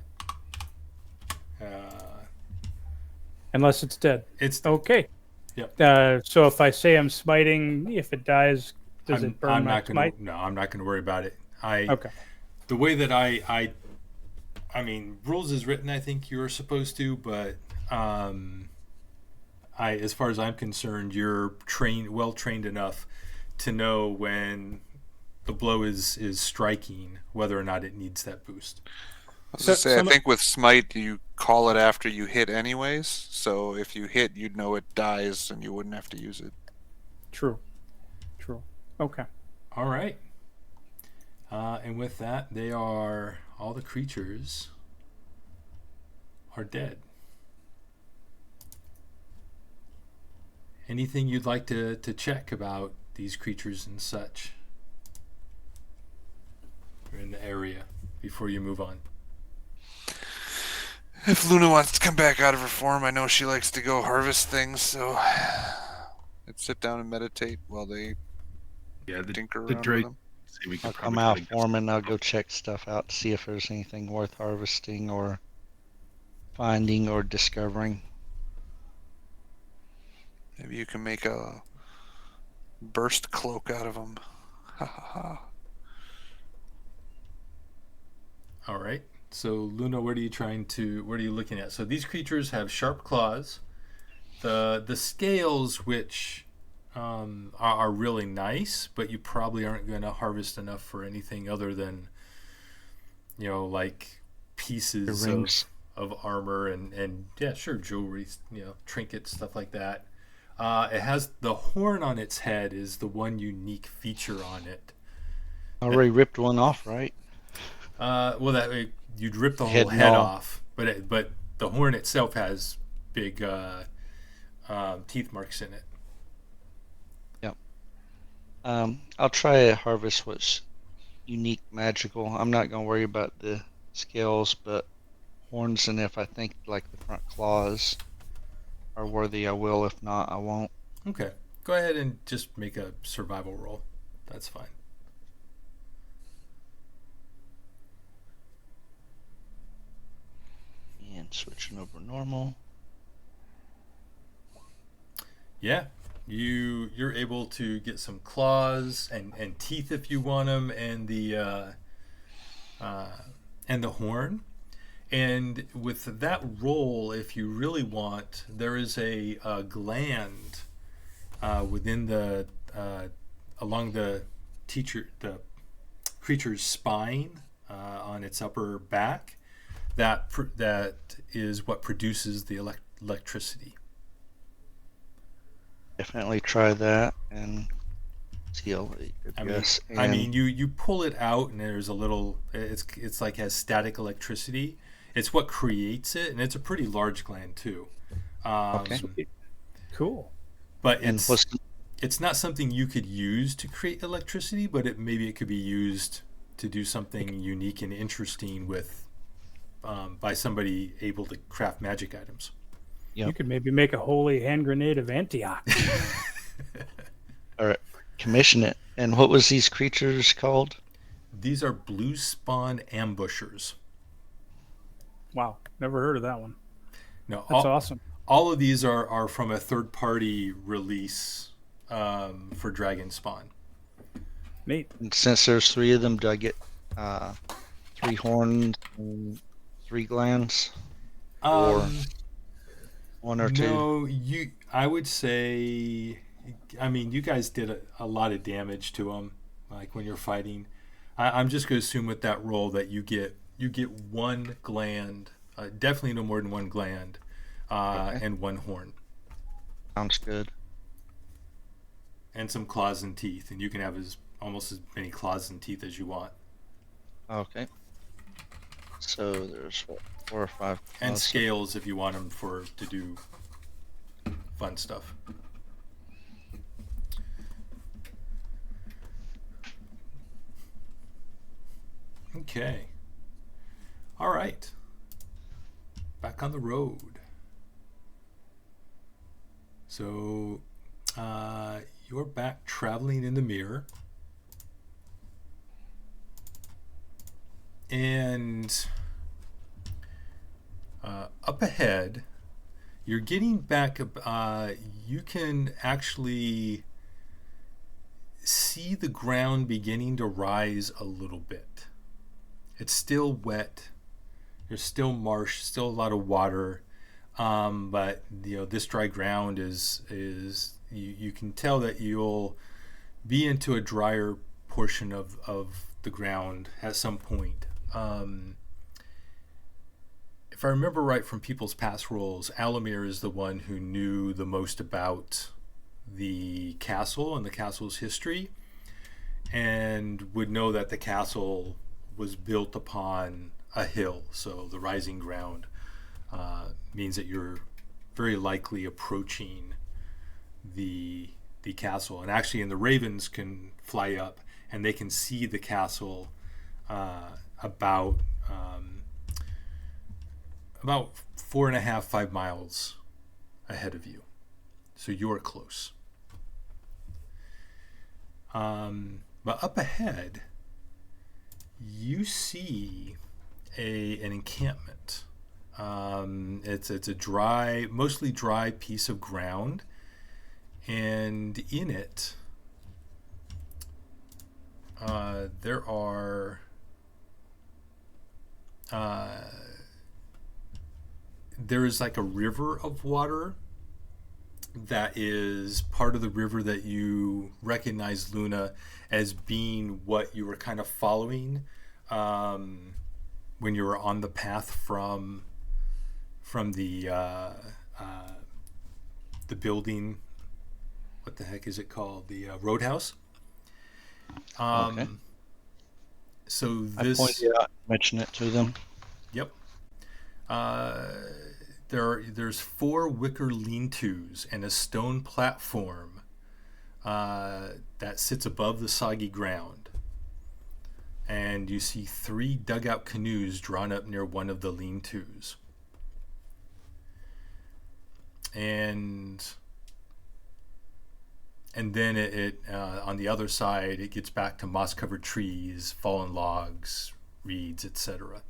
Unless it's dead. It's dead. Okay. Yep. So if I say I'm smiting, if it dies, does it burn I'm my not smite? No, I'm not going to worry about it. Okay. The way that I mean, rules is written, I think you're supposed to, but as far as I'm concerned, you're well trained enough to know when the blow is striking, whether or not it needs that boost. I was gonna say, I think with smite you call it after you hit anyways. So if you hit, you'd know it dies, and you wouldn't have to use it. True. Okay. All right. And with that, all the creatures are dead. Anything you'd like to check about these creatures and such in the area before you move on? If Luna wants to come back out of her form, I know she likes to go harvest things, so I'd sit down and meditate while they tinker around with them. I'll come out form and I'll go check stuff out to see if there's anything worth harvesting or finding or discovering. Maybe you can make a burst cloak out of them. Ha ha ha. All right. So Luna, what are you looking at? So these creatures have sharp claws. The scales, which are really nice, but you probably aren't going to harvest enough for anything other than, like pieces of armor and yeah, sure, jewelry, trinkets, stuff like that. It has the horn on its head is the one unique feature on it. Already ripped one off, right? Well, you'd rip the whole head off, but the horn itself has big teeth marks in it. Yep. I'll try to harvest what's unique, magical. I'm not gonna worry about the scales, but horns, and if I think like the front claws are worthy, I will. If not, I won't. Okay. Go ahead and just make a survival roll. That's fine. And switching over normal. Yeah. You're able to get some claws and teeth if you want them, and the horn. And with that roll, if you really want, there is a gland within the along the creature's spine on its upper back that is what produces the electricity. Definitely try that and see. I mean, you pull it out and there's a little. It's like has static electricity. It's what creates it, and it's a pretty large gland too. Okay. Cool. But And what's it's not something you could use to create electricity, but maybe it could be used to do something unique and interesting with by somebody able to craft magic items. Yep. You could maybe make a holy hand grenade of Antioch. all right? Commission it. And what was these creatures called? These are blue spawn ambushers. Wow, never heard of that one. No, That's awesome. all of these are from a third-party release for Dragon Spawn. Neat. And since there's 3 of them, do I get 3 horns and 3 glands, or 1 or 2? No, I would say. I mean, you guys did a lot of damage to them, like when you're fighting. I'm just going to assume with that roll that you get 1 gland, definitely no more than 1 gland, Okay. and 1 horn, Sounds good. and some claws and teeth, and you can have almost as many claws and teeth as you want, Okay. So there's 4 or 5 and claws. scales if you want them to do fun stuff. Okay. All right. Back on the road. So, you're back traveling in the mirror. And up ahead, you're getting back. You can actually see the ground beginning to rise a little bit. It's still wet. There's still marsh, still a lot of water, but this dry ground is you can tell that you'll be into a drier portion of the ground at some point. If I remember right from people's past roles, Alamir is the one who knew the most about the castle and the castle's history, and would know that the castle was built upon a hill, so the rising ground means that you're very likely approaching the castle. And actually, and the ravens can fly up and they can see the castle about 4.5, 5 miles ahead of you. So you're close. But up ahead, you see an encampment. It's a dry, mostly dry piece of ground, and in it there are there is like a river of water that is part of the river that you recognize, Luna, as being what you were kind of following when you were on the path from the building. What the heck is it called? The roadhouse. Okay. So I this. pointed out, mention it to them. Yep. There's 4 wicker lean-tos and a stone platform that sits above the soggy ground. And you see 3 dugout canoes drawn up near one of the lean-tos. And then it on the other side, it gets back to moss-covered trees, fallen logs, reeds, etc.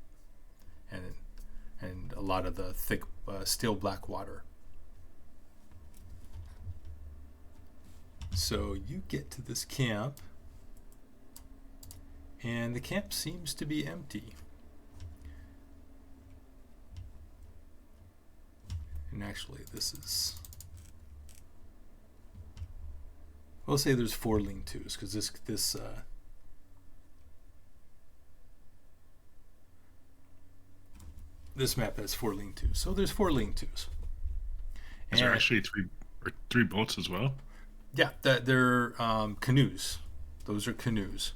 And a lot of the thick, still black water. So you get to this camp, and the camp seems to be empty. And actually, we'll say there's 4 lean-tos, because this map has 4 lean-tos. So there's 4 lean-tos. Is there actually three boats as well? Yeah, they're canoes. Those are canoes.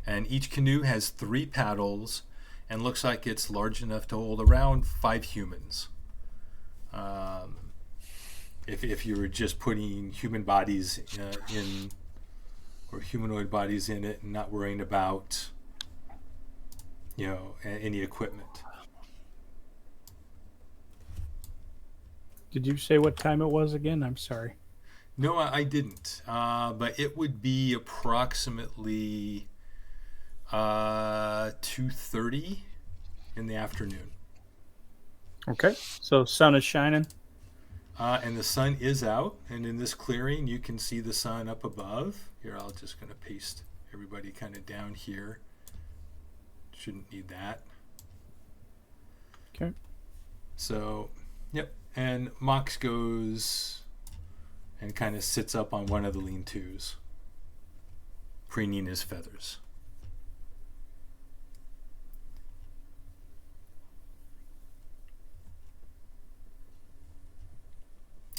And each canoe has 3 paddles, and looks like it's large enough to hold around 5 humans. If you were just putting human bodies in, or humanoid bodies in it, and not worrying about, any equipment. Did you say what time it was again? I'm sorry. No, I didn't. But it would be approximately 2:30 in the afternoon. Okay. So sun is shining. And the sun is out, and in this clearing you can see the sun up above. Here, I'll just going to paste everybody kind of down here. Shouldn't need that. Okay. So, yep. And Mox goes and kind of sits up on one of the lean-tos, preening his feathers.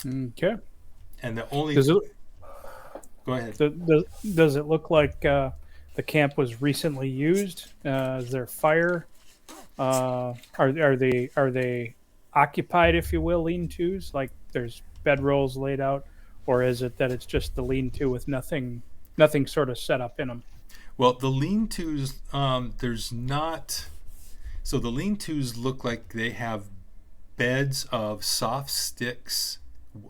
Okay. And the only... Does it, Go ahead. does it look like the camp was recently used? Is there fire? Are they occupied, if you will, lean-tos? Like there's bedrolls laid out, or is it that it's just the lean-to with nothing sort of set up in them? Well, the lean-tos, there's not... So the lean-tos look like they have beds of soft sticks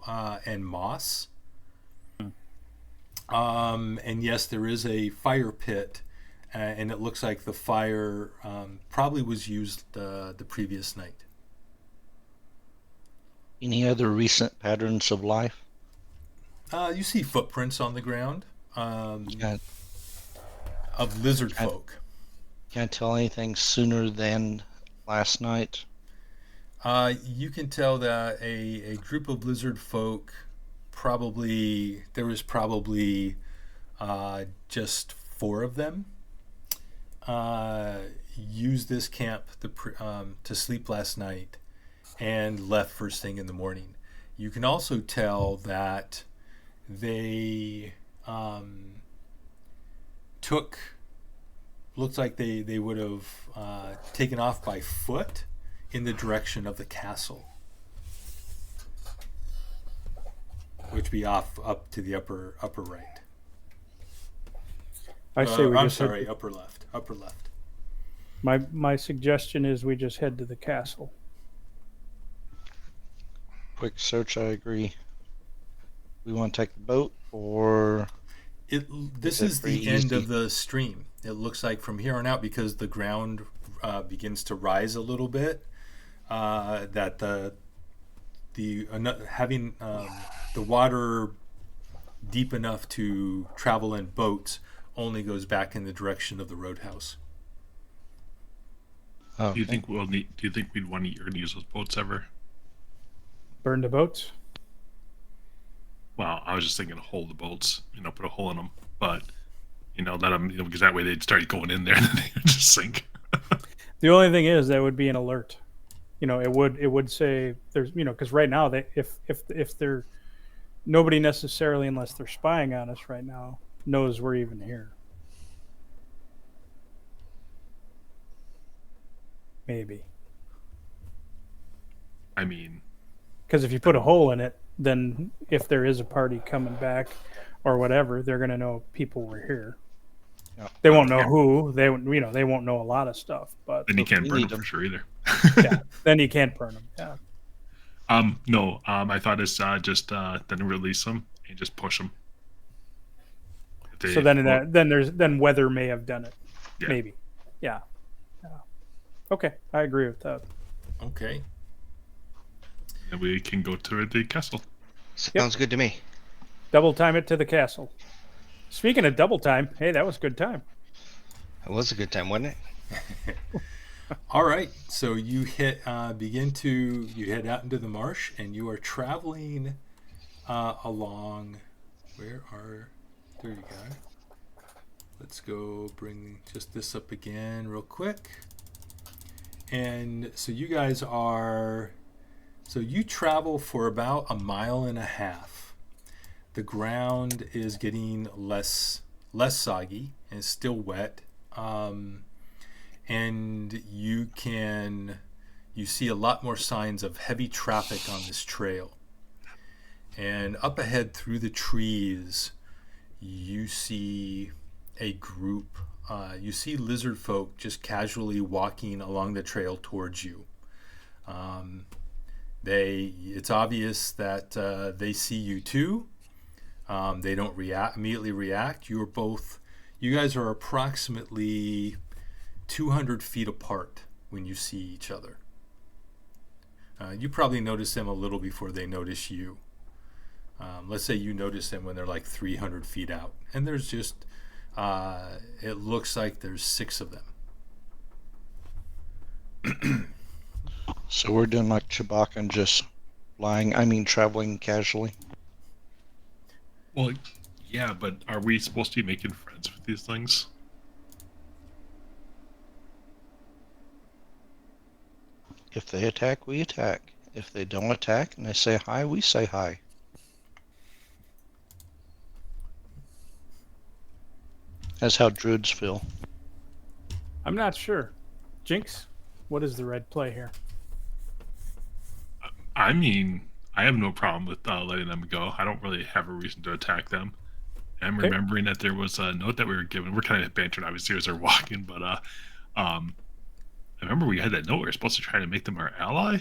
and moss. And yes, there is a fire pit, and it looks like the fire probably was used the previous night. Any other recent patterns of life? You see footprints on the ground Can't, of lizard folk. can't tell anything sooner than last night. You can tell that a group of lizard folk there was probably just 4 of them used this camp to sleep last night and left first thing in the morning. You can also tell that they looks like they would have taken off by foot in the direction of the castle, which be up to the upper right. I say we I'm just sorry, upper left. My suggestion is we just head to the castle. Quick search, I agree. We want to take the boat, or This is the pretty end easy? of the stream. It looks like from here on out, because the ground begins to rise a little bit, that having the water deep enough to travel in boats only goes back in the direction of the roadhouse. oh, Do you think we'd want to use those boats ever? Burn the boats. Well, I was just thinking hold the boats, put a hole in them, but let them, because that way they'd start going in there and then they would just sink. The only thing is that would be an alert. It would say there's because right now if they're nobody necessarily, unless they're spying on us right now, knows we're even here. Maybe. I mean, Because if you put a hole in it, then if there is a party coming back or whatever, they're going to know people were here. Yeah. They won't know who. They won't know a lot of stuff. But then you can't we burn need them for sure either. yeah, then you can't burn them. Yeah. No. I thought it's just then release them and just push them. So then weather may have done it. Yeah. Maybe. Yeah. Okay, I agree with that. Okay. And we can go to the castle. Sounds good to me. Double time it to the castle. Speaking of double time, hey, that was good time. It was a good time, wasn't it? All right. So you head out into the marsh, and you are traveling along. There you go. Let's go bring just this up again real quick. And so you guys you travel for about 1.5 miles. The ground is getting less soggy and still wet. and you see a lot more signs of heavy traffic on this trail. And up ahead through the trees, you see a group. You see lizard folk just casually walking along the trail towards you. It's obvious that they see you too. They don't immediately react. You guys are approximately 200 feet apart when you see each other. You probably notice them a little before they notice you. Let's say you notice them when they're like 300 feet out. And there's just, it looks like there's 6 of them. So we're doing like Chewbacca and just traveling casually. Well, yeah, but are we supposed to be making friends with these things? If they attack, we attack. If they don't attack and they say hi, we say hi. That's how druids feel. I'm not sure. Jinx, what is the red play here? I mean, I have no problem with letting them go. I don't really have a reason to attack them. I'm remembering that there was a note that we were given. We're kind of bantering, obviously, as they're walking, but I remember we had that note. We were supposed to try to make them our ally.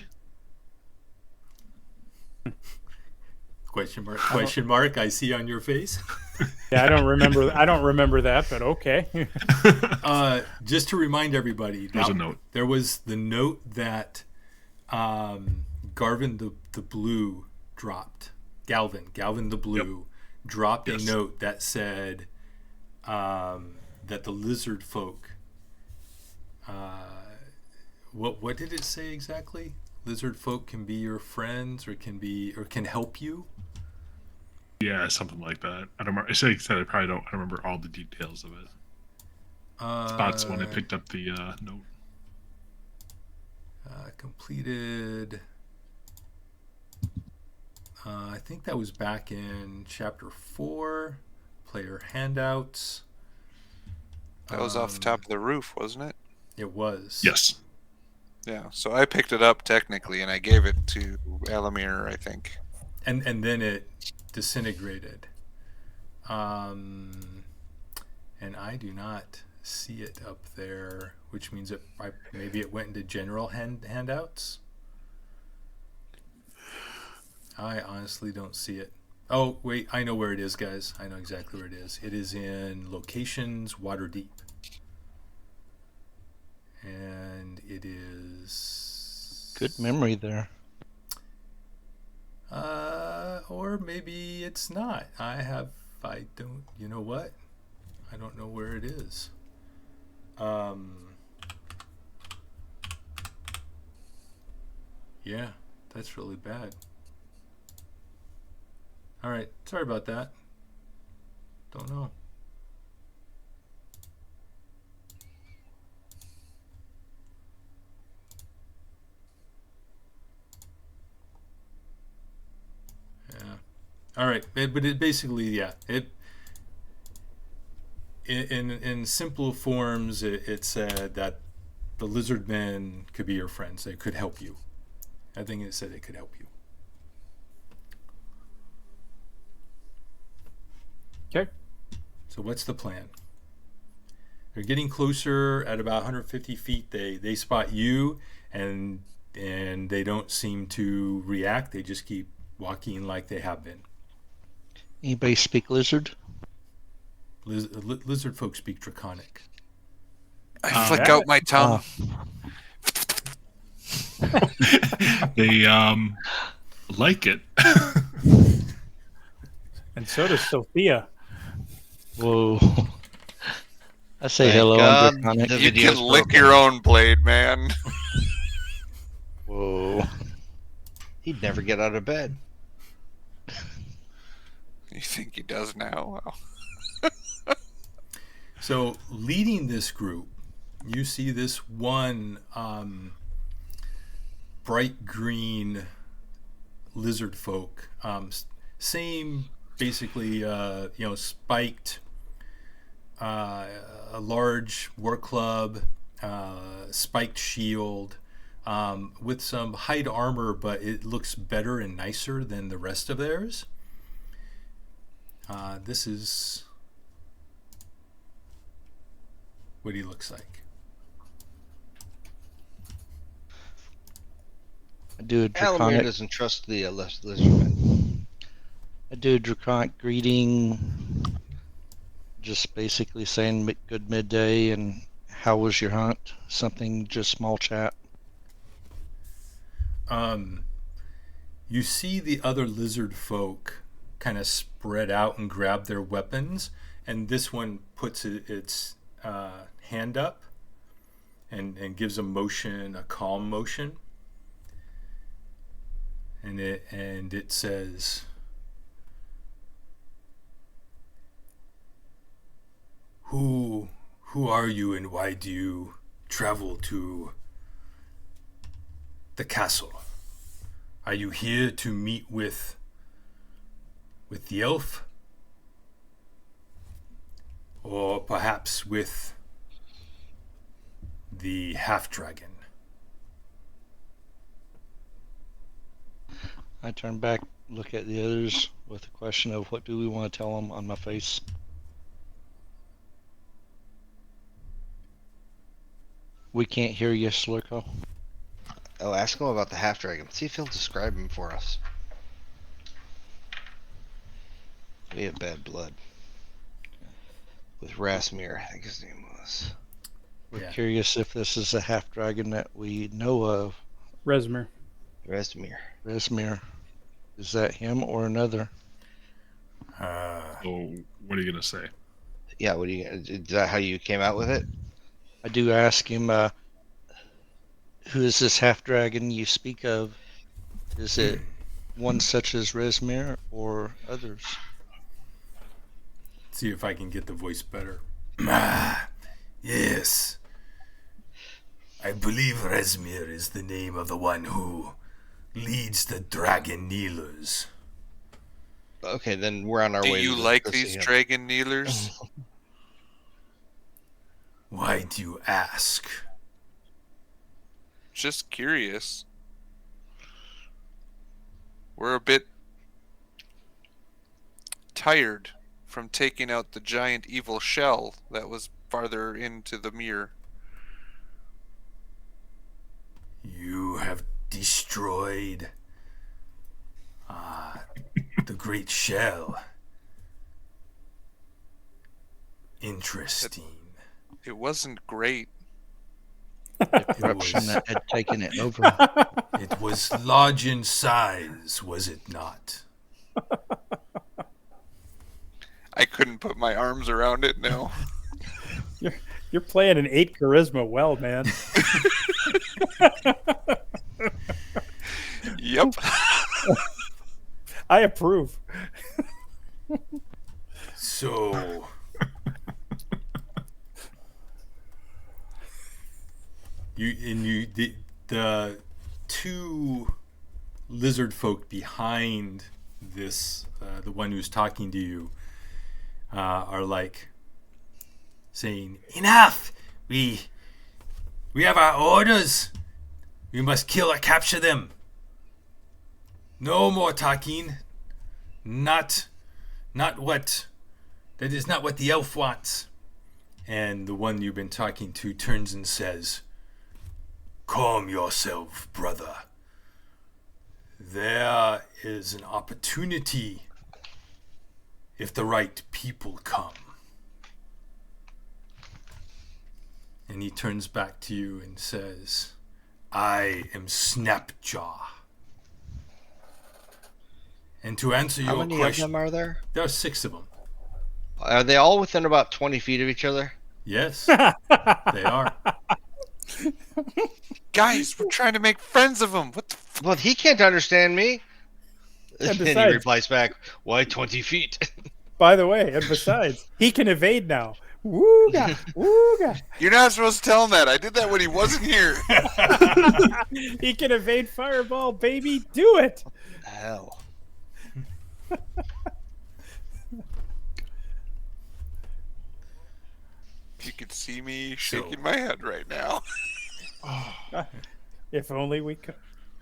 Question mark? Question mark? I see on your face. Yeah, I don't remember that, but okay. Just to remind everybody, there was a note. There was the note that Garvin the Blue dropped. Galvin the Blue dropped a note that said that the lizard folk. What did it say exactly? Lizard folk can be your friends, or can help you. Yeah, something like that. I don't remember. I said I probably don't. I don't remember all the details of it. Spot's when I picked up the note. Completed. I think that was back in chapter 4. Player handouts. That was off the top of the roof, wasn't it? It was. Yes. Yeah. So I picked it up technically, and I gave it to Alamir, I think. And then it disintegrated. And I do not see it up there, which means maybe it went into general handouts. I honestly don't see it. Oh, wait, I know where it is, guys. I know exactly where it is. It is in Locations, Waterdeep. And it is... Good memory there. Or maybe it's not. You know what? I don't know where it is. Yeah, that's really bad. All right, sorry about that. Don't know. Yeah. All right, but it basically, it in simple forms, it said that the lizard men could be your friends. They could help you. I think it said it could help you. Okay. So what's the plan? They're getting closer. At about 150 feet, they spot you, and they don't seem to react. They just keep walking like they have been. Anybody speak lizard? Lizard folk speak Draconic. I flick out my tongue. They like it. And so does Sophia. Whoa. I say Thank hello God on Draconic. the You video's can lick broken. your own blade, man. Whoa. He'd never get out of bed. You think he does now? Well, So leading this group, you see this one bright green lizard folk. Same, basically, spiked, a large war club, spiked shield, with some hide armor, but it looks better and nicer than the rest of theirs. This is what he looks like. I do a Alamir draconic. doesn't trust the lizardmen. I do a draconic greeting, just basically saying good midday and how was your hunt? Something, just small chat. You see the other lizard folk kind of spread out and grab their weapons, and this one puts its hand up and gives a motion, a calm motion, and it says, Who are you, and why do you travel to the castle? Are you here to meet with the elf? Or perhaps with the half-dragon? I turn back, look at the others with a question of what do we want to tell them on my face. We can't hear you, Slurko. Oh, ask him about the half dragon. See if he'll describe him for us. We have bad blood. With Rasmir, I think his name was. We're curious if this is a half dragon that we know of. Resmer. Rasmir. Resmir. Is that him or another? So what are you gonna say? Yeah, what do you? Is that how you came out with it? I do ask him, who is this half dragon you speak of? Is it one such as Resmir or others? See if I can get the voice better. Yes. I believe Resmir is the name of the one who leads the dragon kneelers. Okay, then we're on our Do way. you to like go see these him. dragon kneelers? Why do you ask? Just curious. We're a bit tired from taking out the giant evil shell that was farther into the mirror. You have destroyed the great shell. Interesting. It wasn't great. The corruption that had taken it over. It was large in size, was it not? I couldn't put my arms around it now. You're playing an 8 charisma well, man. Yep. I approve. So, the two lizard folk behind this, the one who's talking to you, are like saying, "Enough! We have our orders. We must kill or capture them. No more talking. Not what. That is not what the elf wants." And the one you've been talking to turns and says, "Calm yourself, brother. There is an opportunity if the right people come." And he turns back to you and says, "I am Snapjaw. And to answer How your many question, of them are there? there are 6 of them. Are they all within about 20 feet of each other? Yes, they are. Guys, we're trying to make friends of them. What the Well, he can't understand me. And And he besides- replies back, "Why 20 feet?" By the way, and besides, he can evade now. Wooga, wooga. You're not supposed to tell him that. I did that when he wasn't here. He can evade fireball, baby. Do it. Hell. you could see me shaking my head right now. Oh, If only we could.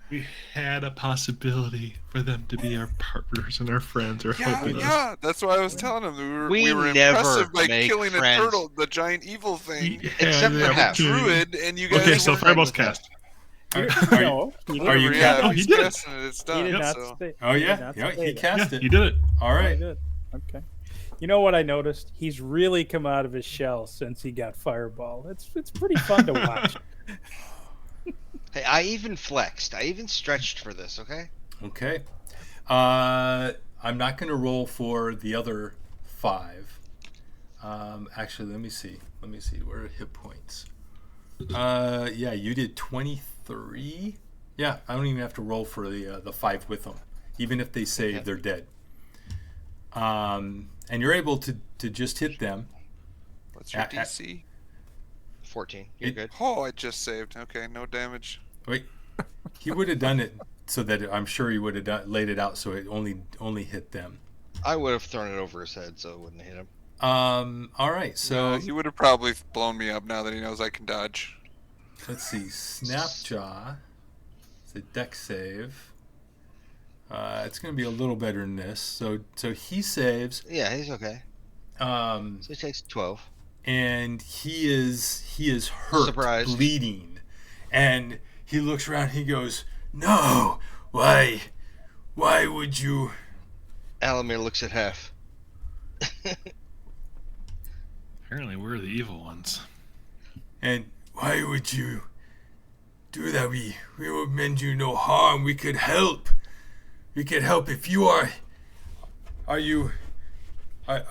we had a possibility for them to be our partners and our friends or helping us. Yeah, that's why I was telling him We we were never impressive by make killing friends. a turtle, the giant evil thing, Except for and half. a druid, and you guys Okay, so weren't. fireball's cast. You- Are you- no, he are you didn't. Yeah, Oh, if he he's did it. casting it, it's He done. did not So. say. Oh he did yeah, not yeah, say he that. cast Yeah, it. he did it. All Oh, he right. did. Okay. You know what I noticed? He's really come out of his shell since he got Fireball. It's pretty fun to watch. Hey, I even flexed. I even stretched for this. Okay. Okay. I'm not going to roll for the other 5. Actually, let me see. Where are hit points? Yeah, you did 23. Yeah, I don't even have to roll for the 5 with them, even if they say they're dead. And you're able to just hit them. What's your DC? 14. You're good. Oh, I just saved. Okay, no damage. Wait, he would have done it so that I'm sure he would have laid it out so it only hit them. I would have thrown it over his head so it wouldn't hit him. All right, so He would have probably blown me up now that he knows I can dodge. let's see. Snapjaw. It's a deck save. It's going to be a little better than this. So he saves. Yeah, he's okay. So he takes 12. And he is hurt, Surprised. bleeding, and he looks around. He goes, "No, why would you?" Alamir looks at Hef. Apparently, we're the evil ones. And why would you do that? We would meant you no harm. We could help. We could help if you are. Are you?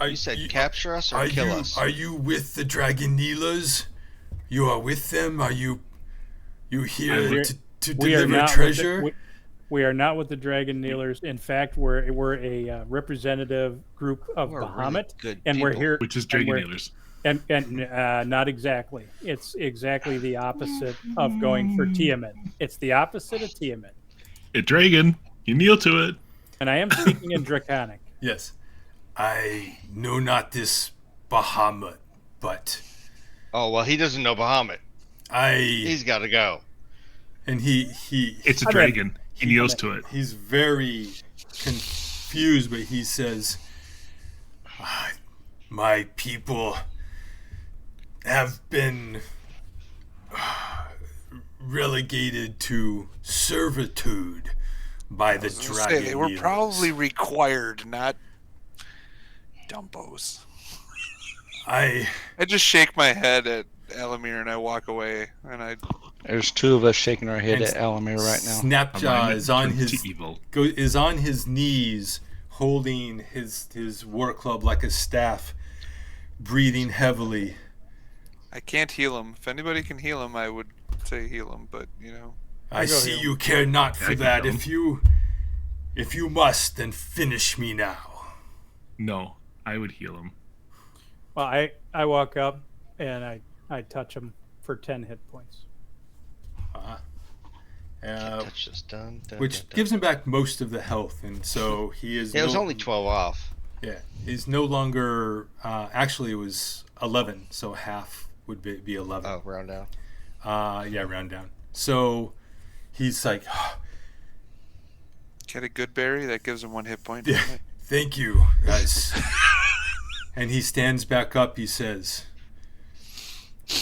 You said capture us or kill us? Are you with the Dragon Kneelers? You are with them? Are you here to deliver treasure? We are not with the Dragon Kneelers. In fact, we're a representative group of We're really Bahamut, good and we're people. here. Which is and Dragon we're- Kneelers. And not exactly. It's exactly the opposite of going for Tiamat. It's the opposite of Tiamat. A dragon. You kneel to it. And I am speaking in Draconic. Yes. I know not this Bahamut, but Oh, well, he doesn't know Bahamut. He's got to go. and he It's a I mean, dragon. He kneels to it. he's very confused, but he says, "My people have been relegated to servitude by the dragon. They were Kneelers." probably required, not dumpos. I just shake my head at Elamir and I walk away. And There's 2 of us shaking our head And at Alamir right now. Snapjaw Alignment is on turned his to evil. is on his knees, holding his war club like a staff, breathing heavily. I can't heal him. If anybody can heal him, I would say heal him. But I go see heal. you care not for I can that. heal If you must, then finish me now. No, I would heal him. Well, I walk up and I touch him for 10 hit points. Touch this. Dun, dun, Which dun, dun. gives him back most of the health, and so he is. Yeah, it was only 12 off. Yeah, he's no longer. Actually, it was 11, so half would be 11. Oh, round down. Yeah, round down. So he's like, get a good berry that gives him 1 hit point. Yeah. "Thank you, guys." And he stands back up. He says,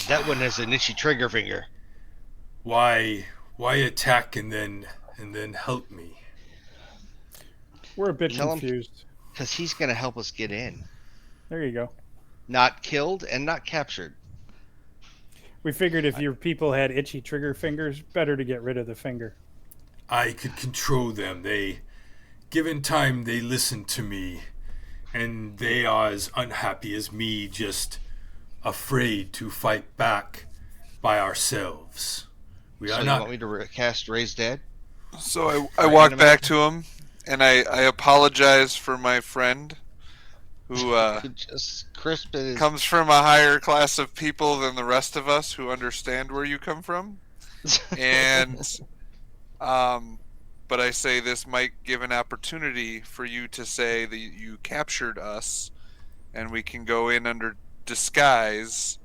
That one has an itchy trigger finger. Why attack and then help me?" We're a bit Tell him- confused. Because he's going to help us get in. There you go. Not killed and not captured. We figured if your people had itchy trigger fingers, better to get rid of the finger. I could control them. Given time, they listen to me, and they are as unhappy as me, just afraid to fight back by ourselves. We So are you not. want me to cast Raise Dead? So I walk back to him and I apologize for my friend who Just crisp it. comes from a higher class of people than the rest of us who understand where you come from. And but I say this might give an opportunity for you to say that you captured us and we can go in under disguise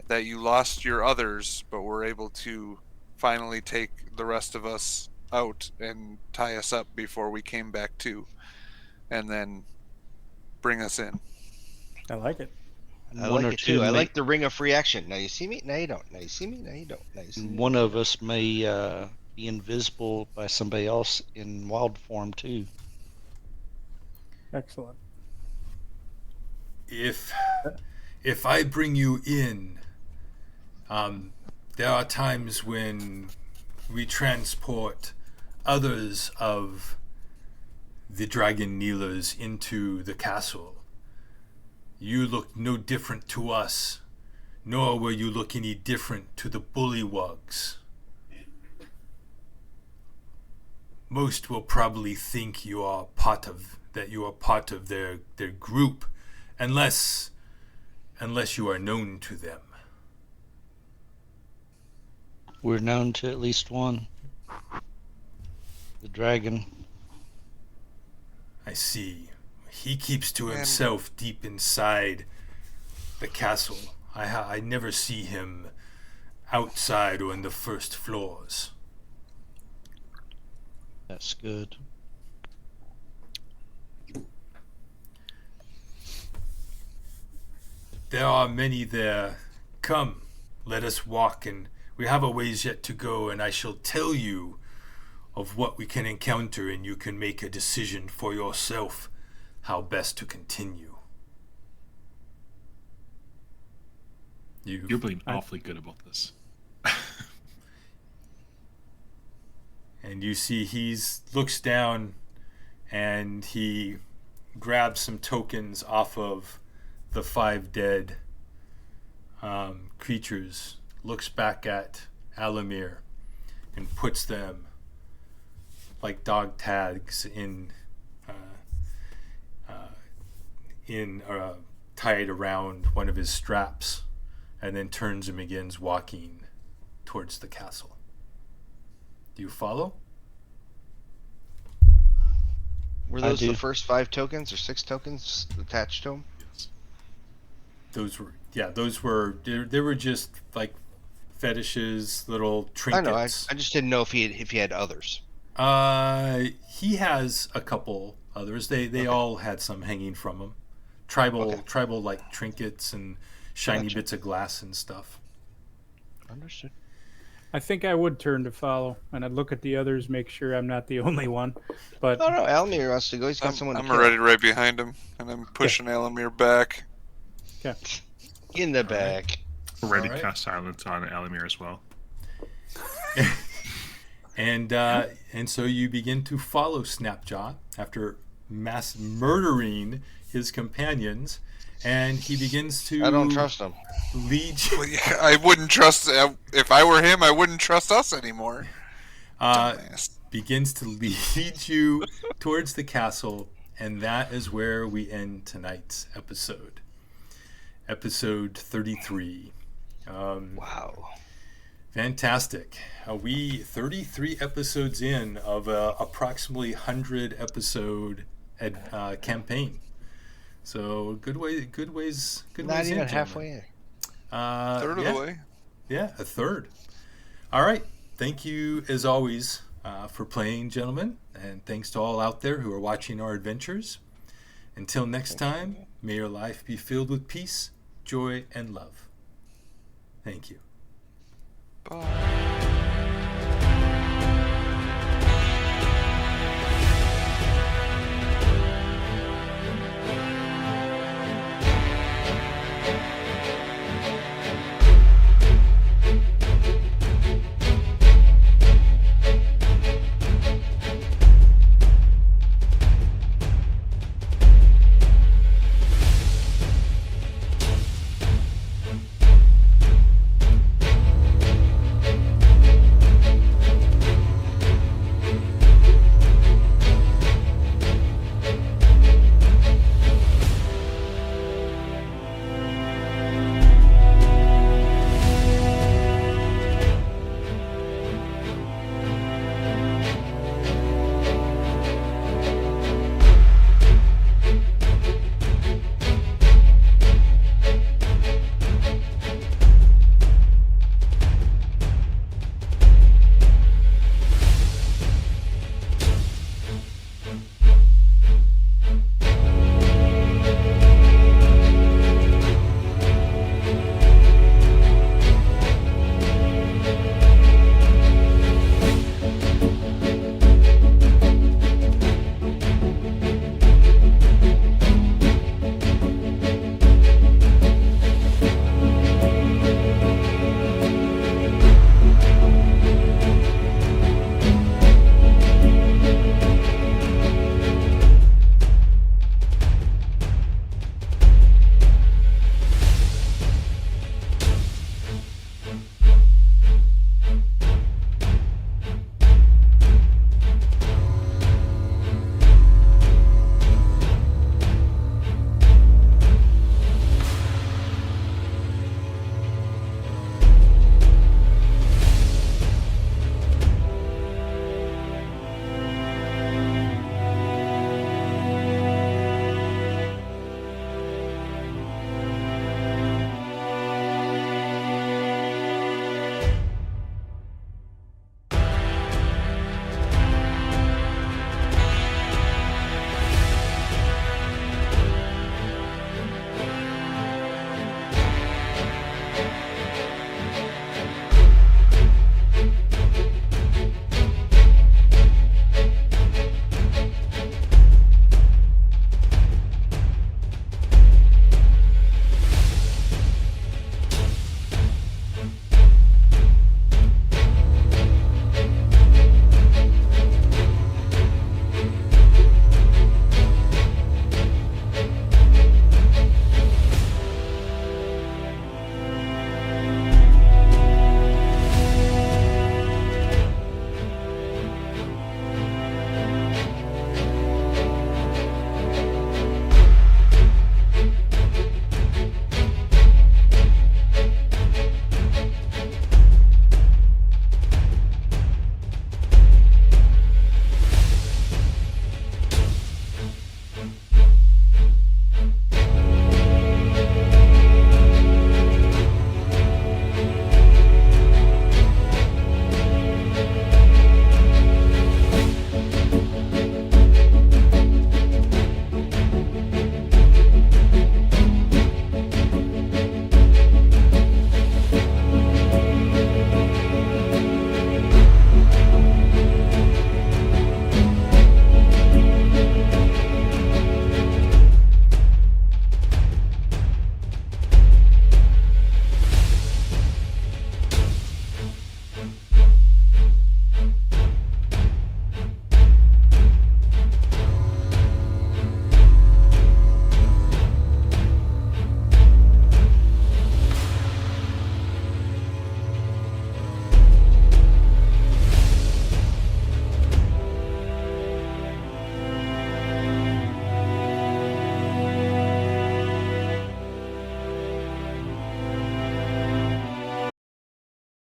that you lost your others, but were able to finally take the rest of us out and tie us up before we came back to, and then bring us in. I like it. I One like or it two too. I may, like the ring of free action. Now you see me, now you don't. Now you see me, now you don't. Now you see me. one now you of don't. us may be invisible by somebody else in wild form too. Excellent. If I bring you in, there are times when we transport others of the dragon kneelers into the castle. You look no different to us, nor will you look any different to the bullywugs. Most will probably think you are part of their group, unless you are known to them. We're known to at least one. The dragon. I see. He keeps to And- himself deep inside the castle. I never see him outside or in the first floors. That's good. There are many there. Come, let us walk, and we have a ways yet to go, and I shall tell you of what we can encounter, and you can make a decision for yourself how best to continue. You're being awfully good about this. And you see looks down and he grabs some tokens off of the 5 dead creatures, looks back at Alamir and puts them like dog tags tied around one of his straps, and then turns and begins walking towards the castle. Do you follow? Were I those the do. first 5 tokens or 6 tokens attached to them? Yes. Those were they were just like fetishes, little I know. trinkets. I just didn't know if he had others. He has a couple others. They Okay. all had some hanging from him. Okay. Tribal like trinkets and shiny Gotcha. bits of glass and stuff. Understood. I think I would turn to follow, and I'd look at the others, make sure I'm not the only one. But Oh no, Almir wants to go. He's got someone to I'm kill. already right behind him, and I'm pushing Alamir back. In the right. back. Already Alright. cast silence on Alamir as well. And so you begin to follow Snapjaw after mass murdering his companions, and he begins to I don't trust him. lead you. Well, yeah, I wouldn't trust. If I were him, I wouldn't trust us anymore. Dumbass. Begins to lead you towards the castle, and that is where we end tonight's episode. Episode 33. Wow. Fantastic. We 33 episodes in of a approximately 100 episode campaign. So good ways. Not ways even in, gentlemen. halfway in. Third of yeah. the way. Yeah, a third. All right. Thank you, as always, for playing, gentlemen. And thanks to all out there who are watching our adventures. Until next time, may your life be filled with peace, joy, and love. Thank you. Bye.